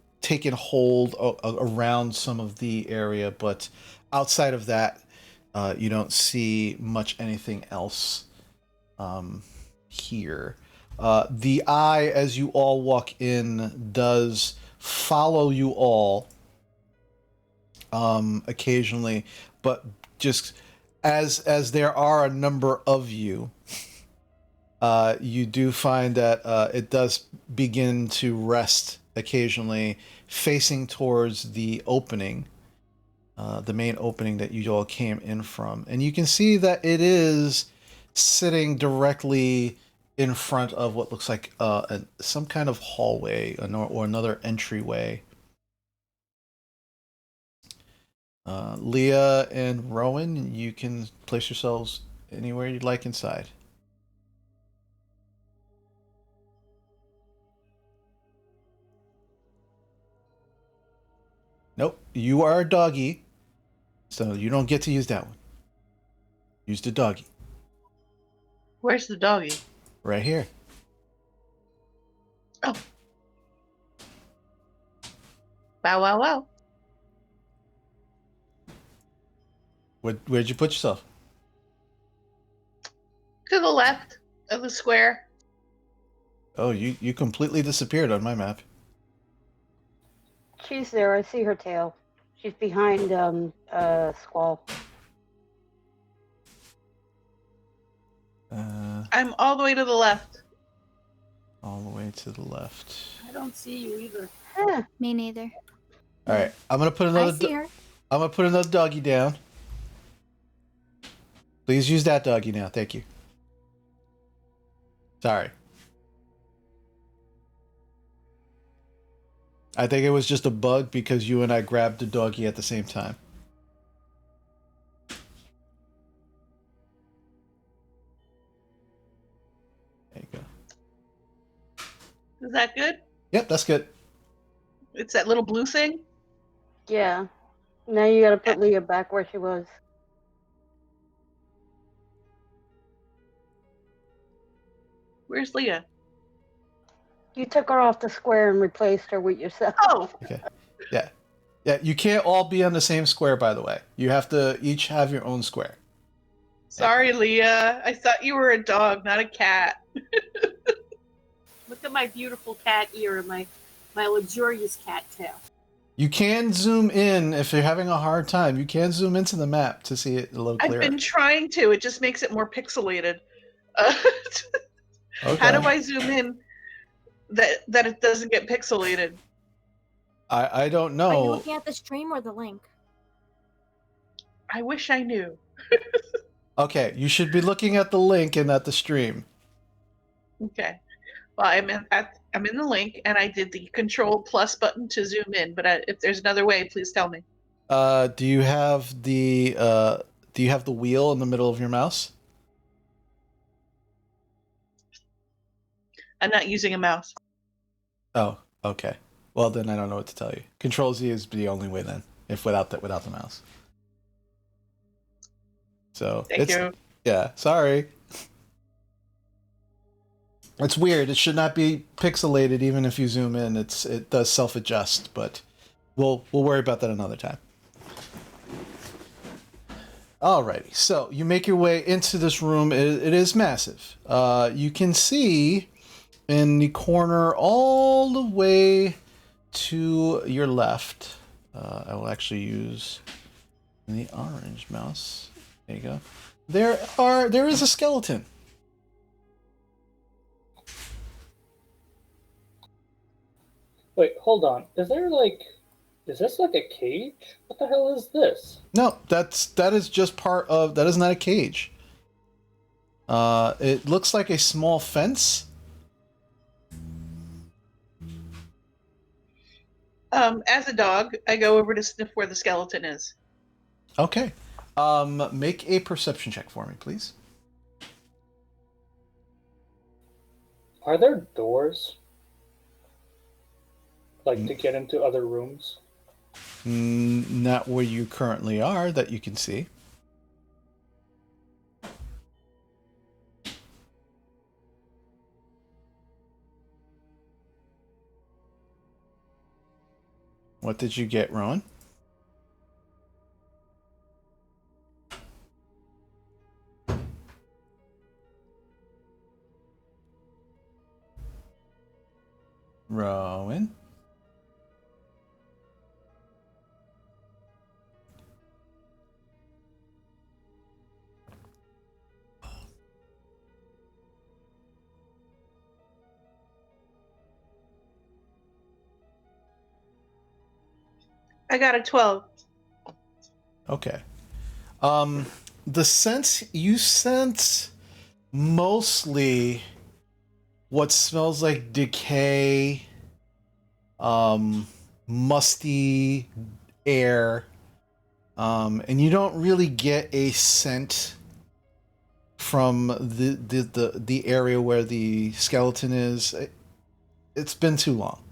hold around some of the area, but outside of that, you don't see much anything else here. The eye, as you all walk in, does follow you all occasionally, but just as there are a number of you, you do find that it does begin to rest occasionally, facing towards the opening, the main opening that you all came in from. And you can see that it is sitting directly in front of what looks like some kind of hallway or another entryway. Leah and Rowan, you can place yourselves anywhere you'd like inside. Nope, you are a doggy, so you don't get to use that one. Use the doggy. Where's the doggy? Right here. Oh. Wow, wow, wow. Where'd you put yourself? To the left of the square. Oh, you completely disappeared on my map. She's there. I see her tail. She's behind Squall. I'm all the way to the left. All the way to the left. I don't see you either. Huh. Me neither. All right, I'm gonna put I another. see her. I'm gonna put another doggy down. Please use that doggy now. Thank you. Sorry. I think it was just a bug because you and I grabbed the doggy at the same time. There you go. Is that good? Yep, that's good. It's that little blue thing? Yeah. Now you gotta put Leah back where she was. Where's Leah? You took her off the square and replaced her with yourself. Oh! Okay. Yeah. Yeah, you can't all be on the same square, by the way. You have to each have your own square. Sorry, Leah. I thought you were a dog, not a cat. Look at my beautiful cat ear and my luxurious cat tail. You can zoom in if you're having a hard time. You can zoom into the map to see it a little clearer. I've been trying to. It just makes it more pixelated. Okay. How do I zoom in that it doesn't get pixelated? I don't Are you know. looking at the stream or the link? I wish I knew. Okay, you should be looking at the link and at the stream. Okay. Well, I'm in the link, and I did the Control plus button to zoom in. But if there's another way, please tell me. Do you have the wheel in the middle of your mouse? I'm not using a mouse. Oh, okay. Well, then I don't know what to tell you. Control Z is the only way then, if without the mouse. So Thank you. Yeah, sorry. It's weird. It should not be pixelated even if you zoom in. It does self-adjust, but we'll worry about that another time. Alrighty, so you make your way into this room. It is massive. You can see in the corner all the way to your left. I will actually use the orange mouse. There you go. There is a skeleton. Wait, hold on. Is this like a cage? What the hell is this? No, that is just part of. That is not a cage. It looks like a small fence. As a dog, I go over to sniff where the skeleton is. Okay. Make a perception check for me, please. Are there doors? Like to get into other rooms? Not where you currently are that you can see. What did you get, Rowan? Rowan? I got a 12. Okay. The sense you sense mostly what smells like decay, musty air, and you don't really get a scent from the area where the skeleton is. It's been too long.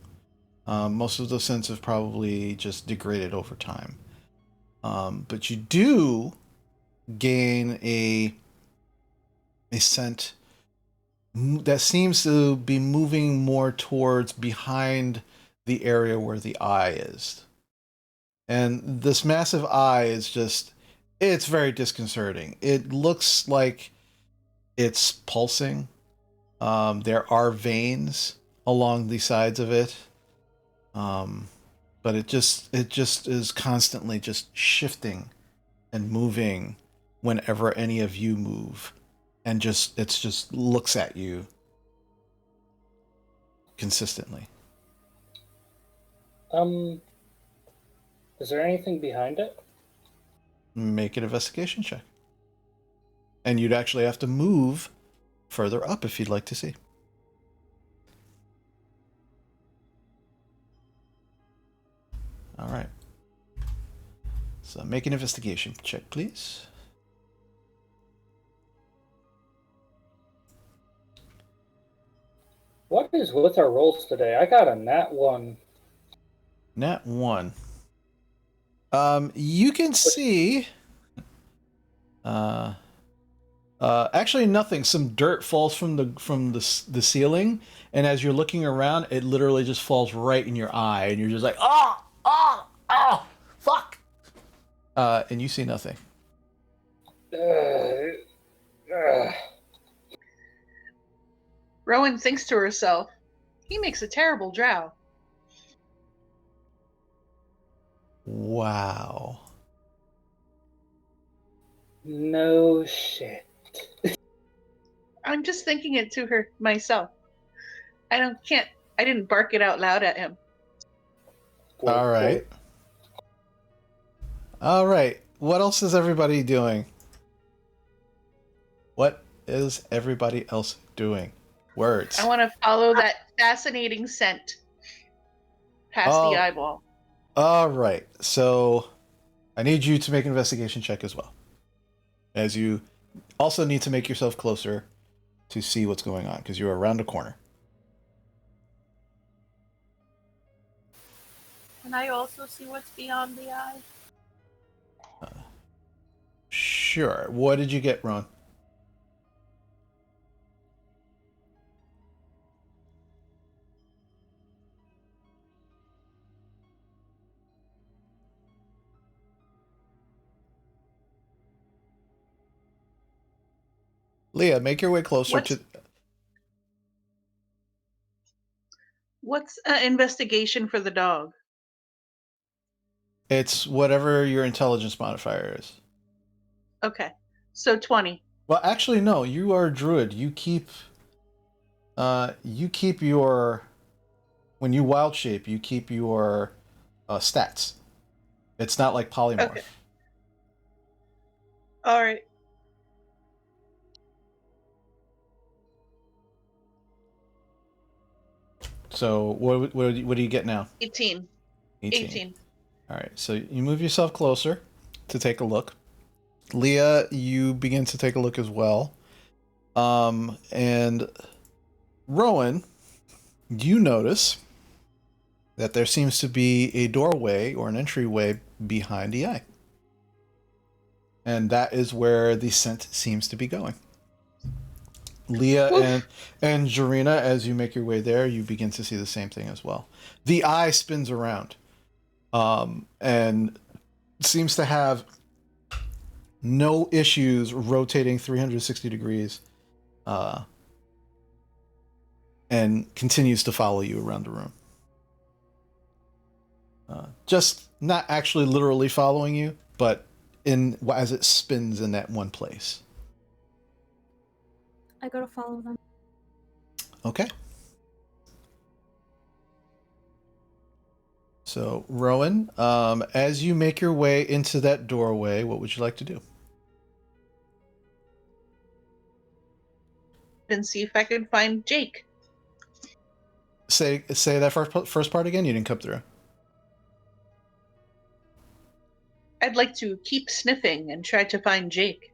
Most of those scents have probably just degraded over time. But you do gain a scent that seems to be moving more towards behind the area where the eye is. And this massive eye is just, it's very disconcerting. It looks like it's pulsing. There are veins along the sides of it. But it just is constantly just shifting and moving whenever any of you move. And it just looks at you consistently. Is there anything behind it? Make an investigation check. And you'd actually have to move further up if you'd like to see. All right. So make an investigation check, please. What is with our rolls today? I got a nat 1. Nat 1. You can see... actually nothing. Some dirt falls from the ceiling, and as you're looking around, it literally just falls right in your eye, and you're just like, fuck! And you see nothing. Rowan thinks to herself, he makes a terrible drow. Wow. No shit. I'm just thinking it to her myself. I didn't bark it out loud at him. All right. All right. What else is everybody doing? What is everybody else doing? Words. I want to follow that fascinating scent past the eyeball. All right. So I need you to make an investigation check as well. As you also need to make yourself closer to see what's going on, because you're around a corner. Can I also see what's beyond the eye? Sure. What did you get, Ron? Leah, make your way closer to... What's an investigation for the dog? It's whatever your intelligence modifier is. Okay. So 20. Well, actually, no. You are a druid. You keep your... When you wild shape, you keep your stats. It's not like polymorph. Okay. All right. So what do you get now? 18. 18. All right. So you move yourself closer to take a look. Leah, you begin to take a look as well. And Rowan, you notice that there seems to be a doorway or an entryway behind the eye. And that is where the scent seems to be going. Leah and Jarina, as you make your way there, you begin to see the same thing as well. The eye spins around, and seems to have no issues rotating 360 degrees, and continues to follow you around the room. Just not actually literally following you, but as it spins in that one place. I gotta follow them. Okay. So, Rowan, as you make your way into that doorway, what would you like to do? and see if I can find Jake. Say that first part again. You didn't come through. I'd like to keep sniffing and try to find Jake.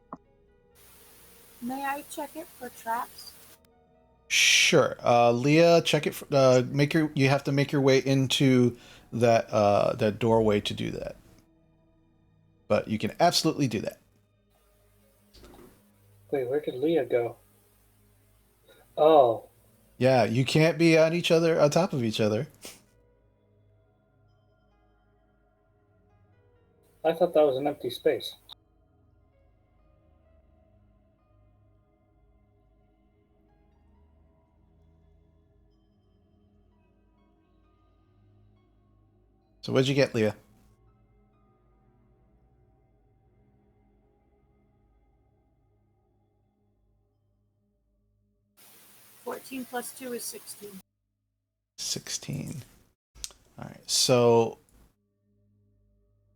May I check it for traps? Sure. Leah, check it. You have to make your way into that doorway to do that. But you can absolutely do that. Wait, where did Leah go? Oh. Yeah, you can't be on top of each other. I thought that was an empty space. So what'd you get, Leah? +14 +2 is 16. 16. All right. So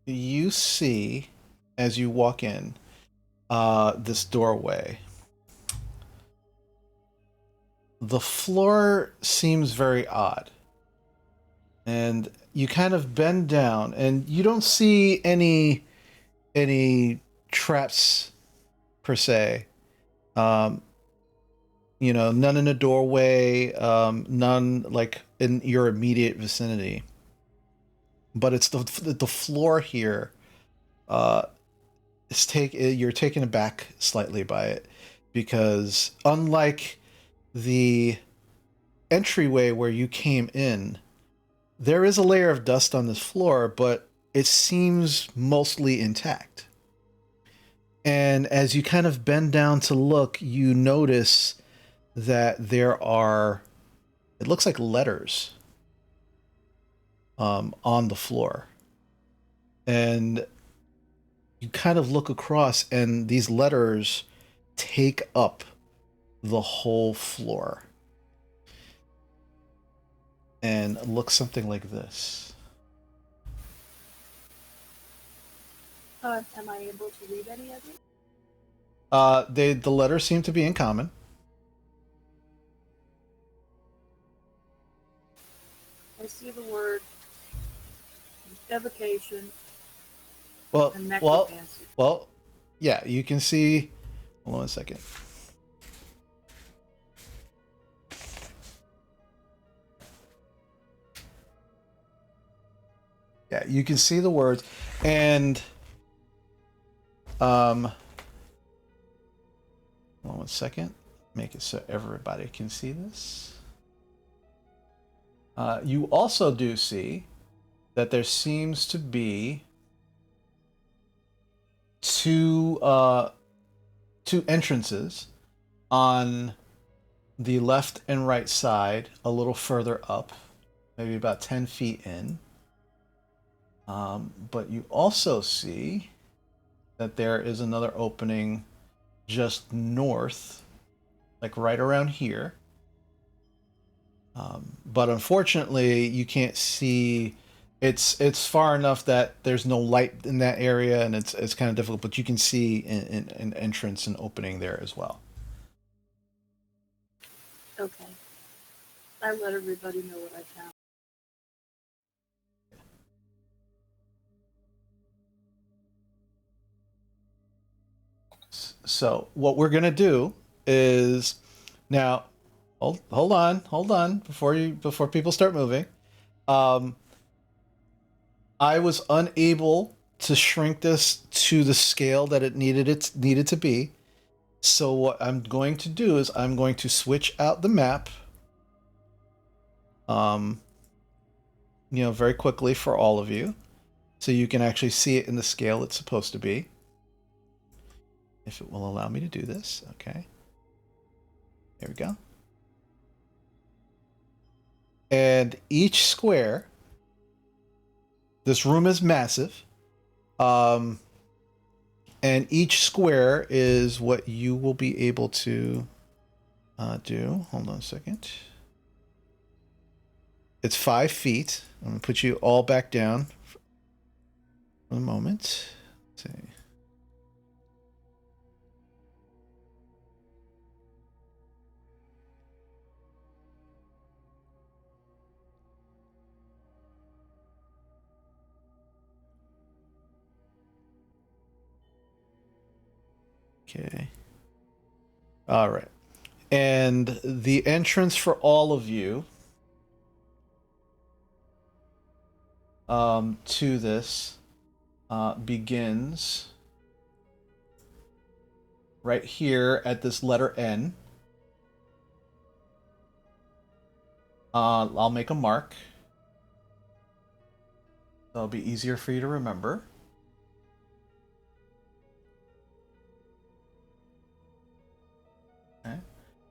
you see, as you walk in, this doorway. The floor seems very odd. And you kind of bend down, and you don't see any traps per se. None in the doorway, none like in your immediate vicinity. But it's the floor here. You're taken aback slightly by it, because unlike the entryway where you came in, there is a layer of dust on this floor, but it seems mostly intact. And as you kind of bend down to look, you notice that there are, it looks like letters on the floor. And you kind of look across, and these letters take up the whole floor. And look something like this. Am I able to read any of it? The letters seem to be in common. I see the word evocation Well, and necromancy. Yeah, you can see. Hold on a second. Yeah, you can see the words, and hold on 1 second. Make it so everybody can see this. You also do see that there seems to be two entrances on the left and right side, a little further up, maybe about 10 feet in. But you also see that there is another opening just north, like right around here. But unfortunately, you can't see. It's far enough that there's no light in that area, and it's kind of difficult. But you can see an entrance and opening there as well. Okay. I let everybody know what I found. So what we're gonna do is now hold on before people start moving. I was unable to shrink this to the scale that it needed to be. So what I'm going to do is I'm going to switch out the map. Very quickly for all of you, so you can actually see it in the scale it's supposed to be. If it will allow me to do this, okay. There we go. And each square, this room is massive. And each square is what you will be able to do. Hold on a second. It's 5 feet. I'm going to put you all back down for a moment. Let's see. Okay. All right. And the entrance for all of you to this begins right here at this letter N. I'll make a mark. That'll be easier for you to remember. Okay.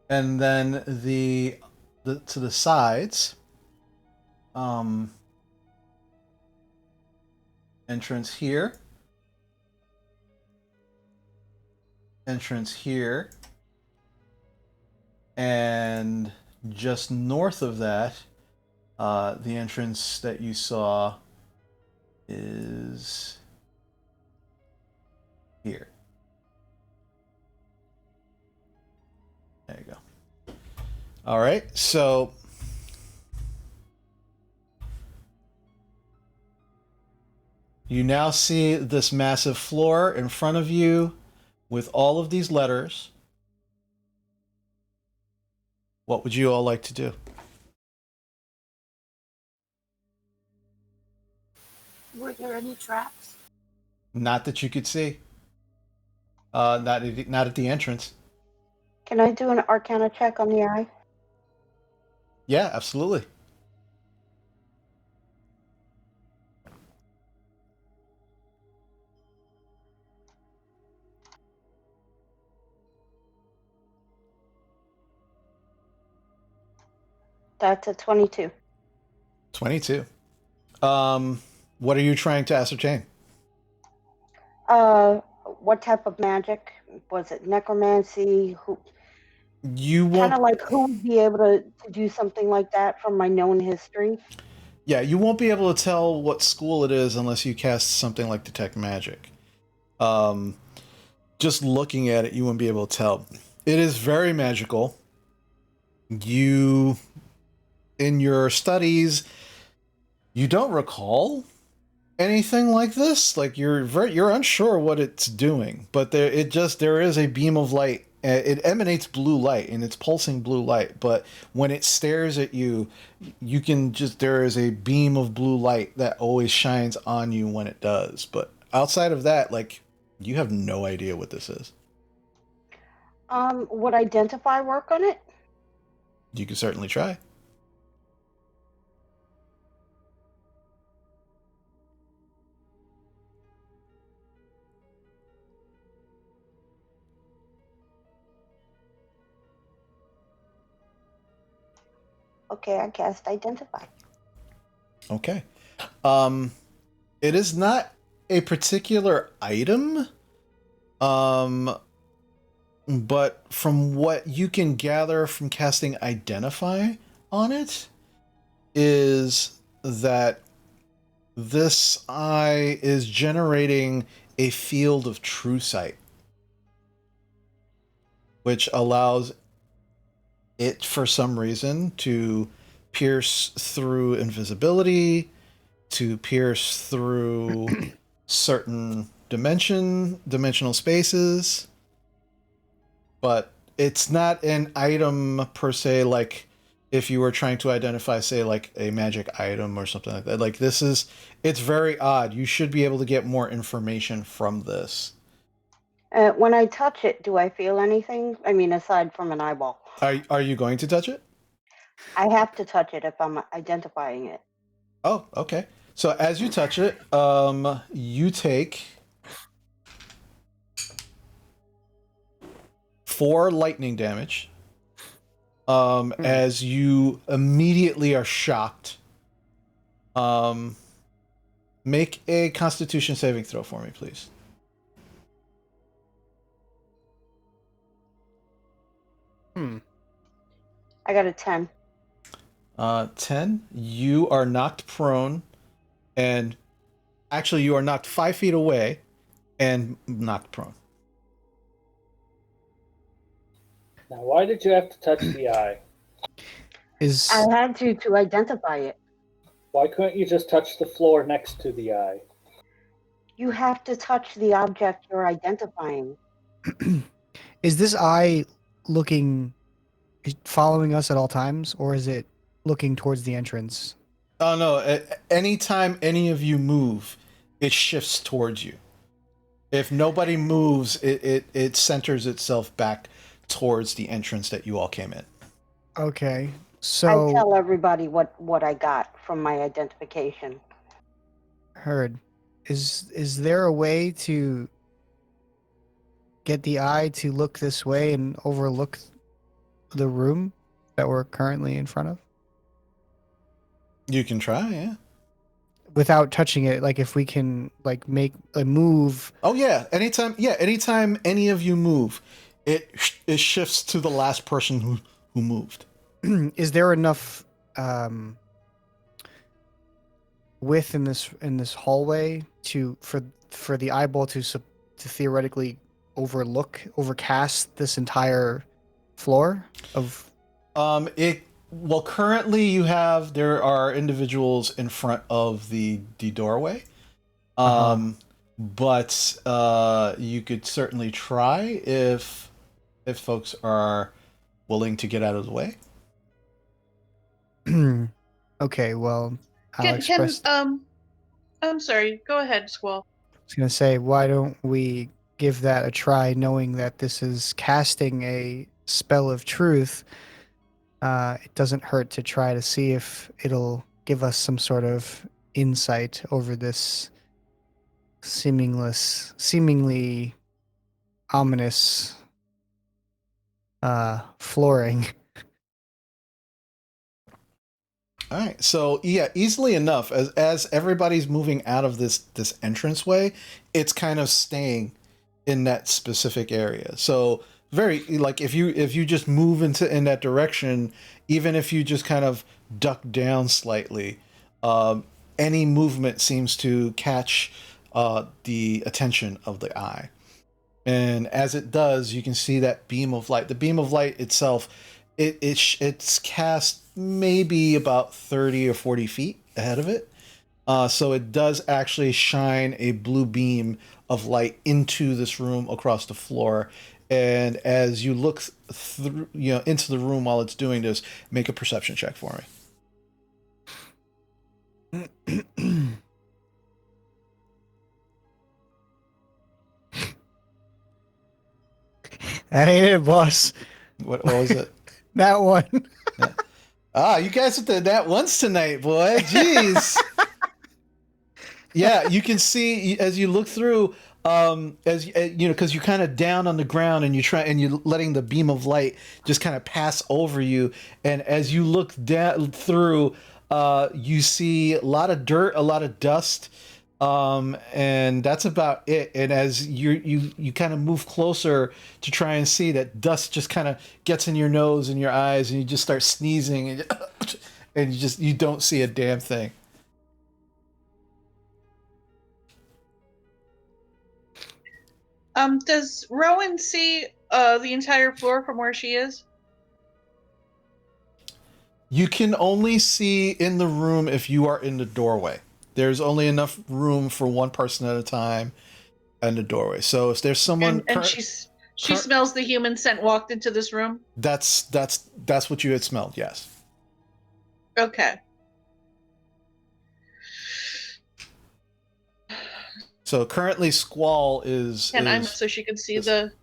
And then the to the sides, entrance here, entrance here, and just north of that, the entrance that you saw is here. There you go. All right, so you now see this massive floor in front of you with all of these letters. What would you all like to do? Were there any traps? Not that you could see. Not at the entrance. Can I do an Arcana check on the eye? Yeah, absolutely. That's a 22. 22. What are you trying to ascertain? What type of magic? Was it necromancy? Who? You Kind won't. of like who would be able to do something like that from my known history? Yeah, you won't be able to tell what school it is unless you cast something like Detect Magic. Just looking at it, you won't be able to tell. It is very magical. You, in your studies, you don't recall anything like this. Like you're unsure what it's doing, but there is a beam of light. It emanates blue light, and it's pulsing blue light. But when it stares at you, there is a beam of blue light that always shines on you when it does. But outside of that, like, you have no idea what this is. Would identify work on it? You can certainly try. Okay, I cast identify. Okay. It is not a particular item. But from what you can gather from casting identify on it is that this eye is generating a field of true sight, which allows it for some reason to pierce through invisibility, to pierce through certain dimensional spaces. But it's not an item per se, like if you were trying to identify, say, like a magic item or something like that. Like, it's very odd. You should be able to get more information from this. When I touch it, do I feel anything? I mean, aside from an eyeball. Are you going to touch it? I have to touch it if I'm identifying it. Oh, okay. So as you touch it, you take 4 lightning damage. As you immediately are shocked. Make a Constitution saving throw for me, please. I got a 10. 10. You are knocked prone, and actually you are knocked 5 feet away and knocked prone. Now, why did you have to touch the eye? I had to identify it. Why couldn't you just touch the floor next to the eye? You have to touch the object you're identifying. Is this eye following us at all times, or is it looking towards the entrance? Oh no! Anytime any of you move, it shifts towards you. If nobody moves, it centers itself back towards the entrance that you all came in. Okay, I so tell everybody what I got from my identification. heard. Is there a way to get the eye to look this way and overlook the room that we're currently in front of You can try, yeah. without touching it? Like if we can like make a move. Oh yeah, anytime any of you move, it shifts to the last person who moved. Is there enough width in this hallway for the eyeball to theoretically overcast this entire floor of Currently there are individuals in front of the doorway. But you could certainly try if folks are willing to get out of the way. Okay, well, I'm sorry. Go ahead, Squall. I was gonna say, why don't we give that a try, knowing that this is casting a spell of truth? It doesn't hurt to try to see if it'll give us some sort of insight over this seemingly ominous flooring. All right, so yeah, easily enough, as everybody's moving out of this entranceway, it's kind of staying in that specific area. So very like if you just move in that direction, even if you just kind of duck down slightly, any movement seems to catch the attention of the eye, and as it does, you can see that beam of light. The beam of light itself, it's cast maybe about 30 or 40 feet ahead of it. So it does actually shine a blue beam of light into this room across the floor. And as you look through, into the room while it's doing this, make a perception check for me. That ain't it, boss. What was it? That one. Yeah. Ah, you guys with the that once tonight, boy. Jeez. Yeah, you can see as you look through, because you're kind of down on the ground and you're letting the beam of light just kind of pass over you, and as you look down through, you see a lot of dirt, a lot of dust, and that's about it. And as you kind of move closer to try and see, that dust just kind of gets in your nose and your eyes, and you just start sneezing, and you don't see a damn thing. Does Rowan see the entire floor from where she is? You can only see in the room if you are in the doorway. There's only enough room for one person at a time in the doorway. So if there's someone and she smells the human scent walked into this room. That's what you had smelled. Yes. Okay. So currently, Squall is. So she can see the.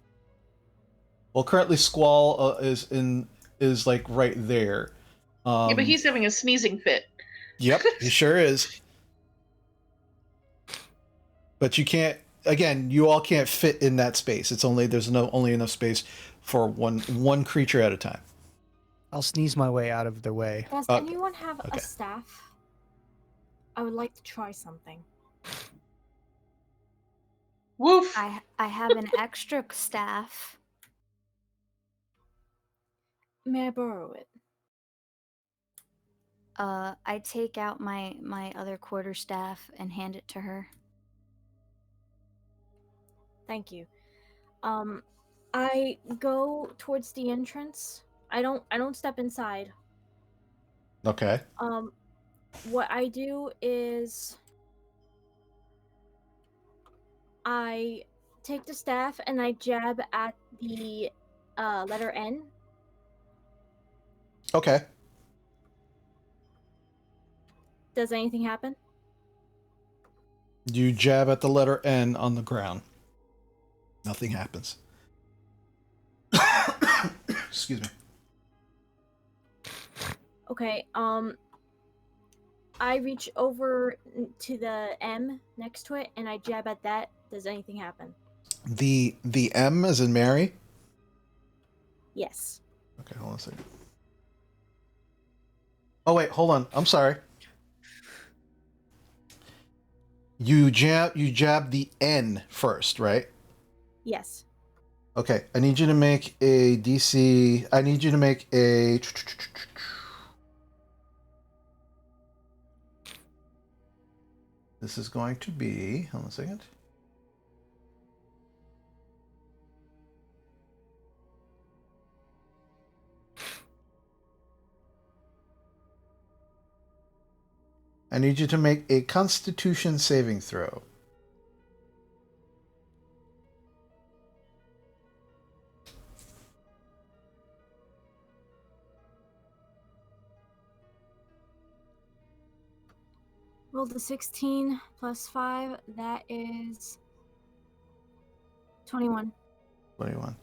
Well, currently Squall is like right there. Yeah, but he's having a sneezing fit. Yep, he sure is. But you can't. Again, you all can't fit in that space. There's only enough space for one creature at a time. I'll sneeze my way out of the way. Does anyone have a staff? I would like to try something. Woof! I have an extra staff. May I borrow it? I take out my other quarterstaff and hand it to her. Thank you. I go towards the entrance. I don't step inside. Okay. What I do is I take the staff and I jab at the letter N. Okay. Does anything happen? You jab at the letter N on the ground. Nothing happens. Excuse me. Okay, I reach over to the M next to it and I jab at that. Does anything happen? The M as in Mary? Yes. Okay, hold on a second. Oh wait, hold on. I'm sorry. You jab the N first, right? Yes. Okay, I need you to make a DC. I need you to make a. This is going to be. Hold on a second. I need you to make a Constitution saving throw. Roll the 16 plus 5. That is 21. 21.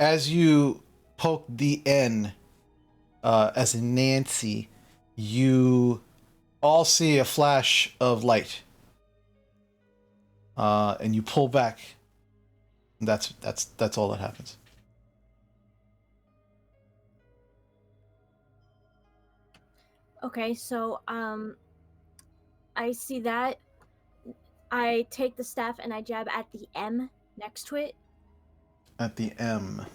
As you poke the N, as in Nancy, you all see a flash of light, and you pull back. That's all that happens. Okay, so I see that. I take the staff and I jab at the M next to it. At the M.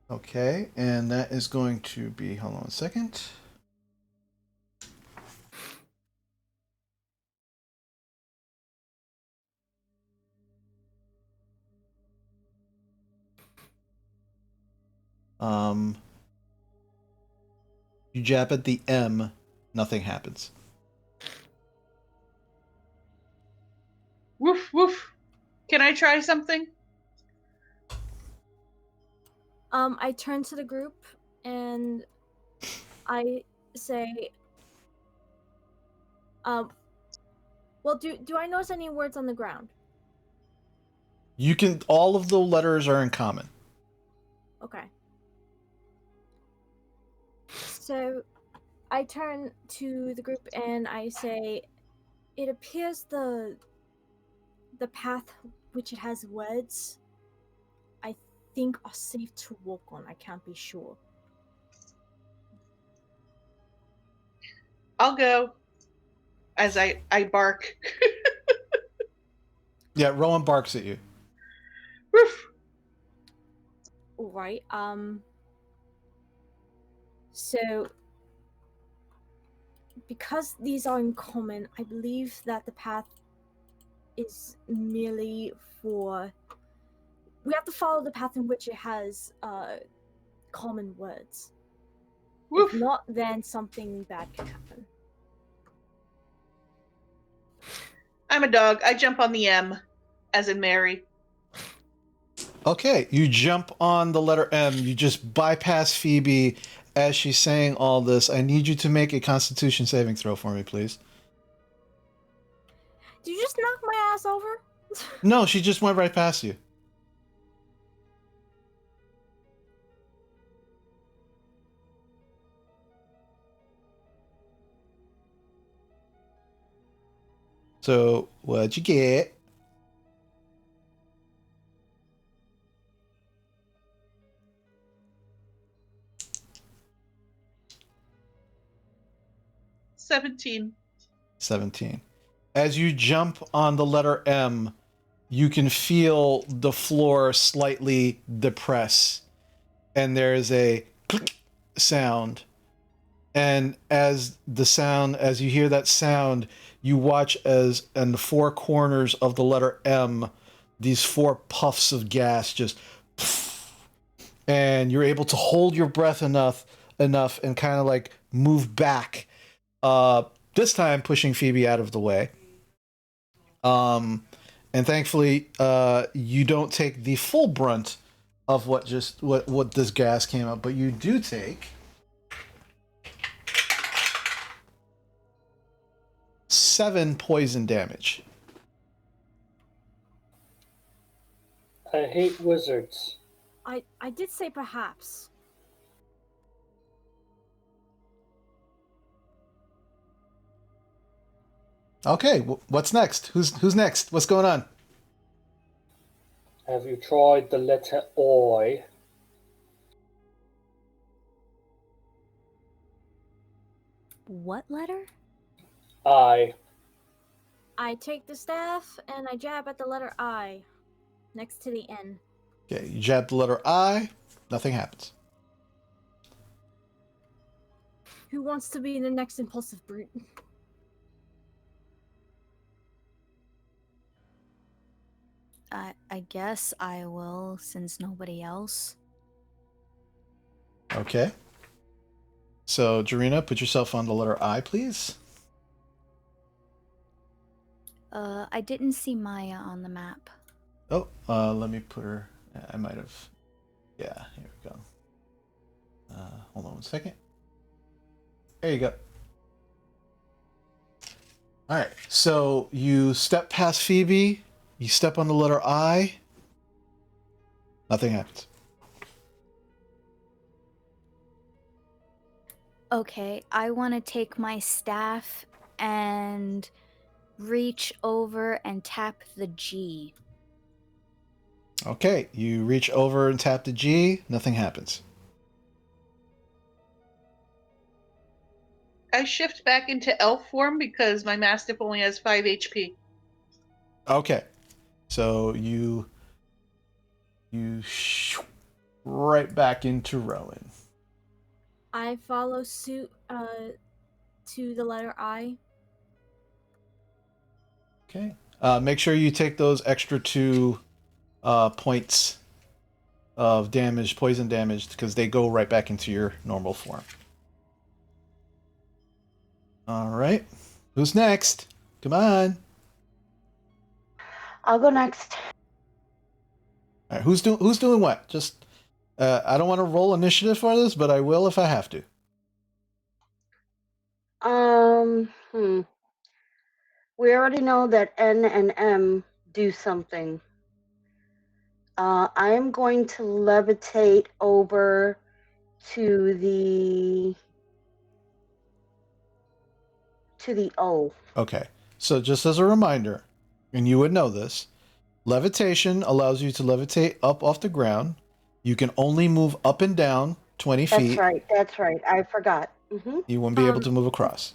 Okay, and that is going to be, hold on a second. You jab at the M, nothing happens. Woof woof. Can I try something? I turn to the group and I say, well, do I notice any words on the ground? You can, all of the letters are in common. Okay. So I turn to the group and I say, it appears the path which it has words, I think are safe to walk on. I can't be sure. I'll go. As I bark. Yeah, Rowan barks at you. Woof. All right. So because these are in common, I believe that the path is merely for. We have to follow the path in which it has common words. Woof. If not, then something bad can happen. I'm a dog. I jump on the M, as in Mary. Okay, you jump on the letter M. You just bypass Phoebe as she's saying all this. I need you to make a Constitution saving throw for me, please. Did you just knock my ass over? No, she just went right past you. So, what'd you get? $17. 17. As you jump on the letter M, you can feel the floor slightly depress, and there's a click sound. And as you hear that sound, you watch as in the four corners of the letter M, these four puffs of gas just, and you're able to hold your breath enough and kind of like move back, this time pushing Phoebe out of the way. And thankfully, you don't take the full brunt of what this gas came up, but you do take 7 poison damage. I hate wizards. I did say perhaps. Okay, what's next? Who's next? What's going on? Have you tried the letter I? What letter? I. I take the staff and I jab at the letter I, next to the N. Okay, you jab the letter I. Nothing happens. Who wants to be the next impulsive brute? I guess I will, since nobody else. Okay. So, Jarina, put yourself on the letter I, please. I didn't see Maya on the map. Oh, let me put her. I might have. Yeah, here we go. Hold on 1 second. There you go. All right. So you step past Phoebe. You step on the letter I. Nothing happens. Okay, I want to take my staff and reach over and tap the G. Okay, you reach over and tap the G. Nothing happens. I shift back into elf form because my mastiff only has 5 HP. Okay, so you right back into Rowan. I follow suit to the letter I. Okay. Make sure you take those extra 2 points of damage, poison damage, because they go right back into your normal form. All right. Who's next? Come on. I'll go next. All right. Who's doing what? Just I don't want to roll initiative for this, but I will if I have to. We already know that N and M do something. I am going to levitate over to the O. Okay. So just as a reminder, and you would know this, levitation allows you to levitate up off the ground. You can only move up and down 20 feet. That's right. I forgot. Mm-hmm. You won't be able to move across.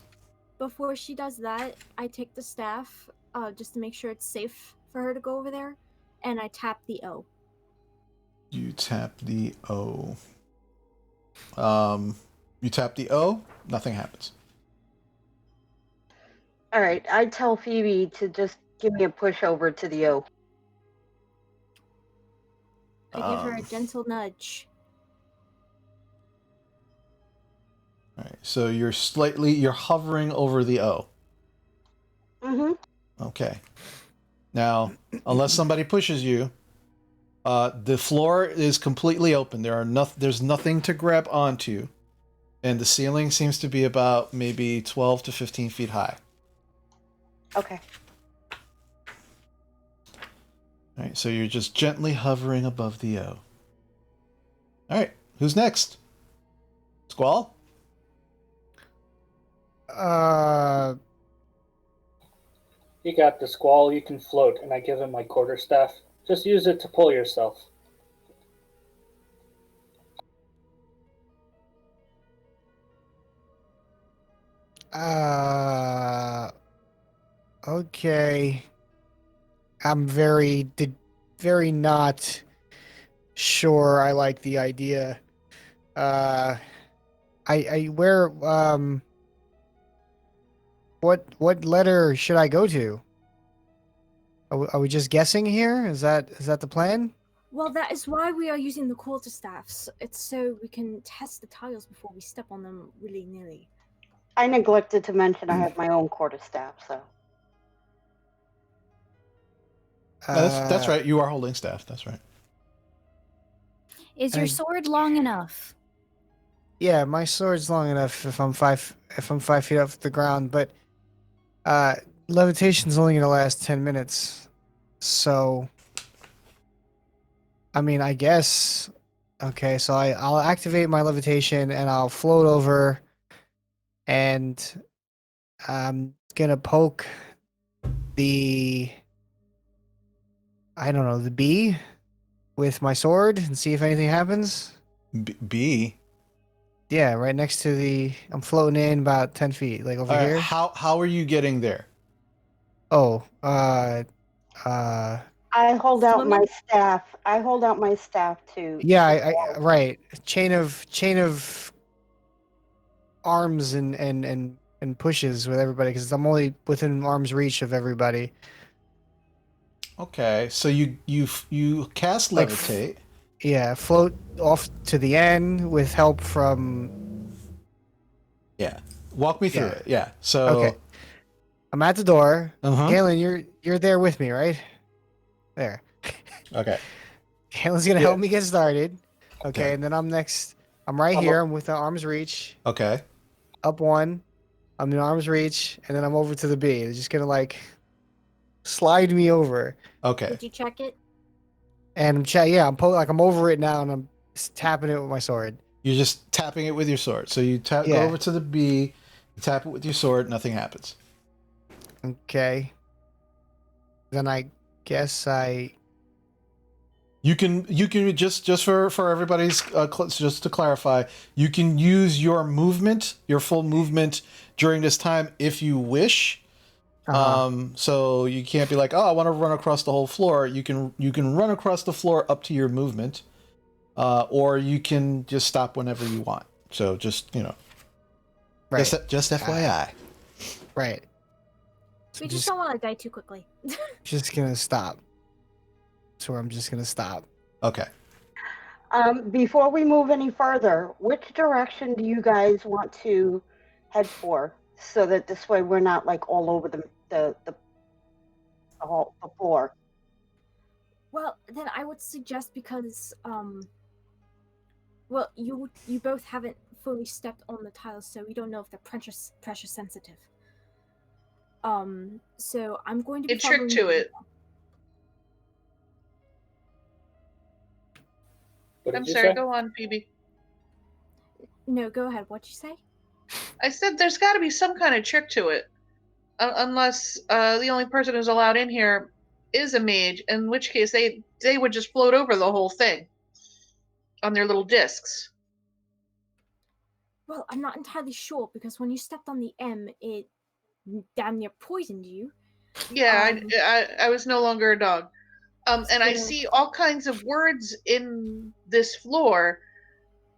Before she does that, I take the staff, just to make sure it's safe for her to go over there, and I tap the O. You tap the O. You tap the O, nothing happens. All right. I tell Phoebe to just give me a push over to the O. I give her a gentle nudge. All right, so you're hovering over the O. Mm-hmm. Okay. Now, unless somebody pushes you, the floor is completely open. There's nothing to grab onto, and the ceiling seems to be about maybe 12 to 15 feet high. Okay. All right, so you're just gently hovering above the O. All right, who's next? Squall? You got the Squall, you can float, and I give him my quarterstaff. Just use it to pull yourself. Okay. I'm very not sure I like the idea. What letter should I go to? Are we just guessing here? Is that the plan? Well, that is why we are using the quarterstaffs. It's so we can test the tiles before we step on them willy-nilly. I neglected to mention I have my own quarterstaff, so. No, that's right. You are holding staff. That's right. Is your sword long enough? Yeah, my sword's long enough if I'm 5 feet off the ground, but levitation's only gonna last 10 minutes. So I mean, I guess okay, so I'll activate my levitation and I'll float over and I'm gonna poke the I don't know, the bee with my sword and see if anything happens. B. Yeah, right next to the. I'm floating in about 10 feet, like over here. How are you getting there? Oh, I hold out my staff. I hold out my staff to. yeah, I right. Chain of arms and pushes with everybody because I'm only within arm's reach of everybody. Okay, so you cast Like, levitate. Yeah, float off to the end with help from. Yeah, walk me through Yeah. it. Yeah, so Okay. I'm at the door. Uh-huh. Galen, you're there with me, right? There. Okay. Galen's gonna help me get started. Okay, Okay. and then I'm next. I'm right here. I'm with the arm's reach. Okay. Up one. I'm in arm's reach, and then I'm over to the B. They're just gonna like slide me over. Okay. Did you check it? And I'm over it now, and I'm just tapping it with my sword. You're just tapping it with your sword. So you go Yeah. over to the B, you tap it with your sword, nothing happens. Okay. Then I guess You can just for everybody's just to clarify, you can use your movement, your full movement during this time if you wish. So you can't be like, oh, I want to run across the whole floor. You can run across the floor up to your movement, or you can just stop whenever you want. So just right. just FYI. Right. We just don't want to die too quickly. Just gonna stop. So I'm just gonna stop. Okay. Before we move any further, which direction do you guys want to head for, so that this way we're not like all over the floor? Well, then I would suggest because well, you both haven't fully stepped on the tiles, so we don't know if they're pressure sensitive. So I'm going to be A trick to it. I'm sorry, go on, Phoebe. No, go ahead. What'd you say? I said there's got to be some kind of trick to it. Unless the only person who's allowed in here is a mage, in which case they would just float over the whole thing on their little discs. Well, I'm not entirely sure because when you stepped on the M, it damn near poisoned you. Yeah, I was no longer a dog. And I see all kinds of words in this floor,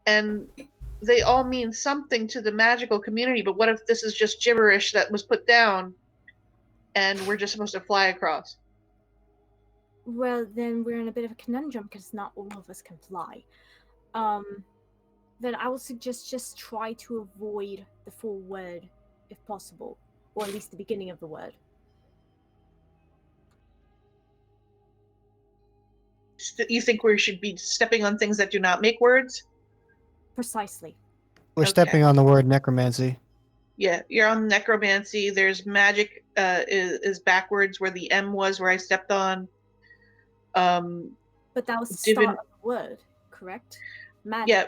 and they all mean something to the magical community, but what if this is just gibberish that was put down and we're just supposed to fly across? Well, then we're in a bit of a conundrum because not all of us can fly. Then I would suggest just try to avoid the full word if possible, or at least the beginning of the word. You think we should be stepping on things that do not make words? Precisely. We're stepping on the word necromancy. Yeah, you're on necromancy. There's magic is backwards where the M was where I stepped on. But that was the start of the word, correct? Magic. Yeah,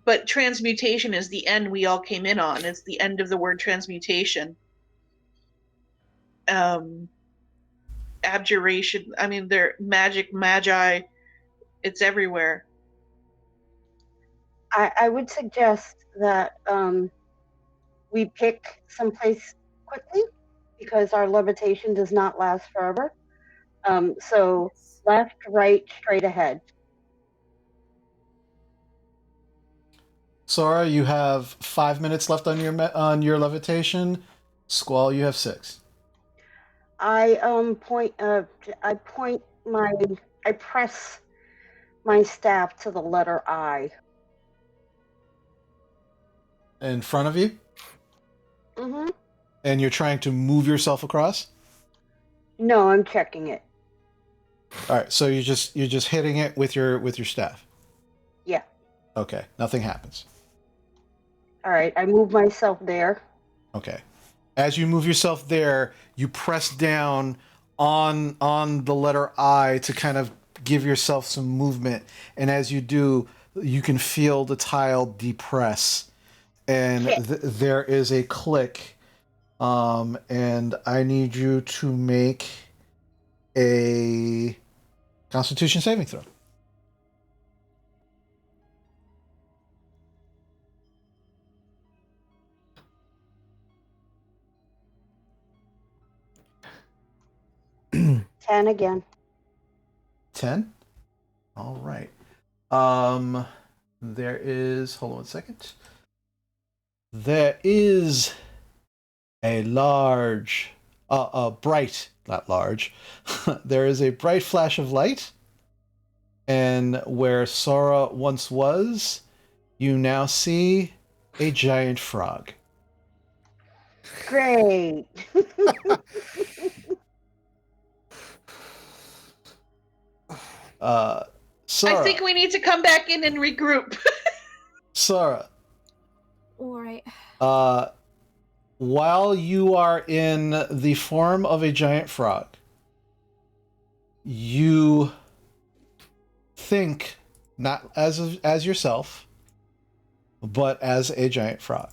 but transmutation is the end we all came in on. It's the end of the word transmutation. Abjuration. I mean, they're magic, magi. It's everywhere. I would suggest that we pick someplace quickly because our levitation does not last forever. So left, right, straight ahead. Sora, you have 5 minutes left on your levitation. Squall, you have 6. I press my staff to the letter I. In front of you? Mm-hmm. And you're trying to move yourself across? No, I'm checking it. All right, so you're just hitting it with your staff. Yeah. Okay, nothing happens. All right, I move myself there. Okay. As you move yourself there, you press down on the letter I to kind of give yourself some movement, and as you do, you can feel the tile depress, and there is a click. And I need you to make a Constitution saving throw. Ten again. 10. All right. There is. Hold on one second. There is a large, bright, not large. There is a bright flash of light, and where Sora once was, you now see a giant frog. Great. Sora. I think we need to come back in and regroup. Sora. All right. While you are in the form of a giant frog, you think not as yourself, but as a giant frog.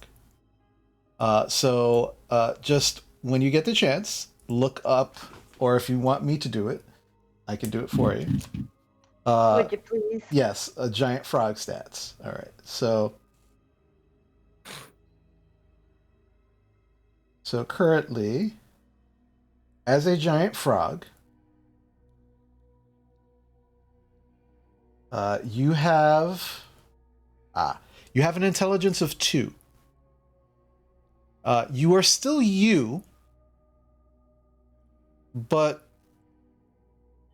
So just when you get the chance, look up, or if you want me to do it, I can do it for you. Would you please? Yes, a giant frog stats. All right, so currently, as a giant frog, you have an intelligence of 2. You are still you, but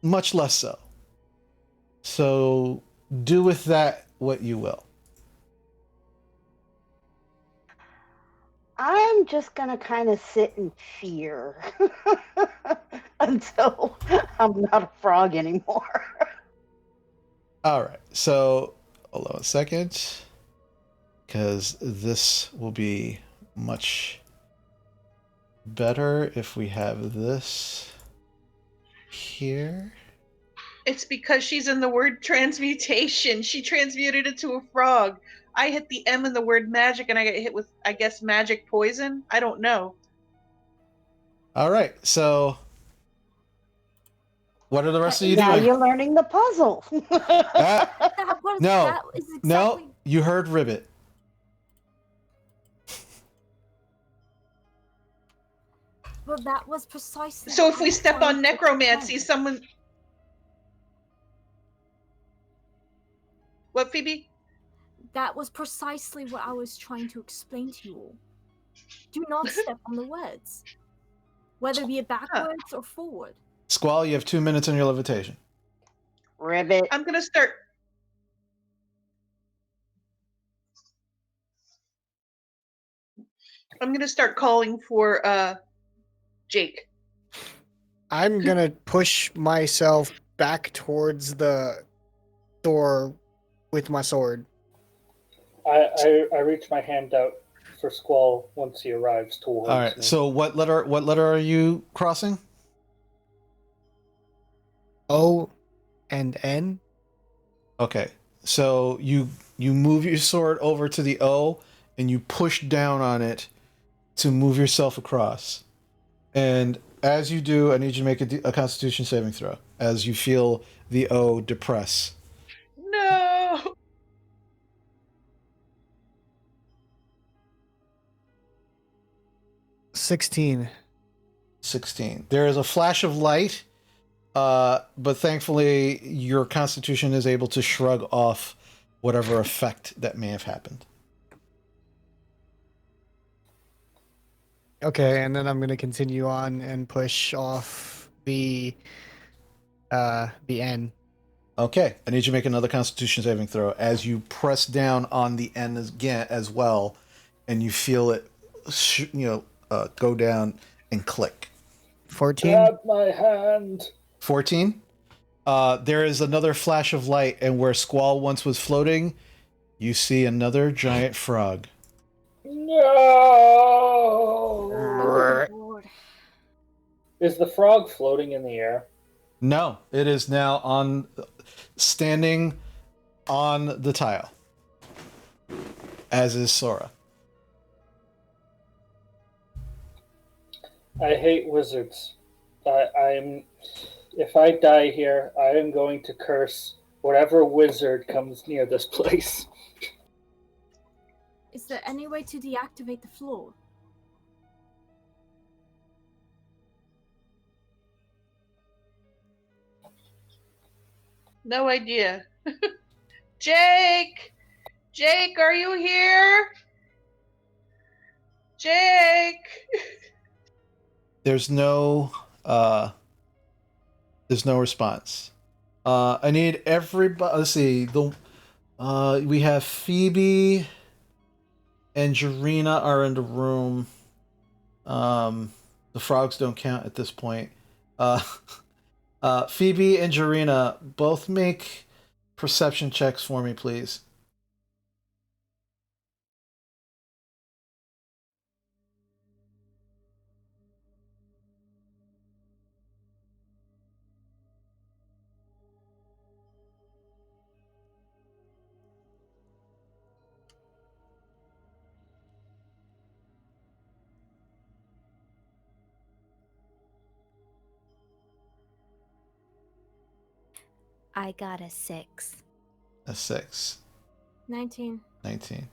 much less so. So do with that what you will. I'm just gonna kind of sit in fear until I'm not a frog anymore. All right, so hold on a second, because this will be much better if we have this here. It's because she's in the word transmutation. She transmuted it to a frog. I hit the M in the word magic, and I get hit with, I guess, magic poison. I don't know. All right, so what are the rest of you Now doing? you're learning the puzzle. No, no, you heard Ribbit. Well, that was precisely. So if what we I was step trying on to necromancy, explain. someone. What, Phoebe? That was precisely what I was trying to explain to you all. Do not step on the words, whether it be backwards or forward. Squall, you have 2 minutes on your levitation. Ribbit. I'm gonna start. I'm gonna start calling for Jake. I'm gonna push myself back towards the door with my sword. I reach my hand out for Squall once he arrives towards All right, me. so what letter are you crossing? O and N. Okay, so you move your sword over to the O, and you push down on it to move yourself across. And as you do, I need you to make a Constitution saving throw as you feel the O depress. No. 16. 16. There is a flash of light, but thankfully your Constitution is able to shrug off whatever effect that may have happened. Okay, and then I'm gonna continue on and push off the N. Okay, I need you to make another Constitution saving throw as you press down on the end again as well, and you feel it, go down and click. 14. Grab my hand. 14. There is another flash of light, and where Squall once was floating, you see another giant frog. No. Oh, Lord. Is the frog floating in the air? No, it is now standing on the tile, as is Sora. I hate wizards. If I die here, I am going to curse whatever wizard comes near this place. Is there any way to deactivate the floor? No idea. Jake! Jake, are you here? Jake! There's no response. I need everybody. Let's see. We have Phoebe and Jarena are in the room. The frogs don't count at this point. Phoebe and Jarena, both make perception checks for me, please. I got a 6. A 6. 19. 19.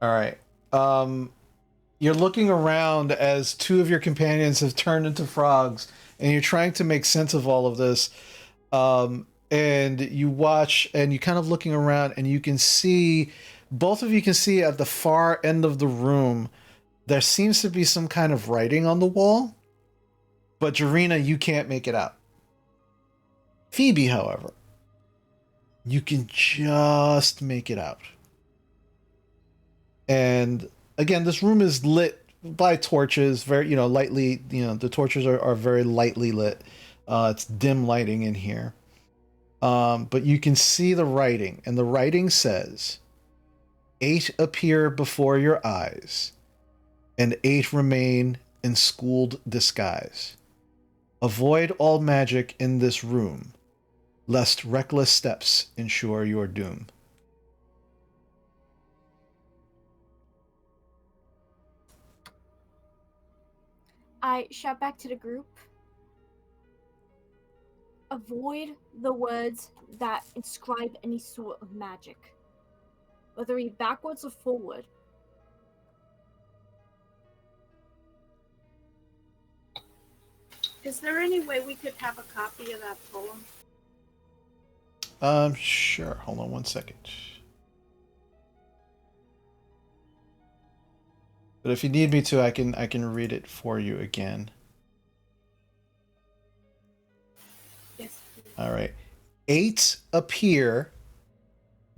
All right. You're looking around as two of your companions have turned into frogs, and you're trying to make sense of all of this. And you watch, and you're kind of looking around, and you can see, both of you can see at the far end of the room, there seems to be some kind of writing on the wall. But Jarena, you can't make it out. Phoebe, however, you can just make it out. And again, this room is lit by torches, very, lightly, the torches are very lightly lit. It's dim lighting in here. But you can see the writing, and the writing says, 8 appear before your eyes, and 8 remain in schooled disguise. Avoid all magic in this room, lest reckless steps ensure your doom. I shout back to the group. Avoid the words that inscribe any sort of magic, whether it be backwards or forward. Is there any way we could have a copy of that poem? Sure. Hold on one second. But if you need me to, I can read it for you again. Yes. All right. 8 appear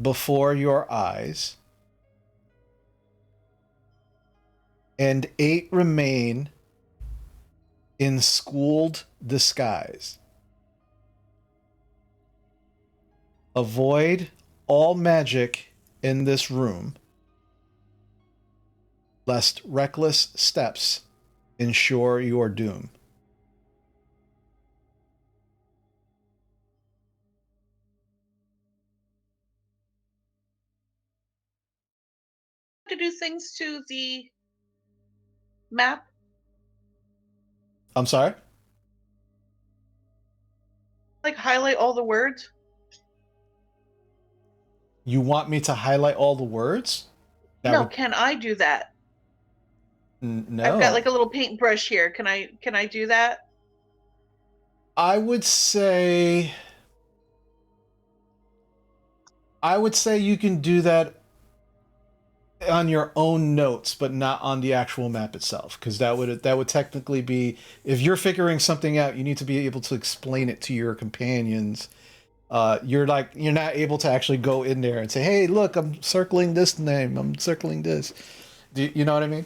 before your eyes, and 8 remain in schooled disguise. Avoid all magic in this room, lest reckless steps ensure your doom. To do things to the map? I'm sorry? Like highlight all the words? You want me to highlight all the words? Can I do that? No. I've got like a little paintbrush here. Can I do that? I would say you can do that on your own notes, but not on the actual map itself, because that would technically be, if you're figuring something out, you need to be able to explain it to your companions you're not able to actually go in there and say, hey, look, I'm circling this name, I'm circling this. Do you know what I mean?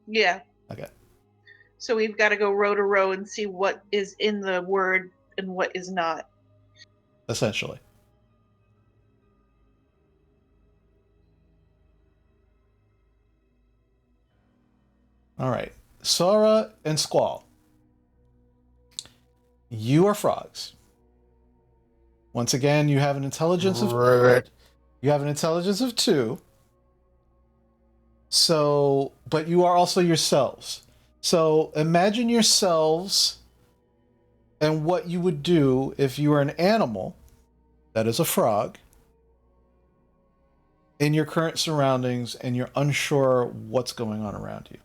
Yeah. Okay. So we've got to go row to row and see what is in the word and what is not. Essentially. All right. Sora and Squall. You are frogs. Once again, you have an intelligence of you have an intelligence of 2. So, but you are also yourselves. So imagine yourselves and what you would do if you were an animal that is a frog in your current surroundings and you're unsure what's going on around you.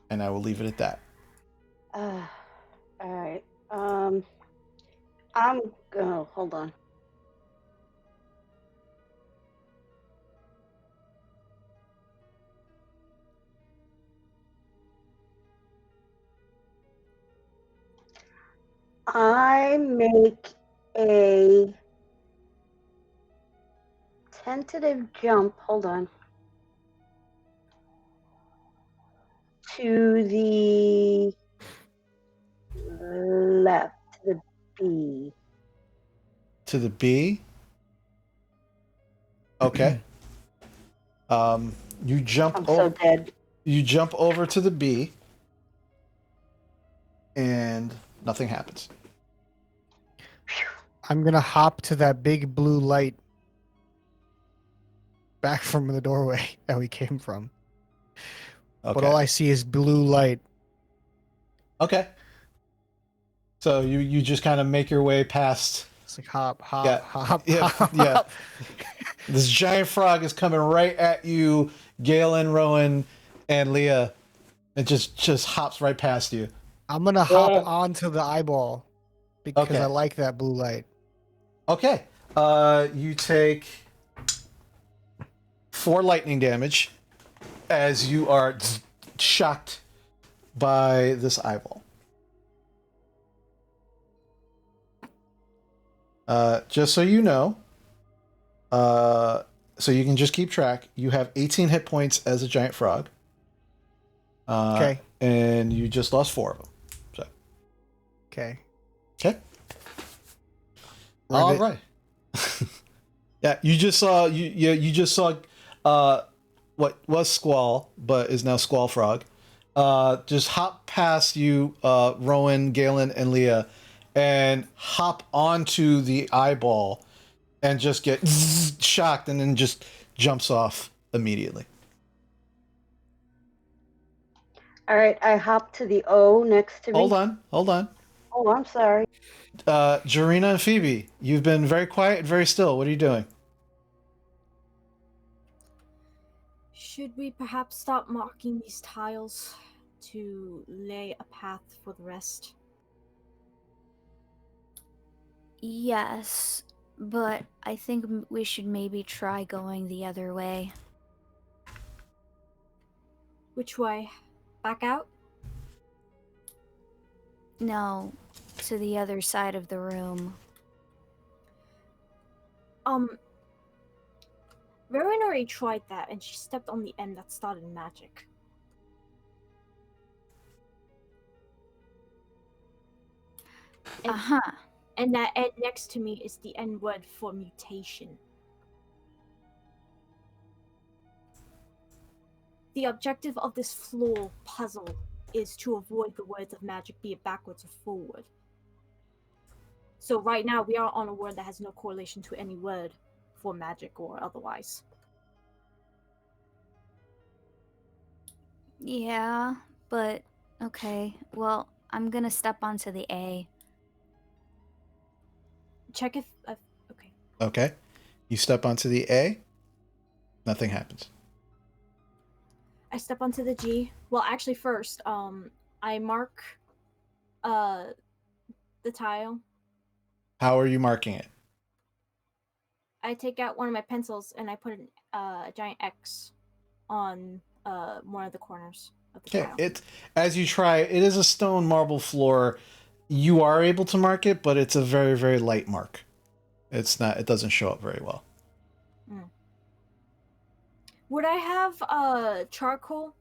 And I will leave it at that. All right. Hold on. I make a tentative jump. Hold on. To the left, the B. To the B. Okay. You jump I'm so dead. You jump over to the B and nothing happens. I'm gonna hop to that big blue light back from the doorway that we came from. Okay. But all I see is blue light. Okay. So you just kind of make your way past. It's like hop, Yeah. hop, Yeah, hop. yeah. This giant frog is coming right at you, Galen, Rowan, and Leah. It just hops right past you. I'm gonna hop onto the eyeball because Okay. I like that blue light. Okay. You take 4 lightning damage as you are shocked by this eyeball. Just so you know, so you can just keep track, you have 18 hit points as a giant frog. Okay. And you just lost 4 of them. So. Okay. Okay. All right. Yeah, you just saw what was Squall but is now Squall Frog. Just hop past you, Rowan, Galen, and Leah, and hop onto the eyeball and just get shocked and then just jumps off immediately. All right, I hop to the O next to me. Hold on. Oh, I'm sorry. Jarina and Phoebe, you've been very quiet and very still. What are you doing? Should we perhaps start marking these tiles to lay a path for the rest? Yes, but I think we should maybe try going the other way. Which way? Back out? No, to the other side of the room. Rowan already tried that, and she stepped on the end that started magic. Uh-huh. And that end next to me is the N word for mutation. The objective of this floor puzzle is to avoid the words of magic, be it backwards or forward. So right now we are on a word that has no correlation to any word for magic or otherwise. Yeah, but okay. Well, I'm gonna step onto the A. Check if okay. Okay. You step onto the A. Nothing happens. I step onto the G. Well, actually, first, I mark the tile. How are you marking it? I take out one of my pencils and I put a giant X on one of the corners of the tile. It as you try, it is a stone marble floor. You are able to mark it, but it's a very, very light mark. It's not. It doesn't show up very well. Would I have charcoal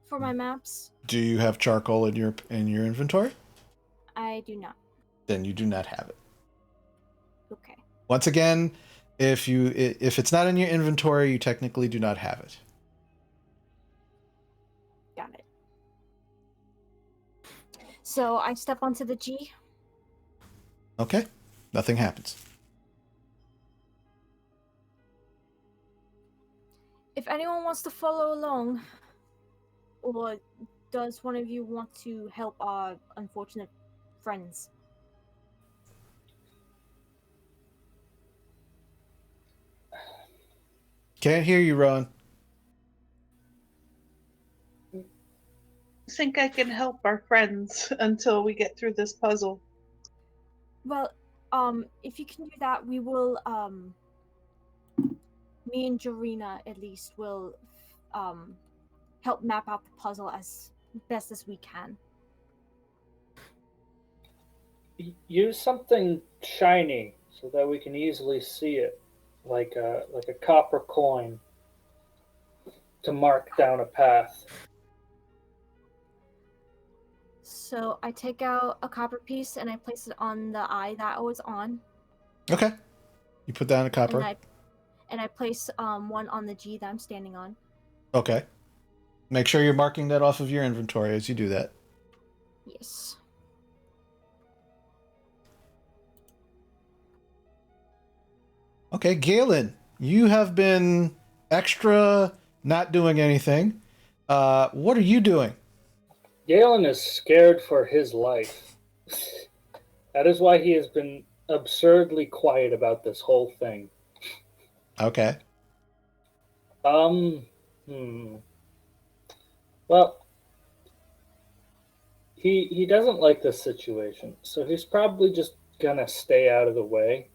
for my maps? Do you have charcoal in your inventory? I do not. Then you do not have it. Okay. Once again, if it's not in your inventory, you technically do not have it. Got it. So I step onto the G. Okay. Nothing happens. If anyone wants to follow along, or does one of you want to help our unfortunate friends? Can't hear you, Rowan. I think I can help our friends until we get through this puzzle. Well, if you can do that, we will, me and Jorina at least will, help map out the puzzle as best as we can. Use something shiny so that we can easily see it, like a copper coin, to mark down a path. So I take out a copper piece and I place it on the eye that I was on. Okay. You put down a copper. And I place one on the G that I'm standing on. Okay. Make sure you're marking that off of your inventory as you do that. Yes. Okay, Galen, you have been extra not doing anything. What are you doing? Galen is scared for his life. That is why he has been absurdly quiet about this whole thing. Okay. Well, he doesn't like this situation, so he's probably just gonna stay out of the way.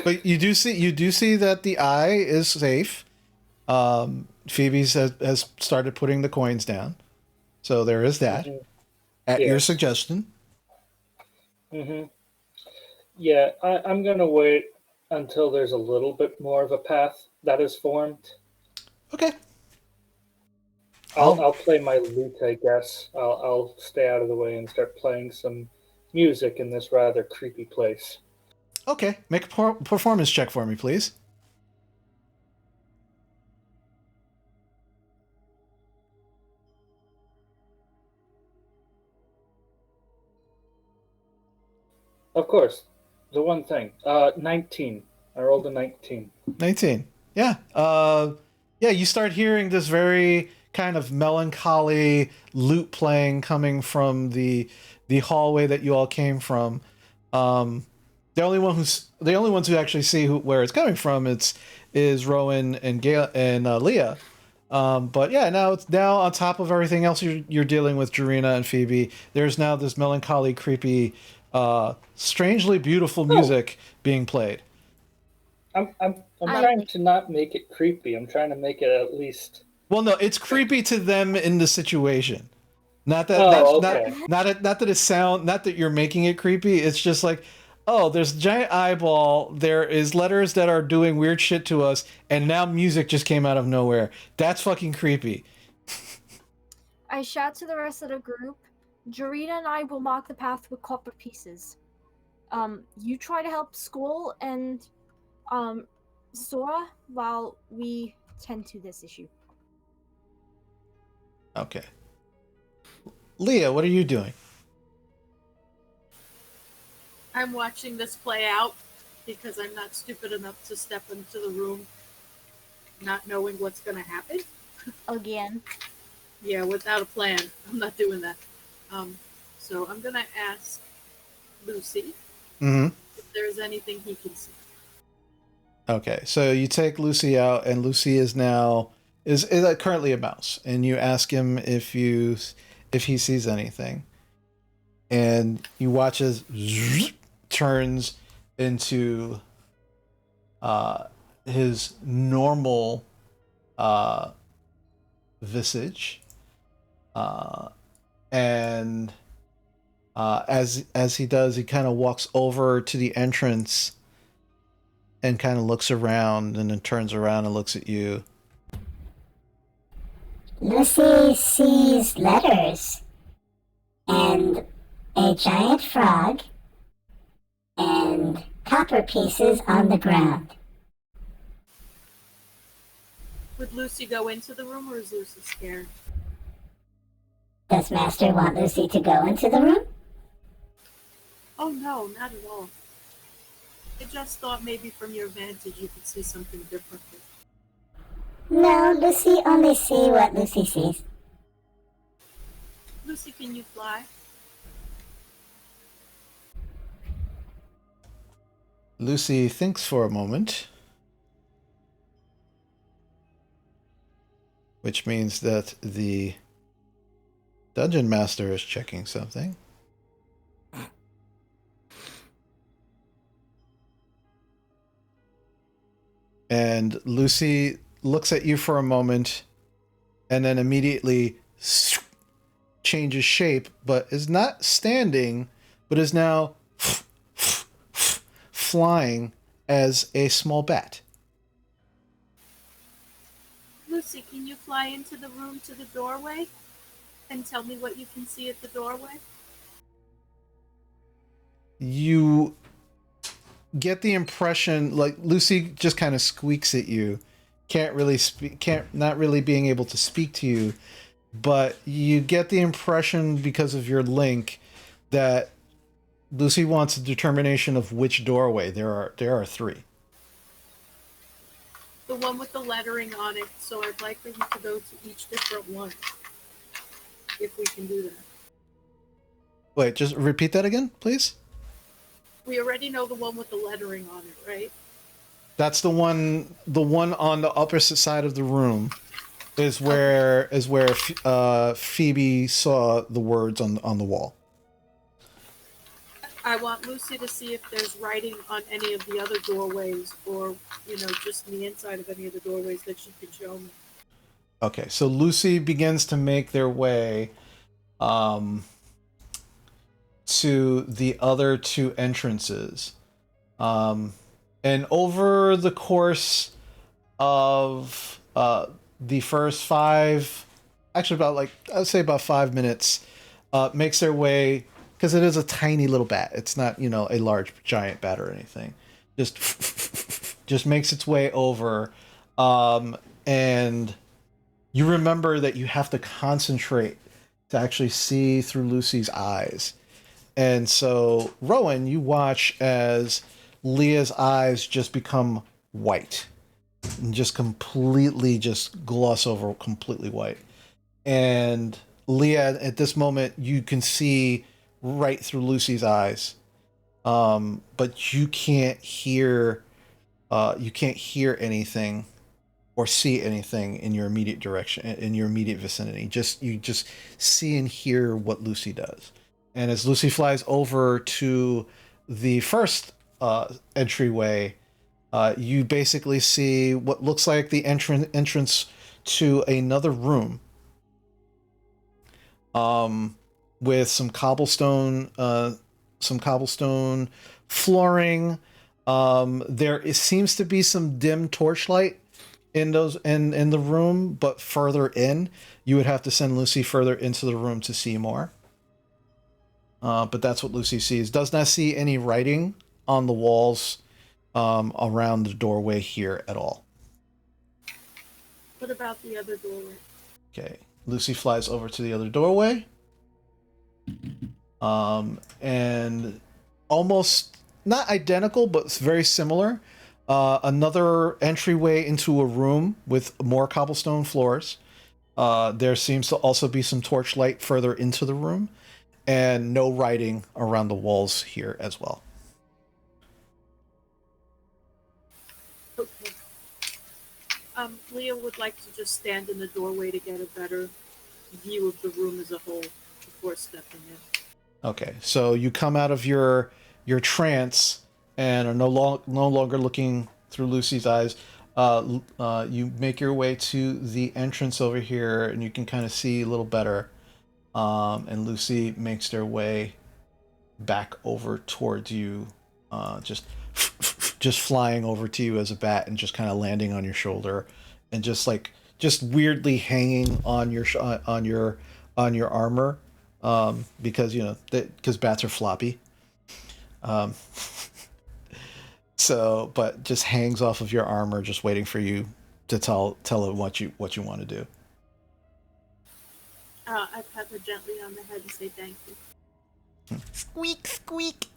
But you do see that the eye is safe. Phoebe has started putting the coins down, so there is that. Mm-hmm. At your suggestion. Mm-hmm. Yeah, I'm gonna wait until there's a little bit more of a path that is formed. Okay. I'll play my lute, I guess. I'll stay out of the way and start playing some music in this rather creepy place. Okay, make a performance check for me, please. Of course, the one thing. 19. I rolled a 19. 19. Yeah. Yeah, you start hearing this very kind of melancholy lute playing coming from the hallway that you all came from. The only ones who actually see where it's coming from is Rowan and Gail and Leah. But yeah, now on top of everything else you're dealing with, Jorina and Phoebe, there's now this melancholy, creepy, strangely beautiful music being played. I'm trying to not make it creepy. I'm trying to make it at least. Well, no, it's creepy to them in the situation. Not that not that you're making it creepy. It's just like, oh, there's a giant eyeball. There is letters that are doing weird shit to us, and now music just came out of nowhere. That's fucking creepy. I shout to the rest of the group. Jorina and I will mark the path with copper pieces. You try to help Skull and Sora while we tend to this issue. Okay. Leah, what are you doing? I'm watching this play out because I'm not stupid enough to step into the room not knowing what's going to happen. Again. Yeah, without a plan. I'm not doing that. So I'm going to ask Lucy if there's anything he can see. Okay, so you take Lucy out, and Lucy is now is currently a mouse, and you ask him if he sees anything, and you watch as turns into his normal visage, and As he does, he kind of walks over to the entrance and kind of looks around, and then turns around and looks at you. Lucy sees letters and a giant frog and copper pieces on the ground. Would Lucy go into the room, or is Lucy scared? Does Master want Lucy to go into the room? Oh no, not at all. I just thought maybe from your vantage you could see something differently. No, Lucy only see what Lucy sees. Lucy, can you fly? Lucy thinks for a moment, which means that the dungeon master is checking something. And Lucy looks at you for a moment and then immediately changes shape, but is not standing, but is now flying as a small bat. Lucy, can you fly into the room to the doorway and tell me what you can see at the doorway? You get the impression like Lucy just kind of squeaks at you, not really being able to speak to you, but you get the impression because of your link that Lucy wants a determination of which doorway. There are three. The one with the lettering on it, so I'd like for you to go to each different one, if we can do that. Wait, just repeat that again, please. We already know the one with the lettering on it, right? That's the one on the opposite side of the room is where Phoebe saw the words on the wall. I want Lucy to see if there's writing on any of the other doorways, or, just in the inside of any of the doorways that she can show me. Okay, so Lucy begins to make their way to the other two entrances. And over the course of the first about 5 minutes, makes their way, because it is a tiny little bat. It's not, a large giant bat or anything. Just makes its way over. And you remember that you have to concentrate to actually see through Lucy's eyes. And so, Rowan, you watch as Leah's eyes just become white and just completely just gloss over completely white. And Leah, at this moment, you can see right through Lucy's eyes. But you can't hear anything or see anything in your immediate direction, in your immediate vicinity. You just see and hear what Lucy does. And as Lucy flies over to the first entryway, you basically see what looks like the entrance to another room, with some cobblestone flooring. There seems to be some dim torchlight in the room, but further in, you would have to send Lucy further into the room to see more. But that's what Lucy sees. Does not see any writing on the walls around the doorway here at all. What about the other doorway? Okay, Lucy flies over to the other doorway. And almost not identical, but very similar. Another entryway into a room with more cobblestone floors. There seems to also be some torchlight further into the room, and no writing around the walls here as well. Okay. Leah would like to just stand in the doorway to get a better view of the room as a whole before stepping in. Okay, so you come out of your trance and are no longer looking through Lucy's eyes. You make your way to the entrance over here, and you can kind of see a little better. And Lucy makes their way back over towards you, just flying over to you as a bat and just kind of landing on your shoulder, and just weirdly hanging on your armor, because because bats are floppy. So, but just hangs off of your armor, just waiting for you to tell it what you want to do. I pat her gently on the head and say thank you. Squeak, squeak.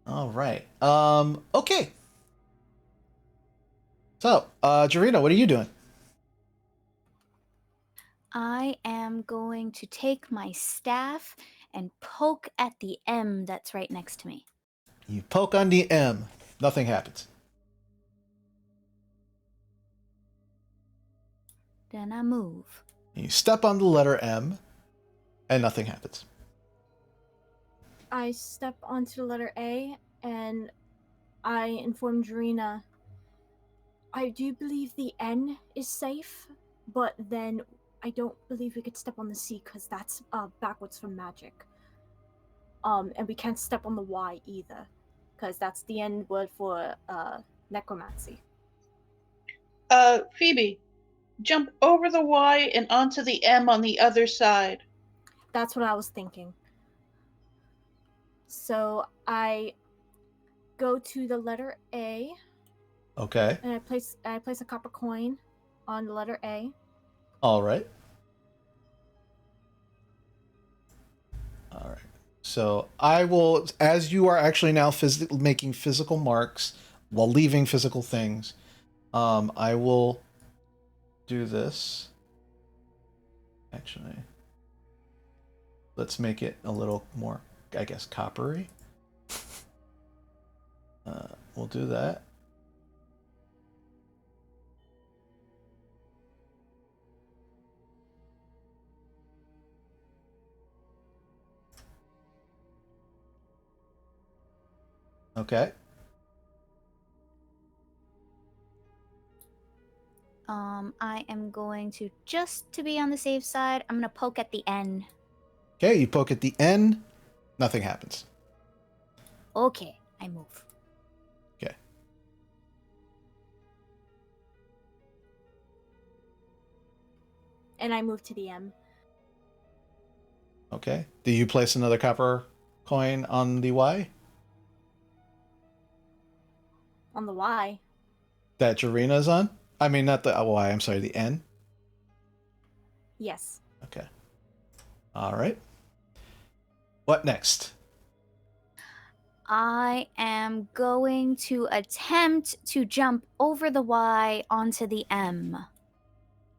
All right. Okay. So, Jarina, what are you doing? I am going to take my staff and poke at the M that's right next to me. You poke on the M. Nothing happens. Then I move. You step on the letter M, and nothing happens. I step onto the letter A and I inform Jarina, I do believe the N is safe, but then I don't believe we could step on the C because that's backwards from magic. And we can't step on the Y either, because that's the N word for necromancy. Phoebe, jump over the Y and onto the M on the other side. That's what I was thinking. So I go to the letter A. Okay. And I place a copper coin on the letter A. All right. All right. So I will, as you are actually now making physical marks while leaving physical things, I will do this. Actually, let's make it a little more, I guess, coppery. We'll do that. Okay. I am going to, just to be on the safe side, I'm going to poke at the N. Okay, you poke at the N, nothing happens. Okay, I move. Okay. And I move to the M. Okay. Do you place another copper coin on the Y? On the Y. That Jarina's on? I mean, not the Y, I'm sorry, the N? Yes. Okay. All right. What next? I am going to attempt to jump over the Y onto the M.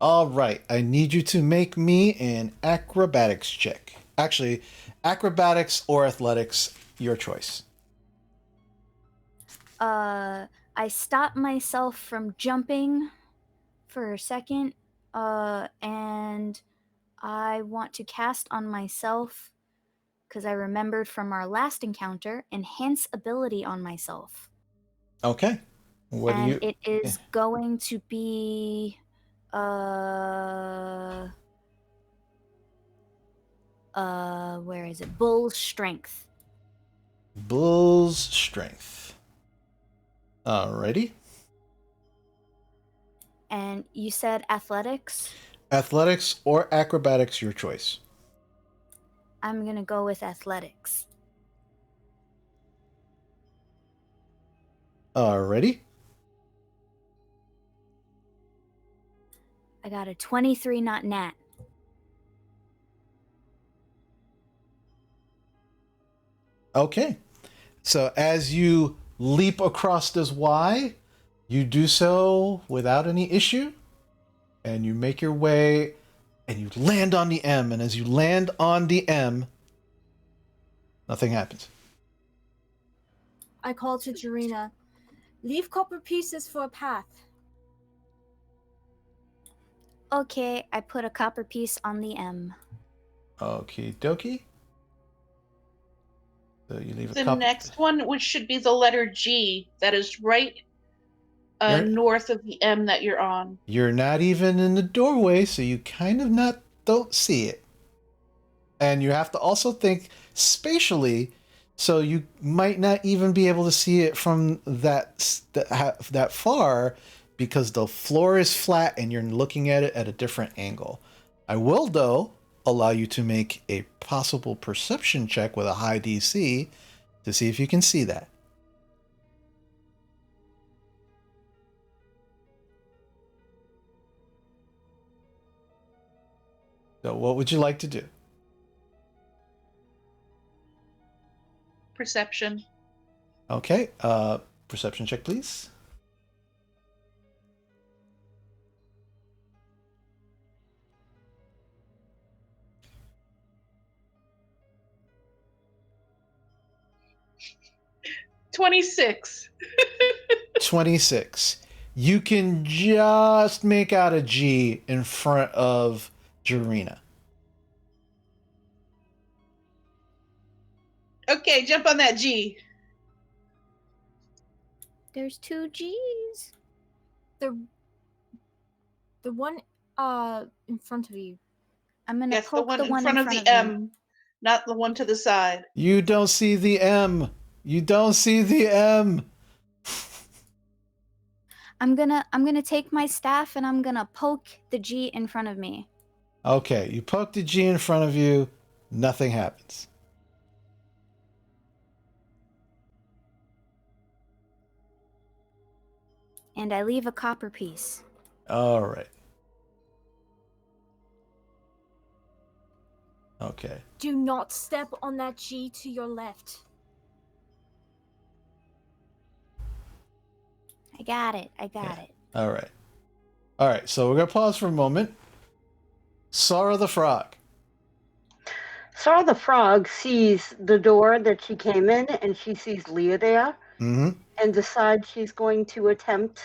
All right. I need you to make me an acrobatics check. Actually, acrobatics or athletics, your choice. I stop myself from jumping for a second, and I want to cast on myself, because I remembered from our last encounter, enhance ability on myself. Okay. What and do you... it is going to be where is it? Bull's strength. Bull's strength. Alrighty. And you said athletics? Athletics or acrobatics, your choice. I'm gonna go with athletics. Alrighty. I got a 23, not nat. Okay. So as you leap across this Y, you do so without any issue, and you make your way, and you land on the M, and as you land on the M, nothing happens. I call to Jarina, leave copper pieces for a path. Okay, I put a copper piece on the M. Okie dokie. So you leave a The copper... next one, which should be the letter G, that is right north of the M that you're on. You're not even in the doorway, so you kind of don't see it. And you have to also think spatially, so you might not even be able to see it from that far because the floor is flat and you're looking at it at a different angle. I will, though, allow you to make a possible perception check with a high DC to see if you can see that. So what would you like to do? Perception. Okay, perception check, please. $26. 26. You can just make out a G in front of Jarena. Okay, jump on that G. There's 2 G's. The one in front of you. I'm gonna Yes, the poke one the in one front of the you. M, not the one to the side. You don't see the M. You don't see the M. I'm gonna take my staff and I'm gonna poke the G in front of me. Okay, you poke the G in front of you. Nothing happens. And I leave a copper piece. All right. Okay. Do not step on that G to your left. I got it. I got it. All right. All right, so we're going to pause for a moment. Sora the Frog. Sora the Frog sees the door that she came in, and she sees Leah there, and decides she's going to attempt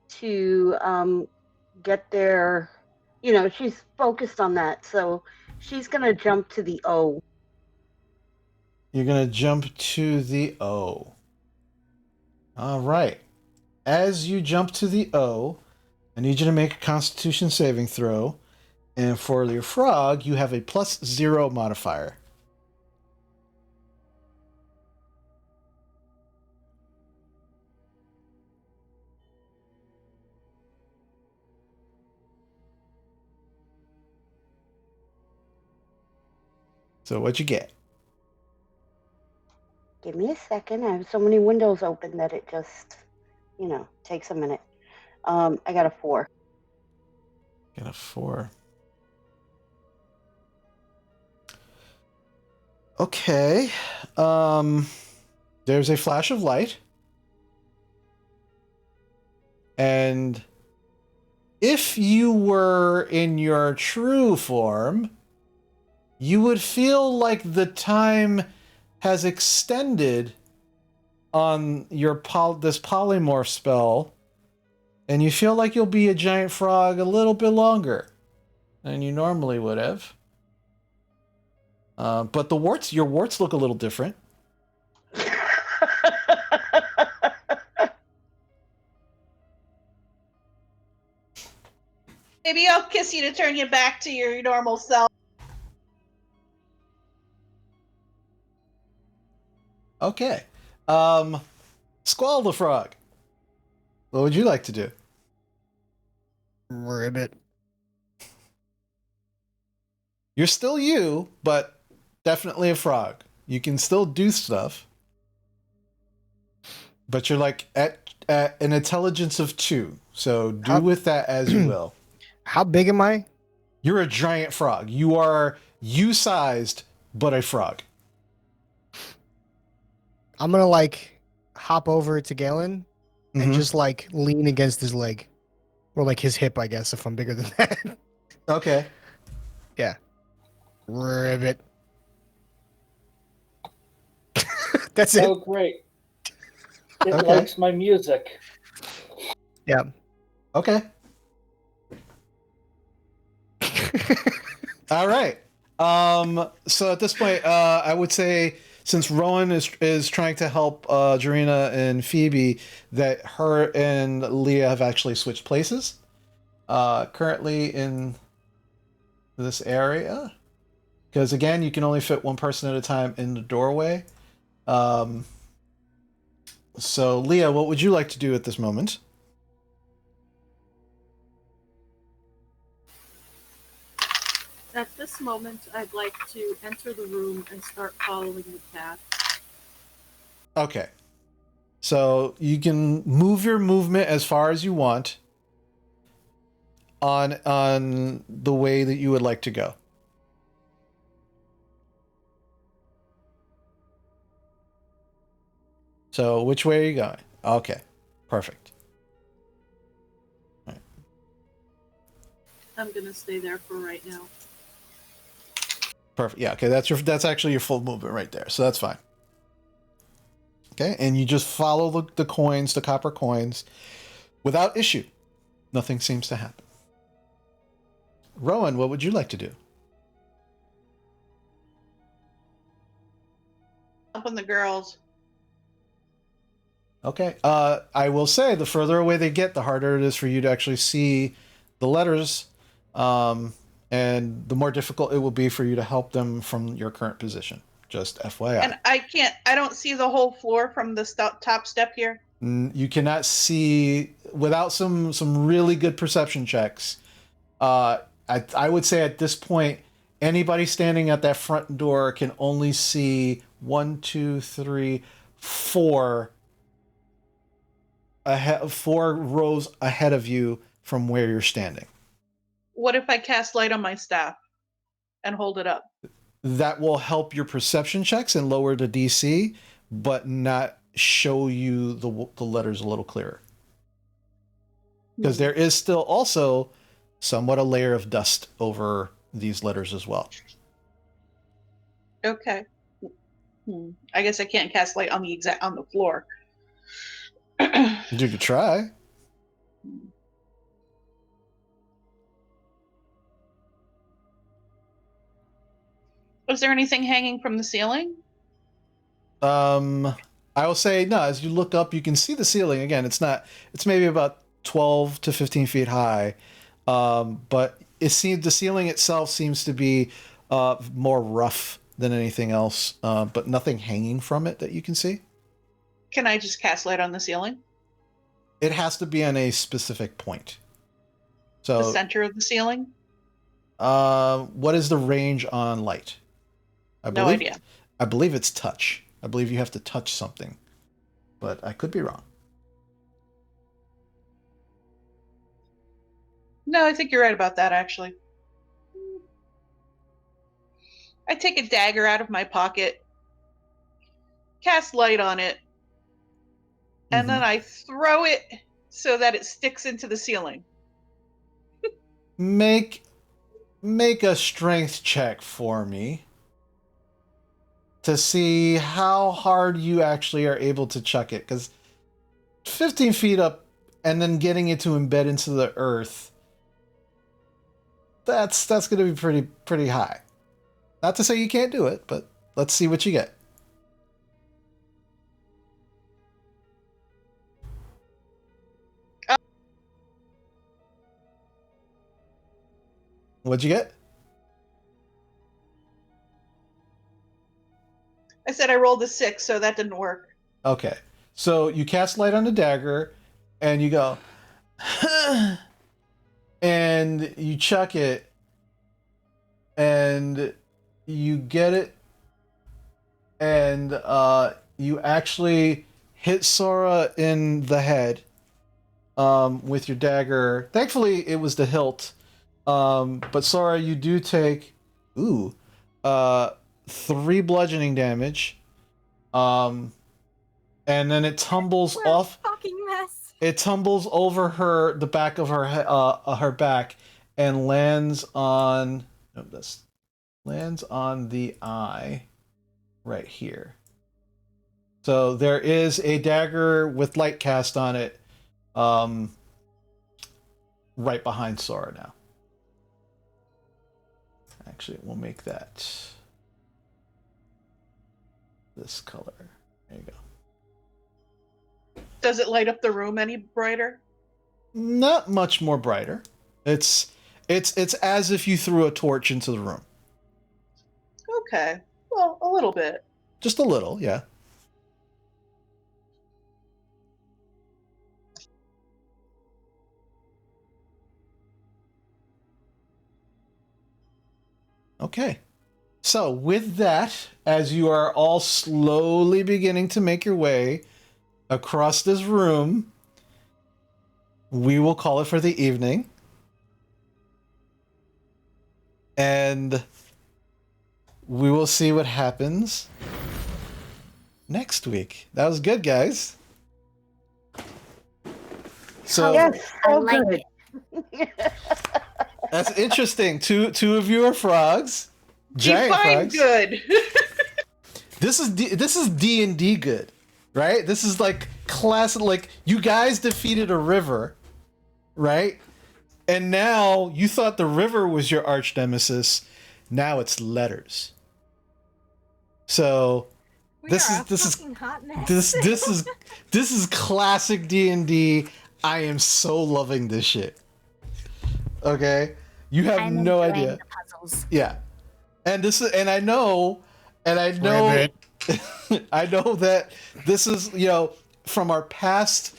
to get there. You know, she's focused on that, so she's going to jump to the O. You're going to jump to the O. All right. As you jump to the O, I need you to make a Constitution saving throw. And for your frog, you have a +0 modifier. So what'd you get? Give me a second. I have so many windows open that it just, takes a minute. I got a 4. Got a 4. Okay. There's a flash of light. And if you were in your true form, you would feel like the time has extended on your this polymorph spell, and you feel like you'll be a giant frog a little bit longer than you normally would have. But your warts look a little different. Maybe I'll kiss you to turn you back to your normal self. Okay. Squall the Frog. What would you like to do? Ribbit. You're still you, but definitely a frog. You can still do stuff. But you're like at an intelligence of 2. So do with that as you will. How big am I? You're a giant frog. You are you-sized, but a frog. I'm gonna hop over to Galen and just lean against his leg. Or his hip, I guess, if I'm bigger than that. Okay. Yeah. Ribbit. That's it. Oh, great. It likes my music. Yeah. Okay. All right. So at this point, I would say since Rowan is trying to help Jarena and Phoebe, that her and Leah have actually switched places. Currently in this area. because again, you can only fit one person at a time in the doorway. So, Leah, what would you like to do at this moment? At this moment, I'd like to enter the room and start following the path. Okay. So you can move your movement as far as you want on the way that you would like to go. So which way are you going? Okay. Perfect. I'm gonna stay there for right now. Perfect. Yeah, okay, that's actually your full movement right there. So that's fine. Okay, and you just follow the coins, the copper coins, without issue. Nothing seems to happen. Rowan, what would you like to do? Helping the girls. Okay. I will say the further away they get, the harder it is for you to actually see the letters, and the more difficult it will be for you to help them from your current position. Just FYI. And I don't see the whole floor from the top step here. You cannot see without some really good perception checks. I would say at this point, anybody standing at that front door can only see 1, 2, 3, 4 ahead, 4 rows ahead of you from where you're standing. What if I cast light on my staff and hold it up? That will help your perception checks and lower the DC, but not show you the letters a little clearer. Because there is still also somewhat a layer of dust over these letters as well. Okay. I guess I can't cast light on the floor. You could try. Was there anything hanging from the ceiling? I will say no. As you look up, you can see the ceiling again. It's maybe about 12 to 15 feet high, but the ceiling itself seems to be more rough than anything else, but nothing hanging from it that you can see. Can I just cast light on the ceiling? It has to be on a specific point. So the center of the ceiling? What is the range on light? No idea. I believe it's touch. I believe you have to touch something, but I could be wrong. No, I think you're right about that, actually. I take a dagger out of my pocket, cast light on it, and then I throw it so that it sticks into the ceiling. Make a strength check for me to see how hard you actually are able to chuck it, because 15 feet up and then getting it to embed into the earth, that's going to be pretty high. Not to say you can't do it, but let's see what you get. What'd you get? I said I rolled a 6, so that didn't work. Okay. So you cast light on the dagger, and you go, and you chuck it, and you get it, and you actually hit Sora in the head with your dagger. Thankfully, it was the hilt. But Sora, you do take 3 bludgeoning damage. And then it tumbles off. Fucking mess. It tumbles over the back of her back, and lands on the eye right here. So there is a dagger with light cast on it, right behind Sora now. Actually, we'll make that this color. There you go. Does it light up the room any brighter? Not much more brighter. It's as if you threw a torch into the room. Okay. Well, a little bit. Just a little, yeah. Okay. So, with that, as you are all slowly beginning to make your way across this room, we will call it for the evening. And we will see what happens next week. That was good, guys. So Yes, I so like good. that's interesting. Two of you are frogs. Giant Define frogs. good. This is D&D good, right? This is like classic. Like you guys defeated a river, right? And now you thought the river was your arch nemesis. Now it's letters. So this is classic D&D. I am so loving this shit. Okay, you have I'm no enjoying idea. the puzzles. Yeah, and I know Ribbit. I know that this is from our past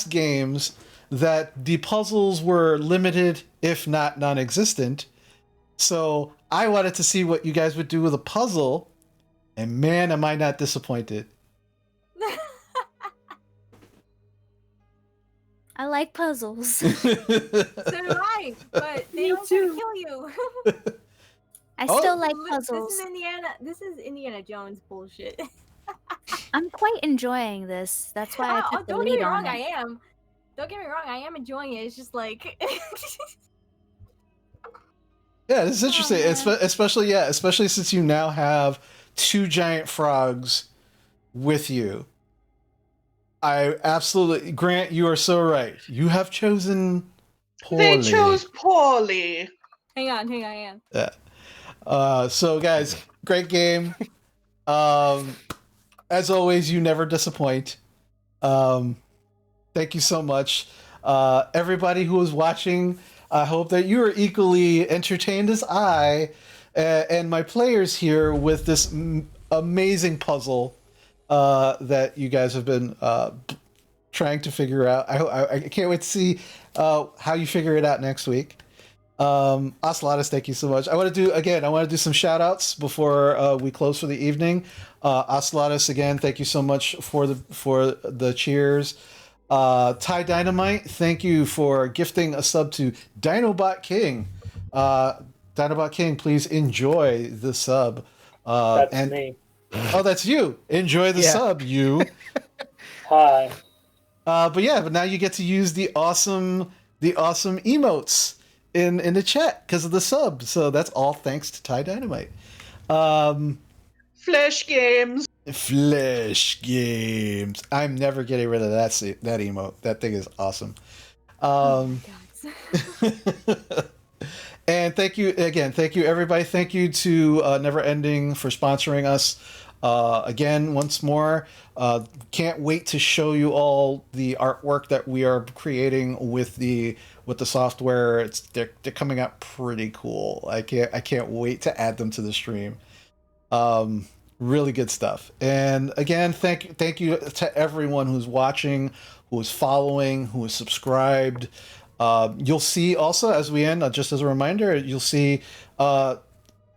games that the puzzles were limited, if not non-existent. So I wanted to see what you guys would do with a puzzle, and man, am I not disappointed. I like puzzles. So do I, but they don't gonna kill you. I Oh. still like This puzzles. is Indiana Jones bullshit. I'm quite enjoying this. That's why I took the Don't get lead me on wrong, it. I am. Don't get me wrong, I am enjoying it. It's just like Yeah, this is interesting, especially since you now have two giant frogs with you. I absolutely, Grant, you are so right. You have chosen poorly. They chose poorly. hang on. Yeah. So guys, great game. As always, you never disappoint. Thank you so much. Everybody who is watching, I hope that you are equally entertained as I and my players here with this amazing puzzle that you guys have been trying to figure out. I can't wait to see how you figure it out next week. Ocelotus, thank you so much. I want to do some shout outs before we close for the evening. Ocelotus, again, thank you so much for the cheers. Ty Dynamite, thank you for gifting a sub to Dinobot King. Dinobot King, please enjoy the sub. That's me. Oh, that's you. Enjoy the sub, you. Hi. But now you get to use the awesome emotes in the chat because of the sub. So that's all thanks to Ty Dynamite. Flesh games. Flesh games. I'm never getting rid of that emote. That thing is awesome. And thank you everybody. Thank you to Never Ending for sponsoring us. Again, once more, can't wait to show you all the artwork that we are creating with the software. They're coming out pretty cool. I can't wait to add them to the stream. Really good stuff. And again, thank you to everyone who's watching, who is following, who is subscribed. You'll see also as we end, just as a reminder, you'll see the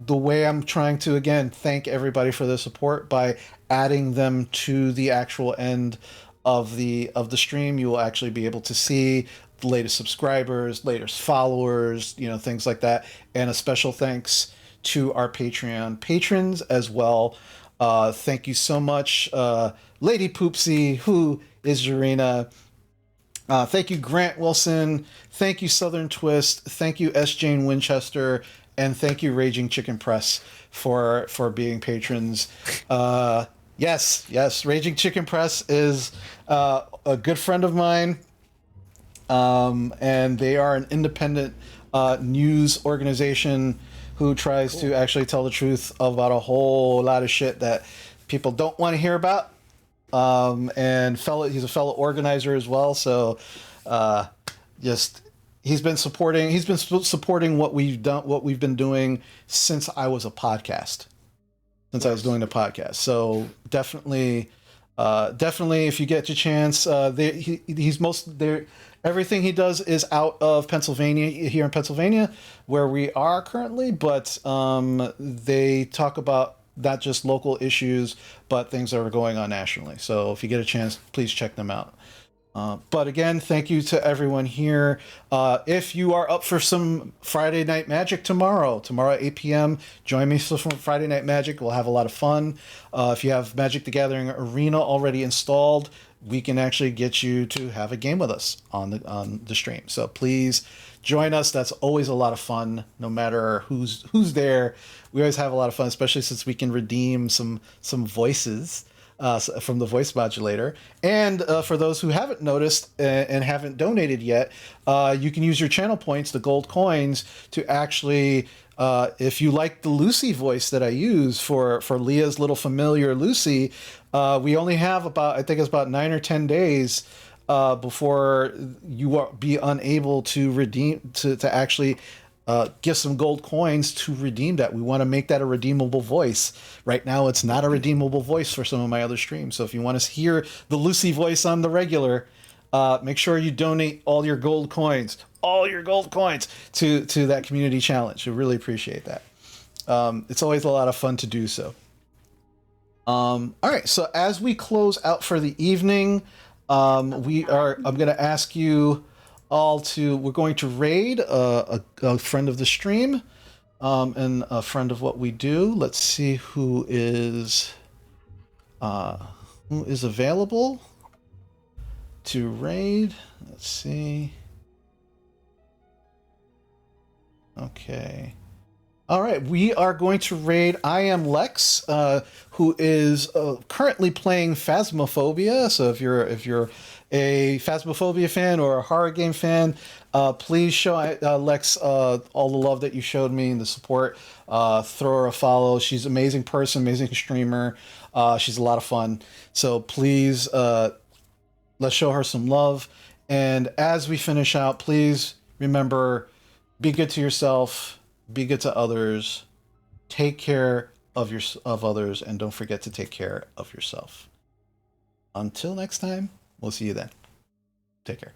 way I'm trying to, again, thank everybody for their support by adding them to the actual end of the stream. You will actually be able to see the latest subscribers, latest followers, things like that. And a special thanks to our Patreon patrons as well. Thank you so much, Lady Poopsie, who is Jarena. Thank you, Grant Wilson. Thank you, Southern Twist. Thank you, S. Jane Winchester. And thank you, Raging Chicken Press, for being patrons. Yes, Raging Chicken Press is a good friend of mine. And they are an independent news organization who tries to actually tell the truth about a whole lot of shit that people don't want to hear about. And he's a fellow organizer as well. So just he's been supporting what we've been doing since I was a podcast. Since I was doing the podcast. So definitely if you get your chance, he's most there. Everything he does is out of Pennsylvania, here in Pennsylvania, where we are currently. But they talk about not just local issues, but things that are going on nationally. So if you get a chance, please check them out. But again, thank you to everyone here. If you are up for some Friday Night Magic tomorrow at 8 p.m., join me for Friday Night Magic. We'll have a lot of fun. If you have Magic the Gathering Arena already installed, we can actually get you to have a game with us on the stream. So please join us. That's always a lot of fun, no matter who's there. We always have a lot of fun, especially since we can redeem some voices from the voice modulator. And for those who haven't noticed and haven't donated yet, you can use your channel points, the gold coins, to actually, if you like the Lucy voice that I use for Leah's little familiar Lucy, we only have I think it's about 9 or 10 days before you will be unable to redeem, to actually get some gold coins to redeem that. We want to make that a redeemable voice. Right now, it's not a redeemable voice for some of my other streams. So if you want to hear the Lucy voice on the regular, make sure you donate all your gold coins to that community challenge. We really appreciate that. It's always a lot of fun to do so. All right, so as we close out for the evening, I'm going to ask you all we're going to raid a friend of the stream and a friend of what we do. Let's see who is available to raid. Let's see. Okay. All right, we are going to raid I Am Lex, who is currently playing Phasmophobia. So if you're a Phasmophobia fan or a horror game fan, please show Lex all the love that you showed me and the support. Throw her a follow. She's an amazing person, amazing streamer. She's a lot of fun. So please, let's show her some love. And as we finish out, please remember, be good to yourself. Be good to others. Take care of others, and don't forget to take care of yourself. Until next time, we'll see you then. Take care.